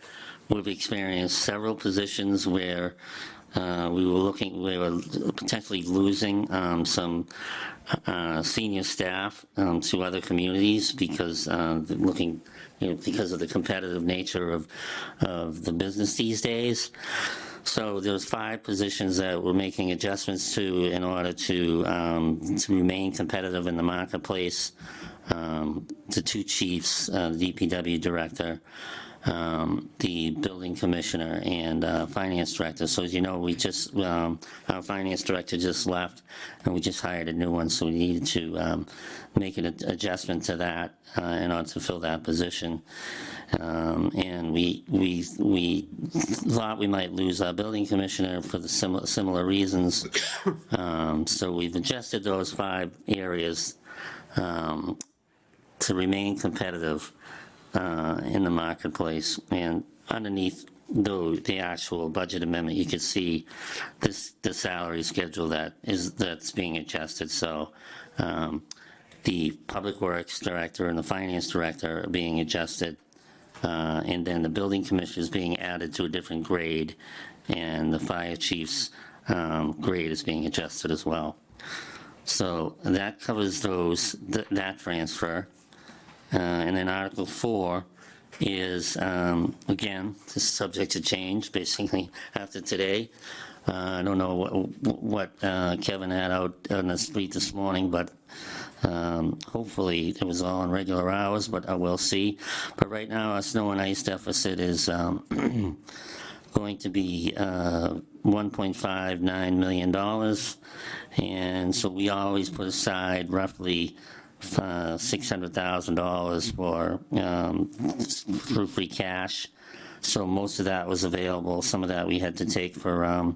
we've experienced several positions where we were potentially losing some senior staff to other communities because because of the competitive nature of the business these days. So there's 5 positions that we're making adjustments to in order to remain competitive in the marketplace. The 2 chiefs, the DPW director, the building commissioner and finance director. So as you know, we just, our finance director just left, and we just hired a new one, so we needed to make an adjustment to that in order to fill that position. And we thought we might lose our building commissioner for the similar reasons. So we've adjusted those 5 areas to remain competitive in the marketplace. And underneath the actual budget amendment, you can see the salary schedule that's being adjusted. So the public works director and the finance director are being adjusted, and then the building commissioner is being added to a different grade, and the fire chief's grade is being adjusted as well. So that covers that transfer. And then Article 4 is, again, this is subject to change, basically, after today. I don't know what Kevin had out on the street this morning, but hopefully it was all in regular hours, but we'll see. But right now, our snow and ice deficit is going to be $1.59 million. And so we always put aside roughly $600,000 for free cash. So most of that was available. Some of that we had to take for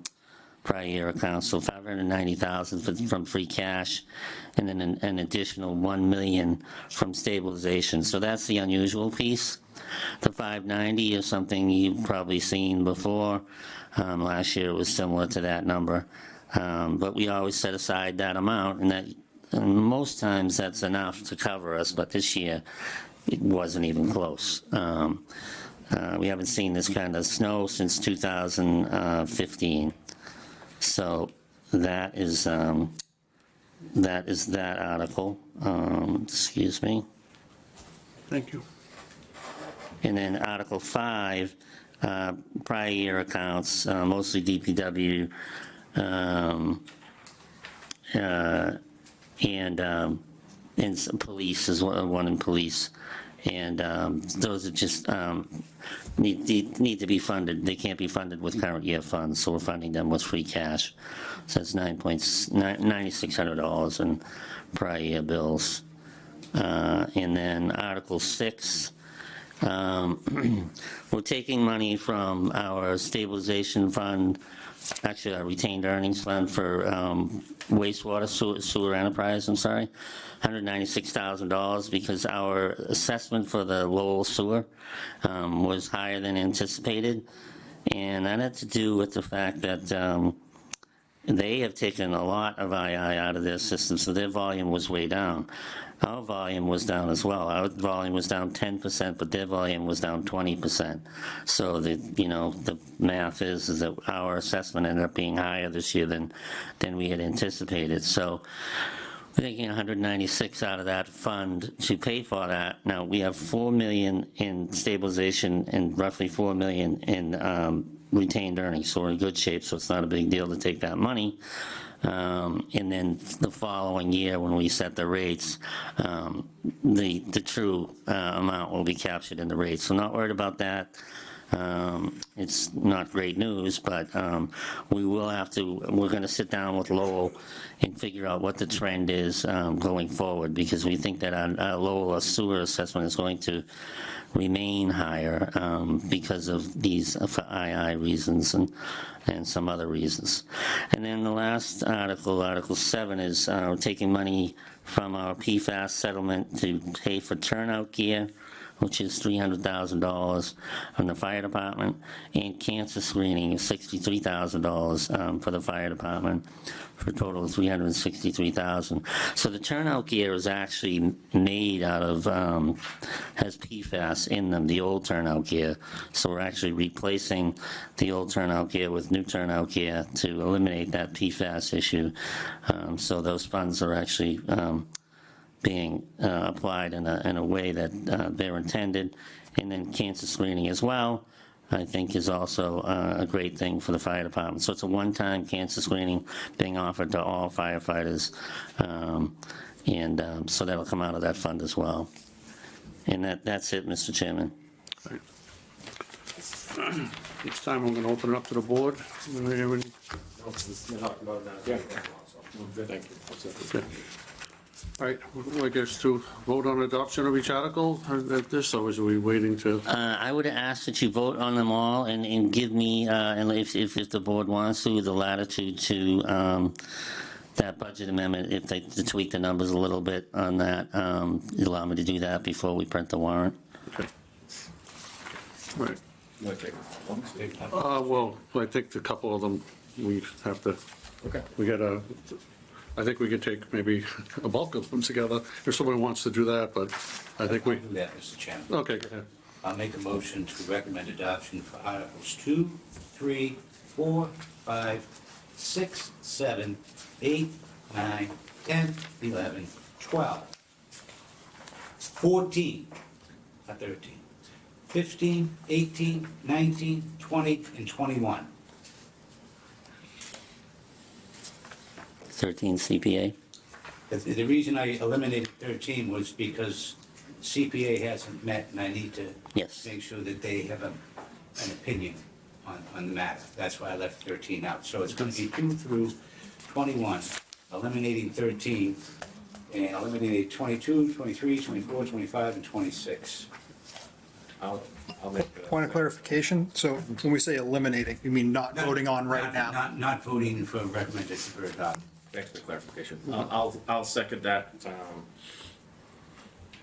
prior year accounts. So $590,000 from free cash, and then an additional $1 million from stabilization. So that's the unusual piece. The $590 is something you've probably seen before. Last year it was similar to that number. But we always set aside that amount, and most times that's enough to cover us, but this year it wasn't even close. We haven't seen this kind of snow since 2015. So that is that article. Excuse me. Thank you. And then Article 5, prior year accounts, mostly DPW, and some police is one in police. And those are just need to be funded. They can't be funded with current year funds, so we're funding them with free cash. So it's $9,600 in prior year bills. And then Article 6, we're taking money from our stabilization fund, actually our retained earnings fund for wastewater sewer enterprise, $196,000, because our assessment for the Lowell sewer was higher than anticipated. And that had to do with the fact that they have taken a lot of II out of their system, so their volume was way down. Our volume was down as well. Our volume was down 10%, but their volume was down 20%. So the math is that our assessment ended up being higher this year than we had anticipated. So we're taking 196 out of that fund to pay for that. Now we have $4 million in stabilization and roughly $4 million in retained earnings. So we're in good shape. So it's not a big deal to take that money. And then the following year, when we set the rates, the true amount will be captured in the rates. So not worried about that. It's not great news, but we're going to sit down with Lowell and figure out what the trend is going forward, because we think that our Lowell sewer assessment is going to remain higher because of these II reasons and some other reasons. And then the last article, Article 7, is taking money from our PFAS settlement to pay for turnout gear, which is $300,000 from the fire department, and cancer screening is $63,000 for the fire department, for a total of $363,000. So the turnout gear is actually made out of, has PFAS in them, the old turnout gear. So we're actually replacing the old turnout gear with new turnout gear to eliminate that PFAS issue. So those funds are actually being applied in a way that they're intended. And then cancer screening as well, I think, is also a great thing for the fire department. So it's a one-time cancer screening being offered to all firefighters. So that'll come out of that fund as well. And that's it, Mr. Chairman. This time I'm going to open it up to the board. Do we have any- Thank you. Okay. All right, I guess to vote on adoption of each article at this, or is we waiting to? I would ask that you vote on them all and give me, and if the board wants to, the latitude to that budget amendment, if they to tweak the numbers a little bit on that, allow me to do that before we print the warrant. Okay. All right. You wanna take one? Well, I think a couple of them, we have to, Okay. I think we could take maybe a bulk of them together, if someone wants to do that, but I think we, I'll do that, Mr. Chairman. okay, go ahead. I'll make a motion to recommend adoption for Articles 2, 3, 4, 5, 6, 7, 8, 9, 10, 11, 12, 14, not 13, 15, 18, 19, 20, and 21. 13 CPA. The reason I eliminated 13 was because CPA hasn't met, and I need to Yes. make sure that they have an opinion on the matter. That's why I left 13 out. So it's going to be 2 through 21, eliminating 13, and eliminating 22, 23, 24, 25, and 26. I'll make the. Point of clarification, so when we say eliminating, you mean not voting on right now? Not voting for recommended for adoption. Thanks for the clarification. I'll second that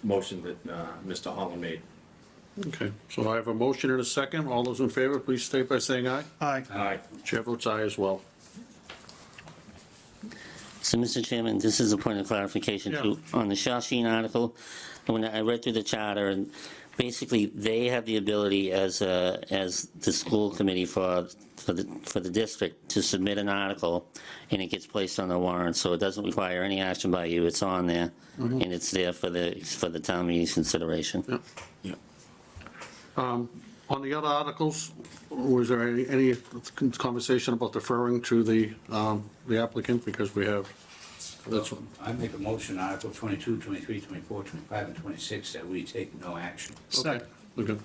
motion that Mr. Holland made. Okay, so I have a motion and a second. All those in favor, please state by saying aye. Aye. Aye. Chair votes aye as well. So, Mr. Chairman, this is a point of clarification too. On the Shawshene article, when I read through the charter, and basically, they have the ability as the school committee for the district to submit an article, and it gets placed on the warrant, so it doesn't require any action by you. It's on there, and it's there for the town meeting's consideration. Yeah. Yeah. On the other articles, was there any conversation about deferring to the applicant, because we have, that's, I make a motion, Article 22, 23, 24, 25, and 26, that we take no action. okay, okay.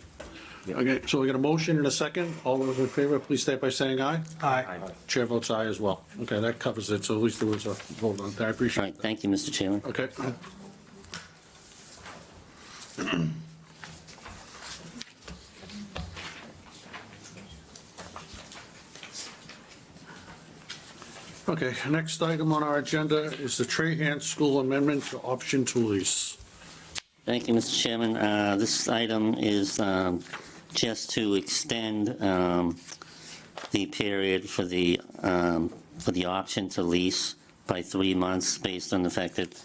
Okay, so we got a motion and a second. All those in favor, please state by saying aye. Aye. Chair votes aye as well. Okay, that covers it, so at least there was a vote on that. I All appreciate right, it. thank you, Mr. Chairman. Okay. Okay, next item on our agenda is the Trahan School Amendment to Option to Lease. Thank you, Mr. Chairman. This item is just to extend the period for the option to lease by 3 months, based on the fact that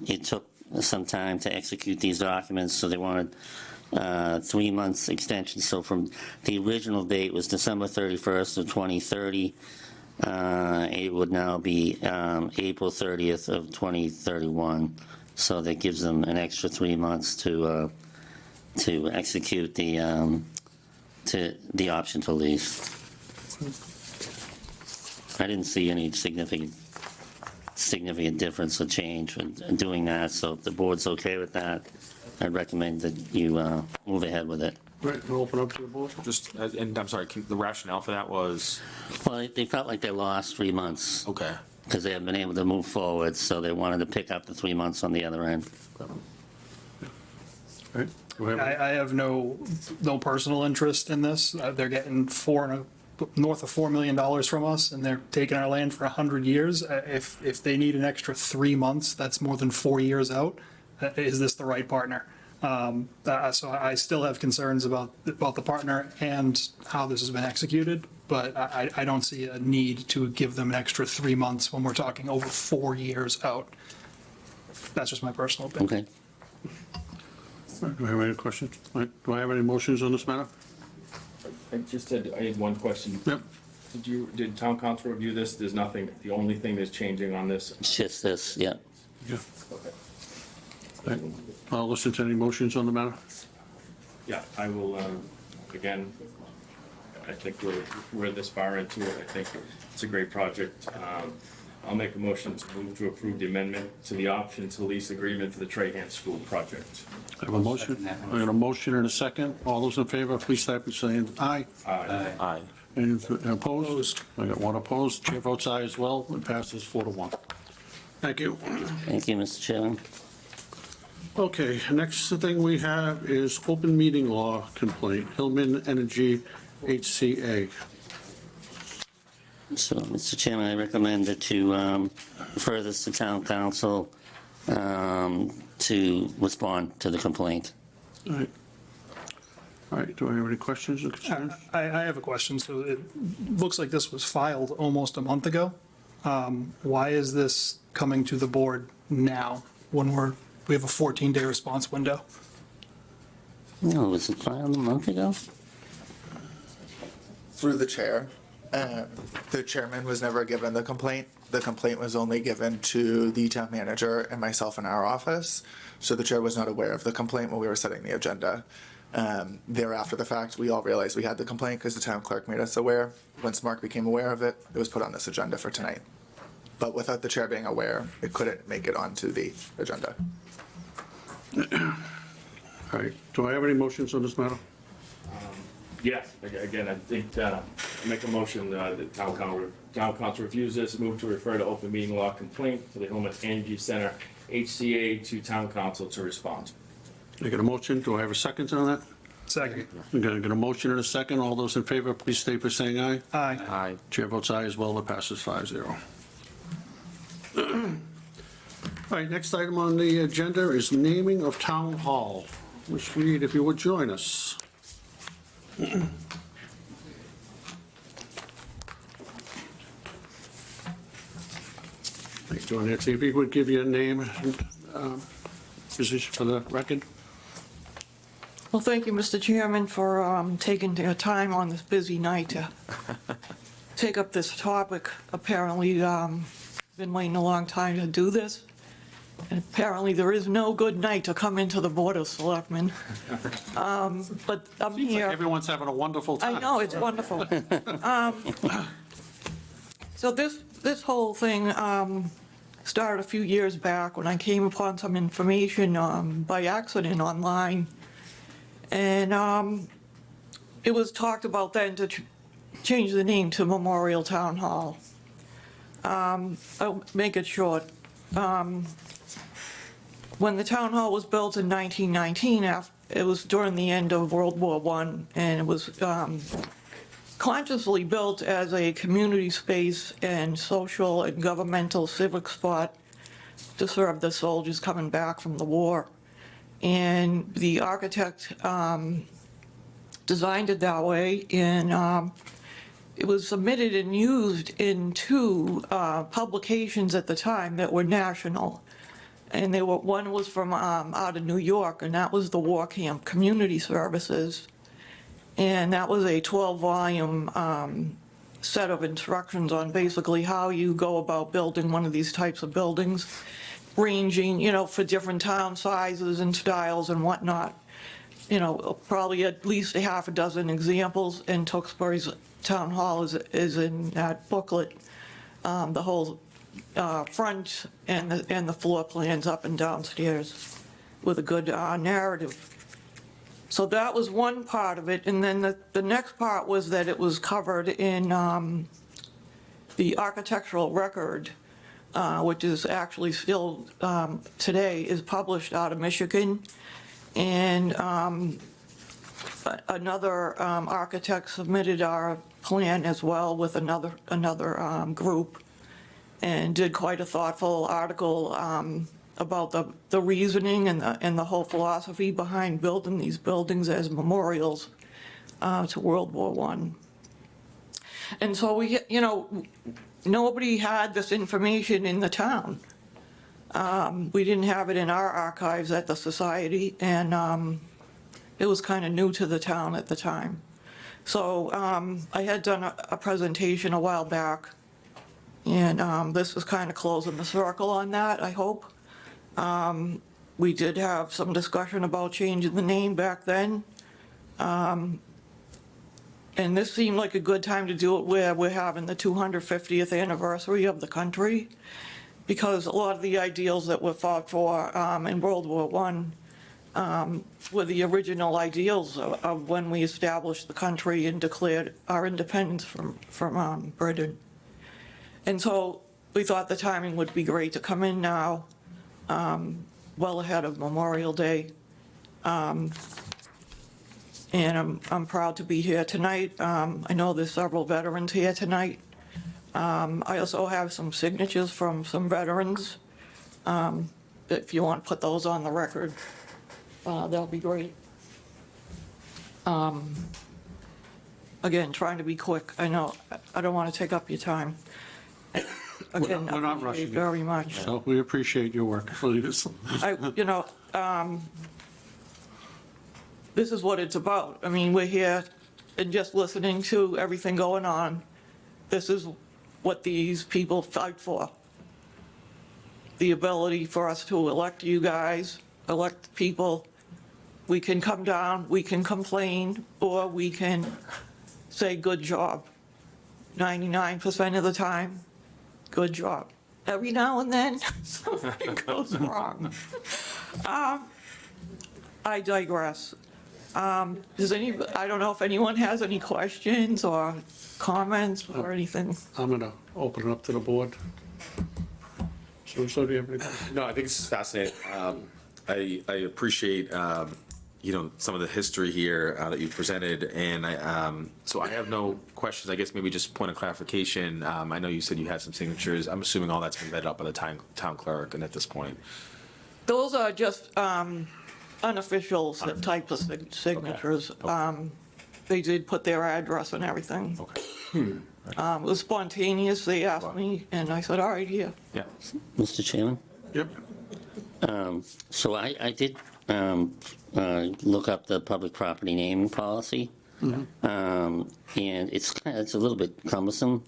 it took some time to execute these documents, so they wanted 3 months extension. So from the original date was December 31st of 2030. It would now be April 30th of 2031. So that gives them an extra 3 months to execute the option to lease. I didn't see any significant difference or change in doing that. So if the board's okay with that, I'd recommend that you move ahead with it. Right, we'll open up to the board. Just, and I'm sorry, the rationale for that was, Well, they felt like they lost 3 months okay. because they haven't been able to move forward, so they wanted to pick up the 3 months on the other end. Right, go ahead. I have no personal interest in this. They're getting north of $4 million from us, and they're taking our land for 100 years. If they need an extra 3 months, that's more than 4 years out. Is this the right partner? So I still have concerns about the partner and how this has been executed, but I don't see a need to give them an extra 3 months when we're talking over 4 years out. That's just my personal opinion. Okay. Do I have any questions? Right, do I have any motions on this matter? I had one question. Yep. Did town council review this? There's nothing, the only thing that's changing on this? It's just this, yeah. Yeah. Okay. Right. I'll listen to any motions on the matter. Yeah, I will, again, I think we're this far into it. I think it's a great project. I'll make a motion to move to approve the amendment to the option to lease agreement for the Trahan School project. I have a motion. I got a motion and a second. All those in favor, please type in saying aye. Aye. Any opposed? I got one opposed. Chair votes aye as well. It passes 4-1. Thank you. Thank you, Mr. Chairman. Okay, next thing we have is open meeting law complaint, Hillman Energy HCA. So, Mr. Chairman, I recommend that to refer this to town council to respond to the complaint. All right. All right, do I have any questions or concerns? I have a question. So it looks like this was filed almost a month ago. Why is this coming to the board now when we have a 14-day response window? No, was it filed a month ago? Through the chair. The chairman was never given the complaint. The complaint was only given to the town manager and myself in our office. So the chair was not aware of the complaint when we were setting the agenda. Thereafter the fact, we all realized we had the complaint because the town clerk made us aware. Once Mark became aware of it, it was put on this agenda for tonight. But without the chair being aware, it couldn't make it onto the agenda. All right, do I have any motions on this matter? Yes, again, I think, make a motion that town council reviews this, move to refer to open meeting law complaint to the Hillman Energy Center, HCA, to town council to respond. I got a motion, do I have a second on that? Second. I got a motion and a second. All those in favor, please state by saying aye. Aye. Aye. Chair votes aye as well, it passes 5-0. All right, next item on the agenda is naming of town hall. Ms. Reed, if you would join us. How you doing, Nancy? If you would give your name and position for the record. Well, thank you, Mr. Chairman, for taking the time on this busy night to take up this topic. Apparently, been waiting a long time to do this. And apparently, there is no good night to come into the Board of Selectmen. But I'm here. Everyone's having a wonderful time. I know, it's wonderful. So this whole thing started a few years back when I came upon some information by accident online. And it was talked about then to change the name to Memorial Town Hall. I'll make it short. When the town hall was built in 1919, it was during the end of World War I, and it was consciously built as a community space and social and governmental civic spot to serve the soldiers coming back from the war. And the architect designed it that way, and it was submitted and used in two publications at the time that were national. And one was from out of New York, and that was the War Camp Community Services. And that was a 12-volume set of instructions on basically how you go about building one of these types of buildings, ranging, for different town sizes and styles and whatnot. Probably at least a half a dozen examples, and Tewksbury's Town Hall is in that booklet. The whole front and the floor plans up and downstairs with a good narrative. So that was one part of it, and then the next part was that it was covered in the architectural record, which is actually still today is published out of Michigan, and another architect submitted our plan as well with another group, and did quite a thoughtful article about the reasoning and the whole philosophy behind building these buildings as memorials to World War I. And so nobody had this information in the town. We didn't have it in our archives at the society, and it was kind of new to the town at the time. So I had done a presentation a while back, and this is kind of closing the circle on that, I hope. We did have some discussion about changing the name back then. And this seemed like a good time to do it where we're having the 250th anniversary of the country, because a lot of the ideals that were fought for in World War I were the original ideals of when we established the country and declared our independence from Britain. And so we thought the timing would be great to come in now, well ahead of Memorial Day. And I'm proud to be here tonight. I know there's several veterans here tonight. I also have some signatures from some veterans. If you want to put those on the record, that'll be great. Again, trying to be quick. I know, I don't want to take up your time. Again, We're not I appreciate rushing it you. very much. So we appreciate your work. This is what it's about. I mean, we're here and just listening to everything going on. This is what these people fight for. The ability for us to elect you guys, elect people. We can come down, we can complain, or we can say, good job. 99% of the time, good job. Every now and then, something goes wrong. I digress. I don't know if anyone has any questions or comments or anything. I'm going to open it up to the board. So do you have any questions? No, I think this is fascinating. I appreciate, some of the history here that you presented, and so I have no questions. I guess maybe just a point of clarification. I know you said you had some signatures. I'm assuming all that's been vetted up by the town clerk, and at this point. Those are just unofficial type of signatures. They did put their address and everything. Okay. It was spontaneous. They asked me, and I said, all right, here. Yeah. Mr. Chairman? Yep. So I did look up the public property naming policy. And it's a little bit cumbersome,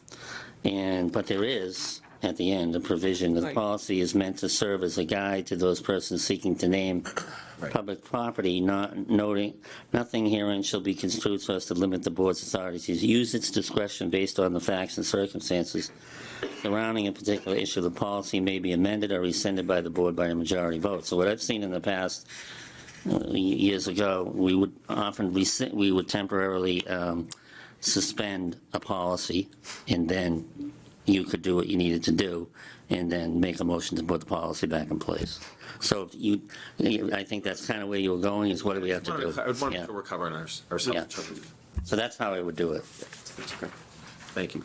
but there is, at the end, a provision that the policy is meant to serve as a guide to those persons seeking to name public property, nothing herein shall be construed so as to limit the board's authority to use its discretion based on the facts and circumstances surrounding a particular issue. The policy may be amended or rescinded by the board by a majority vote. So what I've seen in the past, years ago, we would temporarily suspend a policy, and then you could do what you needed to do, and then make a motion to put the policy back in place. So I think that's kind of where you were going, is what do we have to do? I would want to Yeah. make sure we're covering ourselves. Yeah. So that's how I would do it. Okay. Thank you.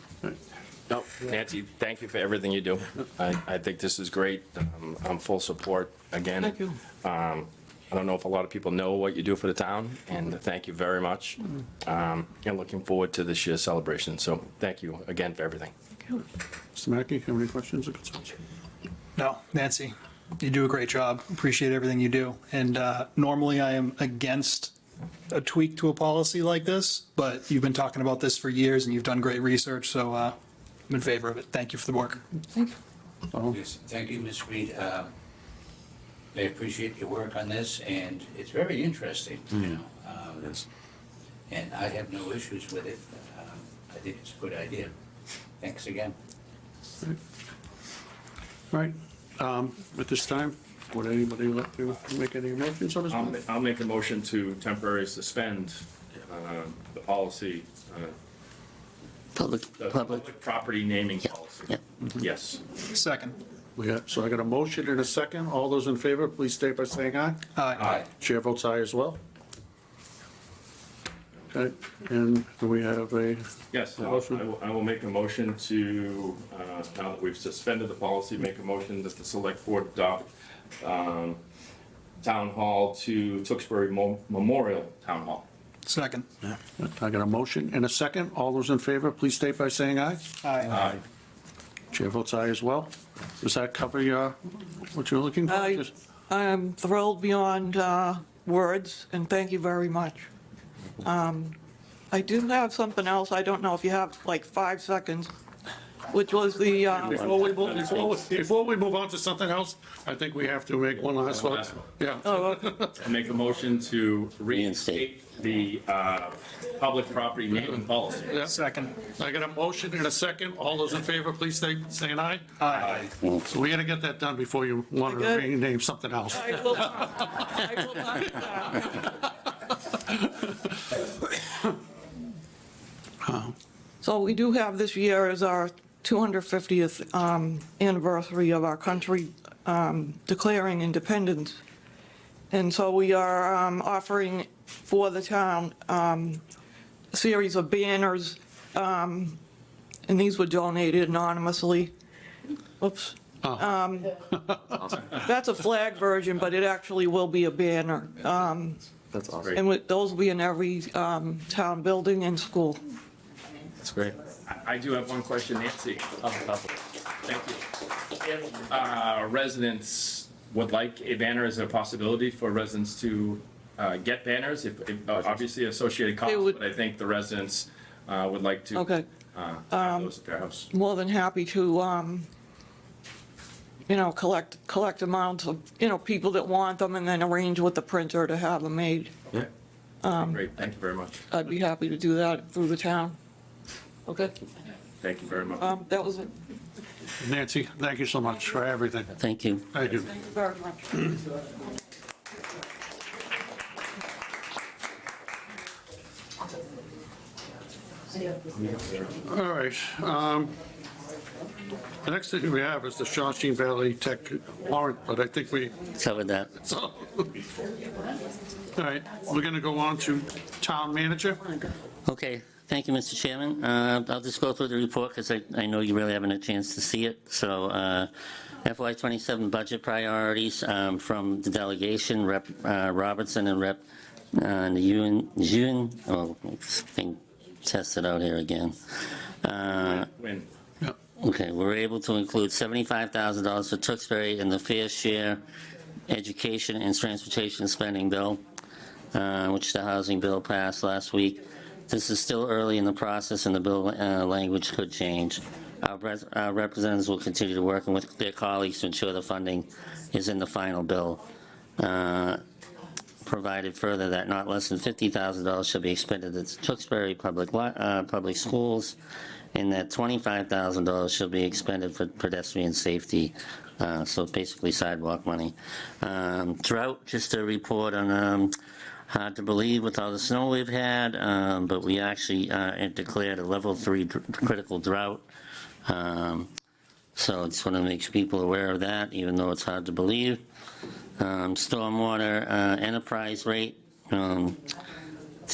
No, Nancy, thank you for everything you do. I think this is great. I'm full support again. Thank you. I don't know if a lot of people know what you do for the town, and thank you very much. And looking forward to this year's celebration. So thank you again for everything. Mr. Mackey, have any questions or concerns? No, Nancy, you do a great job. Appreciate everything you do. And normally I am against a tweak to a policy like this, but you've been talking about this for years and you've done great research, so I'm in favor of it. Thank you for the work. Thank you. Yes, thank you, Ms. Reed. I appreciate your work on this, and it's very interesting, you know. Yes. And I have no issues with it. I think it's a good idea. Thanks again. Right. At this time, would anybody like to make any motions on this? I'll make a motion to temporarily suspend the policy, Public. public property naming policy. Yeah. Yes. Second. So I got a motion and a second. All those in favor, please state by saying aye. Aye. Chair votes aye as well. Okay, and we have a, Yes, Motion. I will make a motion to, now that we've suspended the policy, make a motion that the select board adopt town hall to Tewksbury Memorial Town Hall. Second. I got a motion and a second. All those in favor, please state by saying aye. Aye. Chair votes aye as well. Does that cover your, what you're looking for? I am thrilled beyond words, and thank you very much. I do have something else. I don't know if you have like 5 seconds. which was the, Before we move on to something else, I think we have to make one last One vote. last one. Yeah. I make a motion to reinstate the public property naming policy. Yeah. Second. I got a motion and a second. All those in favor, please say an aye. Aye. So we got to get that done before you want to Good. rename something else. I will not do that. So we do have this year as our 250th anniversary of our country declaring independence. And so we are offering for the town a series of banners, and these were donated anonymously. Oops. That's a flag version, but it actually will be a banner. That's awesome. And those will be in every town building and school. That's great. I do have one question, Nancy. Thank you. If residents would like a banner, is there a possibility for residents to get banners? If obviously associated costs, but I think the residents would like to Okay. have those at their house. More than happy to, collect amounts of, people that want them and then arrange with the printer to have them made. Yeah. Great, thank you very much. I'd be happy to do that through the town. Okay? Thank you very much. That was it. Nancy, thank you so much for everything. Thank you. Thank you. Thank you very much. All right. The next thing we have is the Shawshene Valley Tech warrant, but I think we, Covered that. so. All right, we're going to go on to town manager. Okay, thank you, Mr. Chairman. I'll just go through the report because I know you really haven't had a chance to see it. So FY27 budget priorities from the delegation, Rep. Robertson and Rep. June, oh, thing tested out here again. Win. Okay, we're able to include $75,000 for Tewksbury in the fair share education and transportation spending bill, which the housing bill passed last week. This is still early in the process and the bill language could change. Our representatives will continue to work with their colleagues to ensure the funding is in the final bill. Provided further that not less than $50,000 shall be expended at Tewksbury public schools, and that $25,000 shall be expended for pedestrian safety, so basically sidewalk money. Drought, just a report on, hard to believe with all the snow we've had, but we actually declared a level 3 critical drought. So I just want to make people aware of that, even though it's hard to believe. Stormwater enterprise rate. The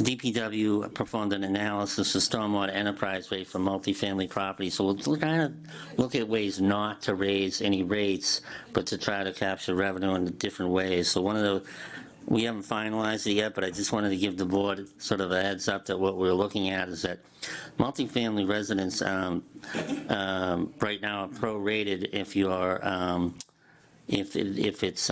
DPW performed an analysis of stormwater enterprise rate for multifamily property. So we'll kind of look at ways not to raise any rates, but to try to capture revenue in different ways. So we haven't finalized it yet, but I just wanted to give the board sort of a heads up that what we're looking at is that multifamily residents right now are prorated if you are if it's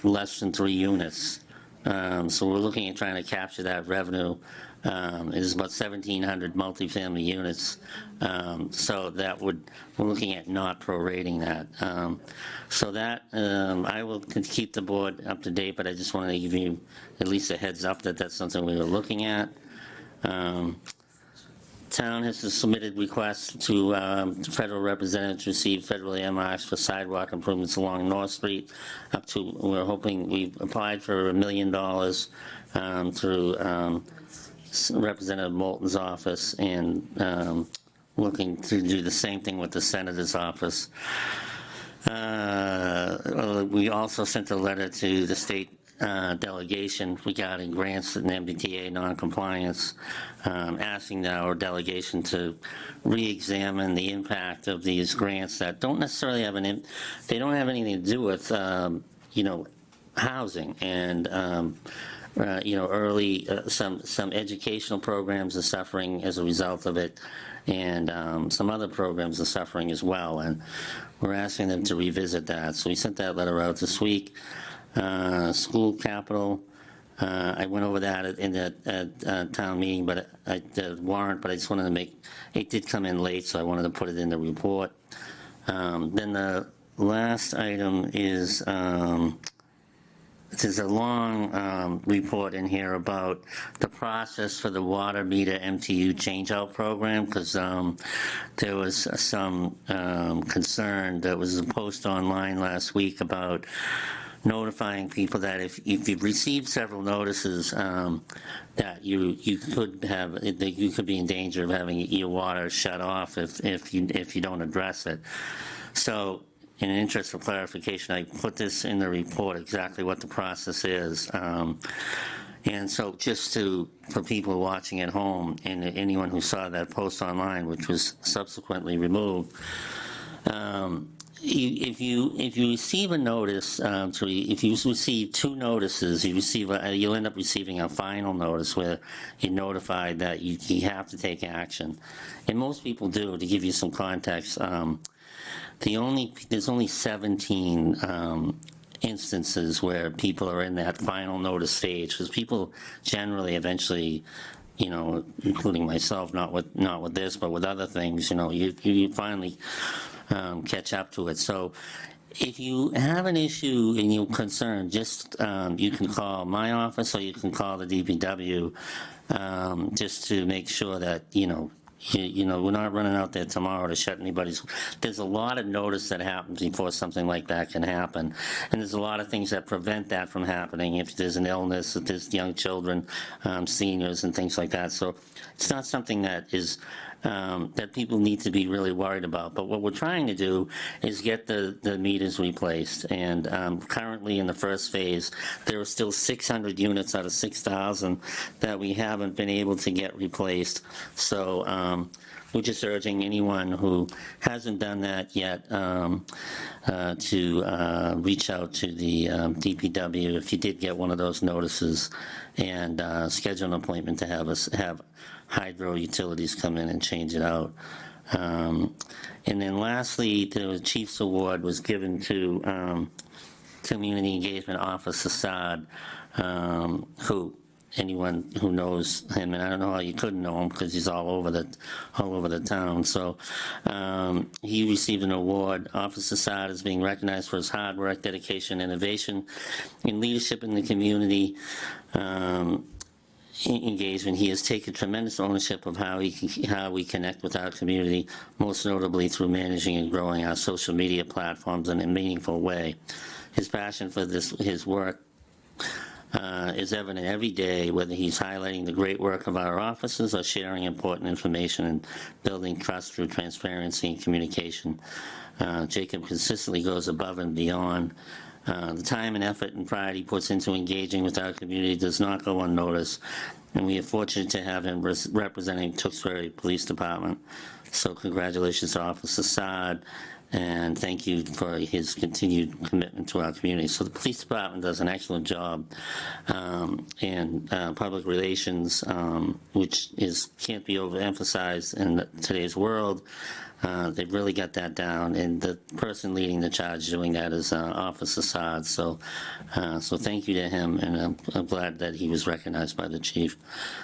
less than 3 units. So we're looking at trying to capture that revenue. It is about 1,700 multifamily units. So we're looking at not prorating that. So that, I will keep the board up to date, but I just wanted to give you at least a heads up that that's something we were looking at. Town has submitted requests to federal representatives to receive federal earmarks for sidewalk improvements along North Street. We've applied for $1 million through Representative Moulton's office, and looking to do the same thing with the Senator's office. We also sent a letter to the state delegation regarding grants and MBTA non-compliance, asking our delegation to re-examine the impact of these grants that don't necessarily have they don't have anything to do with, housing and, some educational programs are suffering as a result of it, and some other programs are suffering as well, and we're asking them to revisit that. So we sent that letter out this week. School capital, I went over that in the town meeting, but the warrant, but I just wanted to make, it did come in late, so I wanted to put it in the report. Then the last item is, there's a long report in here about the process for the water meter MTU changeout program, because there was some concern. There was a post online last week about notifying people that if you've received several notices, that you could have, that you could be in danger of having your water shut off if you don't address it. So, in the interest of clarification, I put this in the report, exactly what the process is. And so just for people watching at home and anyone who saw that post online, which was subsequently removed, if you receive a notice, if you receive 2 notices, you'll end up receiving a final notice where you're notified that you have to take action. And most people do. To give you some context, there's only 17 instances where people are in that final notice stage, because people generally eventually, you know, including myself, not with this, but with other things, you know, you finally catch up to it. So if you have an issue and you're concerned, just you can call my office or you can call the DPW, just to make sure that, you know, we're not running out there tomorrow to shut anybody's. There's a lot of notice that happens before something like that can happen, and there's a lot of things that prevent that from happening. If there's an illness, if there's young children, seniors, and things like that. So it's not something that is that people need to be really worried about. But what we're trying to do is get the meters replaced. And currently in the first phase, there are still 600 units out of 6,000 that we haven't been able to get replaced. So we're just urging anyone who hasn't done that yet to reach out to the DPW if you did get one of those notices, and schedule an appointment to have Hydro Utilities come in and change it out. And then lastly, the Chief's Award was given to Community Engagement Officer Assad, who anyone who knows him, and I don't know how you couldn't know him because he's all over the town. So he received an award. Officer Assad is being recognized for his hard work, dedication, innovation, and leadership in the community engagement. He has taken tremendous ownership of how we connect with our community, most notably through managing and growing our social media platforms in a meaningful way. His passion for his work is evident every day, whether he's highlighting the great work of our officers or sharing important information and building trust through transparency and communication. Jacob consistently goes above and beyond. The time and effort and pride he puts into engaging with our community does not go unnoticed, and we are fortunate to have him representing Tewksbury Police Department. So congratulations to Officer Assad, and thank you for his continued commitment to our community. So the police department does an excellent job in public relations, which can't be overemphasized in today's world. They've really got that down, and the person leading the charge doing that is Officer Assad. So thank you to him, and I'm glad that he was recognized by the chief.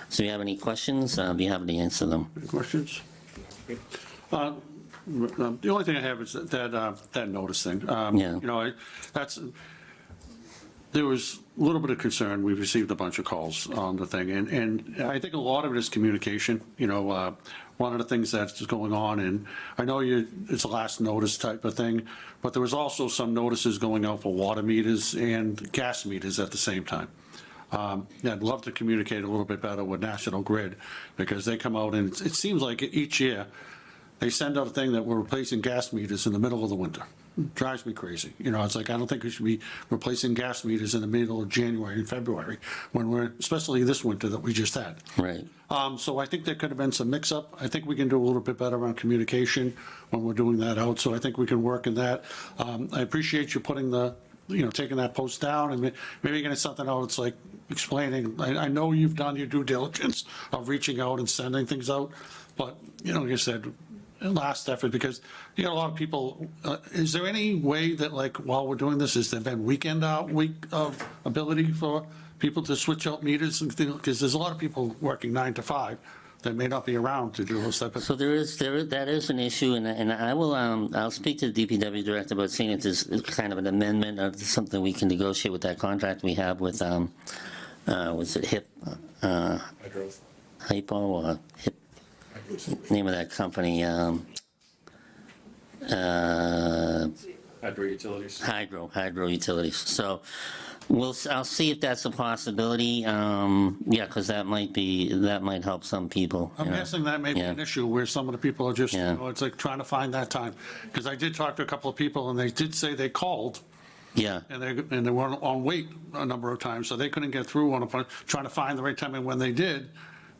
So if you have any questions, I'll be happy to answer them. Any questions? The only thing I have is that notice thing. Yeah. You know, there was a little bit of concern. We've received a bunch of calls on the thing, and I think a lot of it is communication. You know, one of the things that's going on, and I know it's a last notice type of thing, but there was also some notices going out for water meters and gas meters at the same time. I'd love to communicate a little bit better with National Grid, because they come out and it seems like each year they send out a thing that we're replacing gas meters in the middle of the winter. It drives me crazy. You know, it's like, I don't think we should be replacing gas meters in the middle of January and February, when especially this winter that we just had. Right. So I think there could have been some mix-up. I think we can do a little bit better on communication when we're doing that out, so I think we can work in that. I appreciate you putting taking that post down, and maybe getting something out that's like explaining. I know you've done your due diligence of reaching out and sending things out, but, you know, like I said, last effort, because you know a lot of people. Is there any way that, like, while we're doing this, has there been week of ability for people to switch out meters and things, because there's a lot of people working 9 to 5 that may not be around to do those type of. So that is an issue, and I will, I'll speak to the DPW director about seeing if there's kind of an amendment or something we can negotiate with that contract we have with, was it Hypo or HIP? Name of that company, Hydro Utilities. Hydro Utilities. So I'll see if that's a possibility. Yeah, because that might help some people. I'm you know. guessing that may be an Yeah. issue where some of the people are just, Yeah. it's like trying to find that time. Because I did talk to a couple of people and they did say they called Yeah, and they were on wait a number of times, so they couldn't get through on trying to find the right time. And when they did,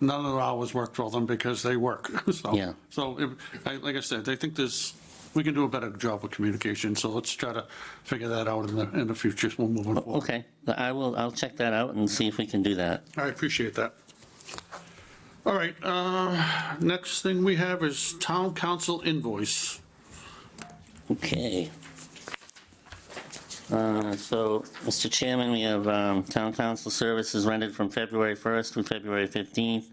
none of the hours worked for them because they work. So, Yeah. like I said, I think we can do a better job with communication. So let's try to figure that out in the future. We'll move on forward. okay. I'll check that out and see if we can do that. I appreciate that. All right, next thing we have is town council invoice. Okay. So, Mr. Chairman, we have town council services rendered from February 1st through February 15th.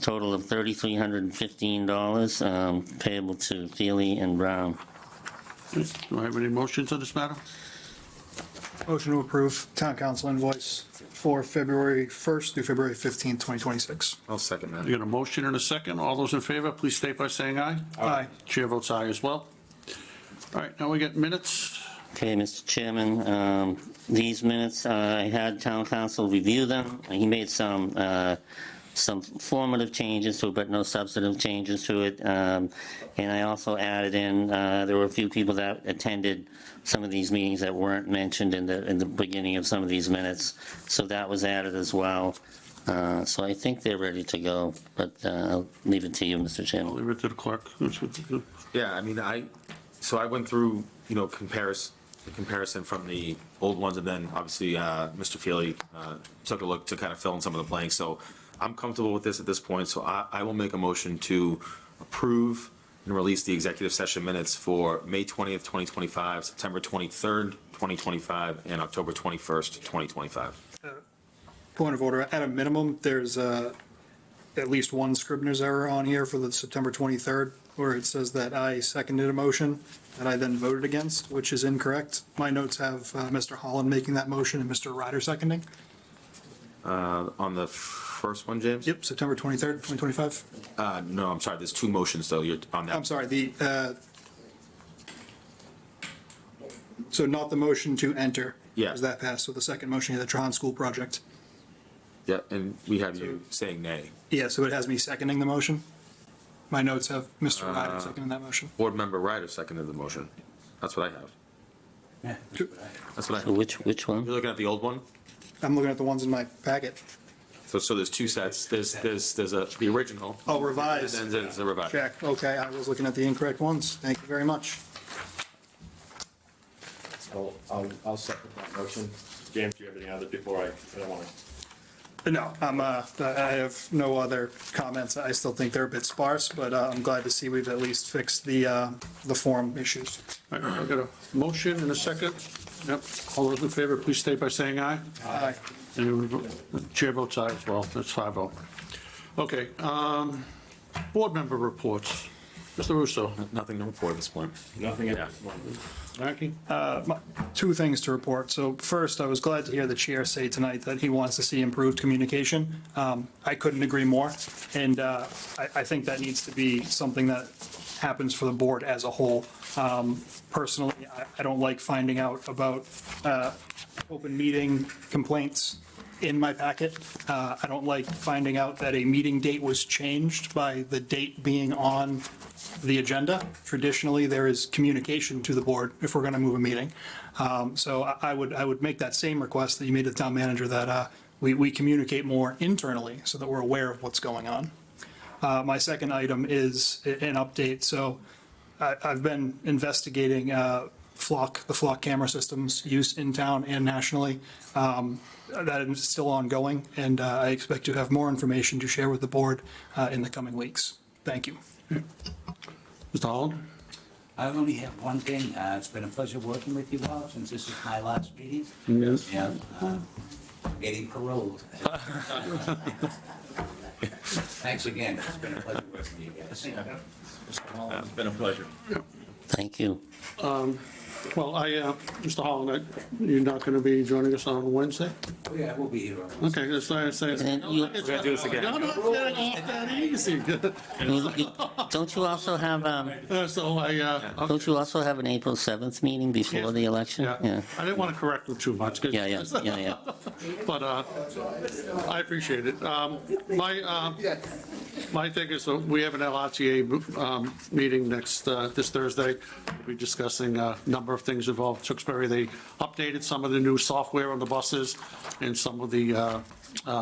Total of $3,315 payable to Feely and Brown. Do I have any motions on this matter? Motion to approve town council invoice for February 1st through February 15th, 2026. I'll second that. You got a motion and a second. All those in favor, please state by saying aye. Aye. Chair votes aye as well. All right, now we get minutes. Okay, Mr. Chairman, these minutes, I had town council review them. He made some formative changes to it, but no substantive changes to it. And I also added in, there were a few people that attended some of these meetings that weren't mentioned in the beginning of some of these minutes. So that was added as well. So I think they're ready to go, but I'll leave it to you, Mr. I'll Chairman. leave it to the clerk. Yeah, I mean, I went through, comparison from the old ones, and then obviously Mr. Feely took a look to kind of fill in some of the blanks. So I'm comfortable with this at this point, so I will make a motion to approve and release the executive session minutes for May 20th, 2025, September 23rd, 2025, and October 21st, 2025. Point of order, at a minimum, there's at least one Scribner's error on here for the September 23rd, where it says that I seconded a motion that I then voted against, which is incorrect. My notes have Mr. Holland making that motion and Mr. Ryder seconding. On the first one, James? Yep, September 23rd, 2025. No, I'm sorry, there's two motions, though, you're on that. I'm sorry, so not the motion to enter. Yeah. Because that passed, so the second motion, the Tron School project. Yeah, and we have you saying nay. Yeah, so it has me seconding the motion. My notes have Mr. Ryder seconding that motion. Board Member Ryder seconded the motion. That's what I have. Yeah, That's what I So have. which one? You're looking at the old one? I'm looking at the ones in my packet. So there's two sets. There's the original. Oh, revised. And then there's a revised. Check, okay, I was looking at the incorrect ones. Thank you very much. I'll second that motion. James, do you have any other before I don't want to? No, I have no other comments. I still think they're a bit sparse, but I'm glad to see we've at least fixed the form issues. All right, I've got a motion and a second. Yep, all those in favor, please state by saying aye. Aye. And chair votes aye as well, that's 5-0. Okay, board member reports. Mr. Russo. Nothing to report at this point. Nothing at this moment. Mackey? Two things to report. So first, I was glad to hear the chair say tonight that he wants to see improved communication. I couldn't agree more. And I think that needs to be something that happens for the board as a whole. Personally, I don't like finding out about open meeting complaints in my packet. I don't like finding out that a meeting date was changed by the date being on the agenda. Traditionally, there is communication to the board if we're going to move a meeting. So I would make that same request that you made to the town manager, that we communicate more internally so that we're aware of what's going on. My second item is an update. So I've been investigating the Flock camera systems use in town and nationally. That is still ongoing, and I expect to have more information to share with the board in the coming weeks. Thank you. Mr. Holland? I only have one thing. It's been a pleasure working with you all since this is my last meeting. Yes. Yeah. getting paroled. Thanks again. It's been a pleasure working with you guys. It's been a pleasure. Thank you. Well, Mr. Holland, you're not going to be joining us on Wednesday? Oh, yeah, we'll be here. Okay, that's why I say. And then you- We're going to do this again. No, it's getting off that easy. Don't you also have, don't you also have an April 7th meeting before the election? Yeah, I didn't want to correct them too much. 'cause- Yeah. But I appreciate it. My thing is, we have an LRTA meeting this Thursday. We'll be discussing a number of things involved Tewksbury. They updated some of the new software on the buses and some of the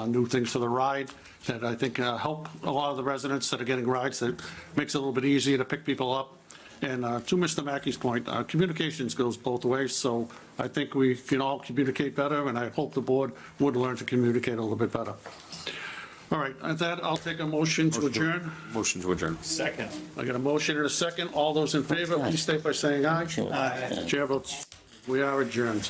new things for the ride that I think help a lot of the residents that are getting rides, that makes it a little bit easier to pick people up. And to Mr. Mackey's point, communications goes both ways, so I think we can all communicate better, and I hope the board would learn to communicate a little bit better. All right, at that, I'll take a motion to adjourn. Motion to adjourn. Second. I got a motion and a second. All those in favor, please state by saying aye. Aye. Chair votes, we are adjourned.